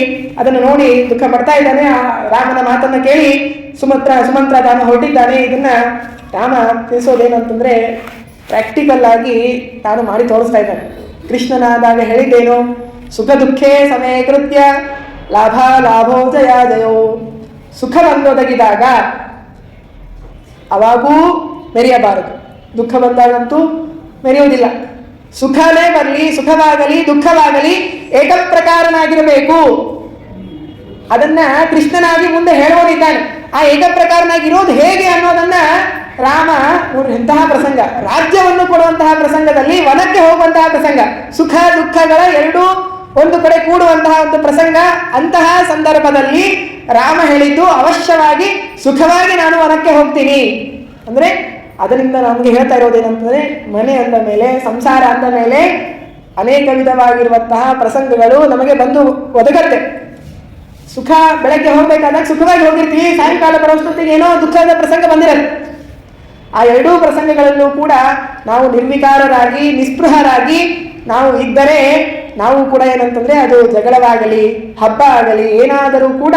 ಅದನ್ನು ನೋಡಿ ದುಃಖ ಪಡ್ತಾ ಇದ್ದಾನೆ. ಆ ರಾಮನ ಮಾತನ್ನ ಕೇಳಿ ಸುಮಂತ್ರ ತಾನು ಹೊರಟಿದ್ದಾನೆ. ಇದನ್ನ ರಾಮ ತಿಳಿಸೋದೇನಂತಂದ್ರೆ, ಪ್ರಾಕ್ಟಿಕಲ್ ಆಗಿ ತಾನು ಮಾಡಿ ತೋರಿಸ್ತಾ ಇದ್ದಾನೆ. ಕೃಷ್ಣನಾದಾಗ ಹೇಳಿದ್ದೇನು, ಸುಖ ದುಃಖೇ ಸಮಯ ಕೃತ್ಯ ಲಾಭ ಲಾಭೋ ಜಯ ಜಯೋ. ಸುಖ ಬಂದೊದಗಿದಾಗ ಅವಾಗೂ ಮೆರೆಯಬಾರದು, ದುಃಖ ಬಂದಾಗಂತೂ ಮೆರೆಯುವುದಿಲ್ಲ. ಸುಖನೇ ಬರಲಿ, ಸುಖವಾಗಲಿ ದುಃಖವಾಗಲಿ ಏಕಪ್ರಕಾರನಾಗಿರಬೇಕು. ಅದನ್ನ ಕೃಷ್ಣನಾಗಿ ಮುಂದೆ ಹೇಳೋದಿದ್ದಾನೆ. ಆ ಏಕಪ್ರಕಾರನಾಗಿರೋದು ಹೇಗೆ ಅನ್ನೋದನ್ನ ರಾಮ ಎಂತಹ ಪ್ರಸಂಗ, ರಾಜ್ಯವನ್ನು ಕೊಡುವಂತಹ ಪ್ರಸಂಗದಲ್ಲಿ ವನಕ್ಕೆ ಹೋಗುವಂತಹ ಪ್ರಸಂಗ, ಸುಖ ದುಃಖಗಳ ಎರಡೂ ಒಂದು ಕಡೆ ಕೂಡುವಂತಹ ಒಂದು ಪ್ರಸಂಗ. ಅಂತಹ ಸಂದರ್ಭದಲ್ಲಿ ರಾಮ ಹೇಳಿದ್ದು ಅವಶ್ಯವಾಗಿ ಸುಖವಾಗಿ ನಾನು ವನಕ್ಕೆ ಹೋಗ್ತೀನಿ ಅಂದ್ರೆ, ಅದರಿಂದ ನಮಗೆ ಹೇಳ್ತಾ ಇರೋದೇನಂತಂದ್ರೆ, ಮನೆ ಅಂದ ಮೇಲೆ, ಸಂಸಾರ ಅಂದ ಮೇಲೆ ಅನೇಕ ವಿಧವಾಗಿರುವಂತಹ ಪ್ರಸಂಗಗಳು ನಮಗೆ ಬಂದು ಒದಗತ್ತೆ. ಸುಖ ಬೆಳಗ್ಗೆ ಹೋಗ್ಬೇಕಾದಾಗ ಸುಖವಾಗಿ ಹೋಗಿರ್ತೀವಿ, ಸಾಯಂಕಾಲ ಬರೋಷ್ಟೊತ್ತಿಗೆ ಏನೋ ದುಃಖದ ಪ್ರಸಂಗ ಬಂದಿರತ್ತೆ. ಆ ಎರಡೂ ಪ್ರಸಂಗಗಳಲ್ಲೂ ಕೂಡ ನಾವು ನಿರ್ವಿಕಾರರಾಗಿ ನಿಸ್ಪೃಹರಾಗಿ ನಾವು ಇದ್ದರೆ ನಾವು ಕೂಡ ಏನಂತಂದ್ರೆ, ಅದು ಜಗಳವಾಗಲಿ ಹಬ್ಬ ಆಗಲಿ ಏನಾದರೂ ಕೂಡ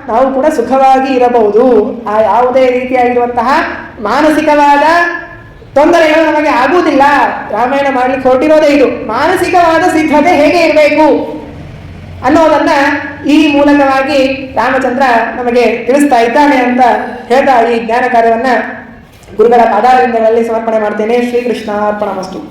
ನಾವು ಕೂಡ ಸುಖವಾಗಿ ಇರಬಹುದು. ಆ ಯಾವುದೇ ರೀತಿಯಾಗಿರುವಂತಹ ಮಾನಸಿಕವಾದ ತೊಂದರೆಗಳು ನಮಗೆ ಆಗುವುದಿಲ್ಲ. ರಾಮಾಯಣ ಮಾಡ್ಲಿಕ್ಕೆ ಹೊರಟಿರೋದೇ ಇದು. ಮಾನಸಿಕವಾದ ಸಿದ್ಧತೆ ಹೇಗೆ ಇರಬೇಕು ಅನ್ನೋದನ್ನ ಈ ಮೂಲಕವಾಗಿ ರಾಮಚಂದ್ರ ನಮಗೆ ತಿಳಿಸ್ತಾ ಇದ್ದಾನೆ ಅಂತ ಹೇಳ್ತಾ ಈ ಜ್ಞಾನ ಕಾರ್ಯವನ್ನ ಗುರುಗಳ ಪಾದಾರವಿಂದಗಳಲ್ಲಿ ಸಮರ್ಪಣೆ ಮಾಡ್ತೇನೆ. ಶ್ರೀಕೃಷ್ಣ ಅರ್ಪಣಮಸ್ತು.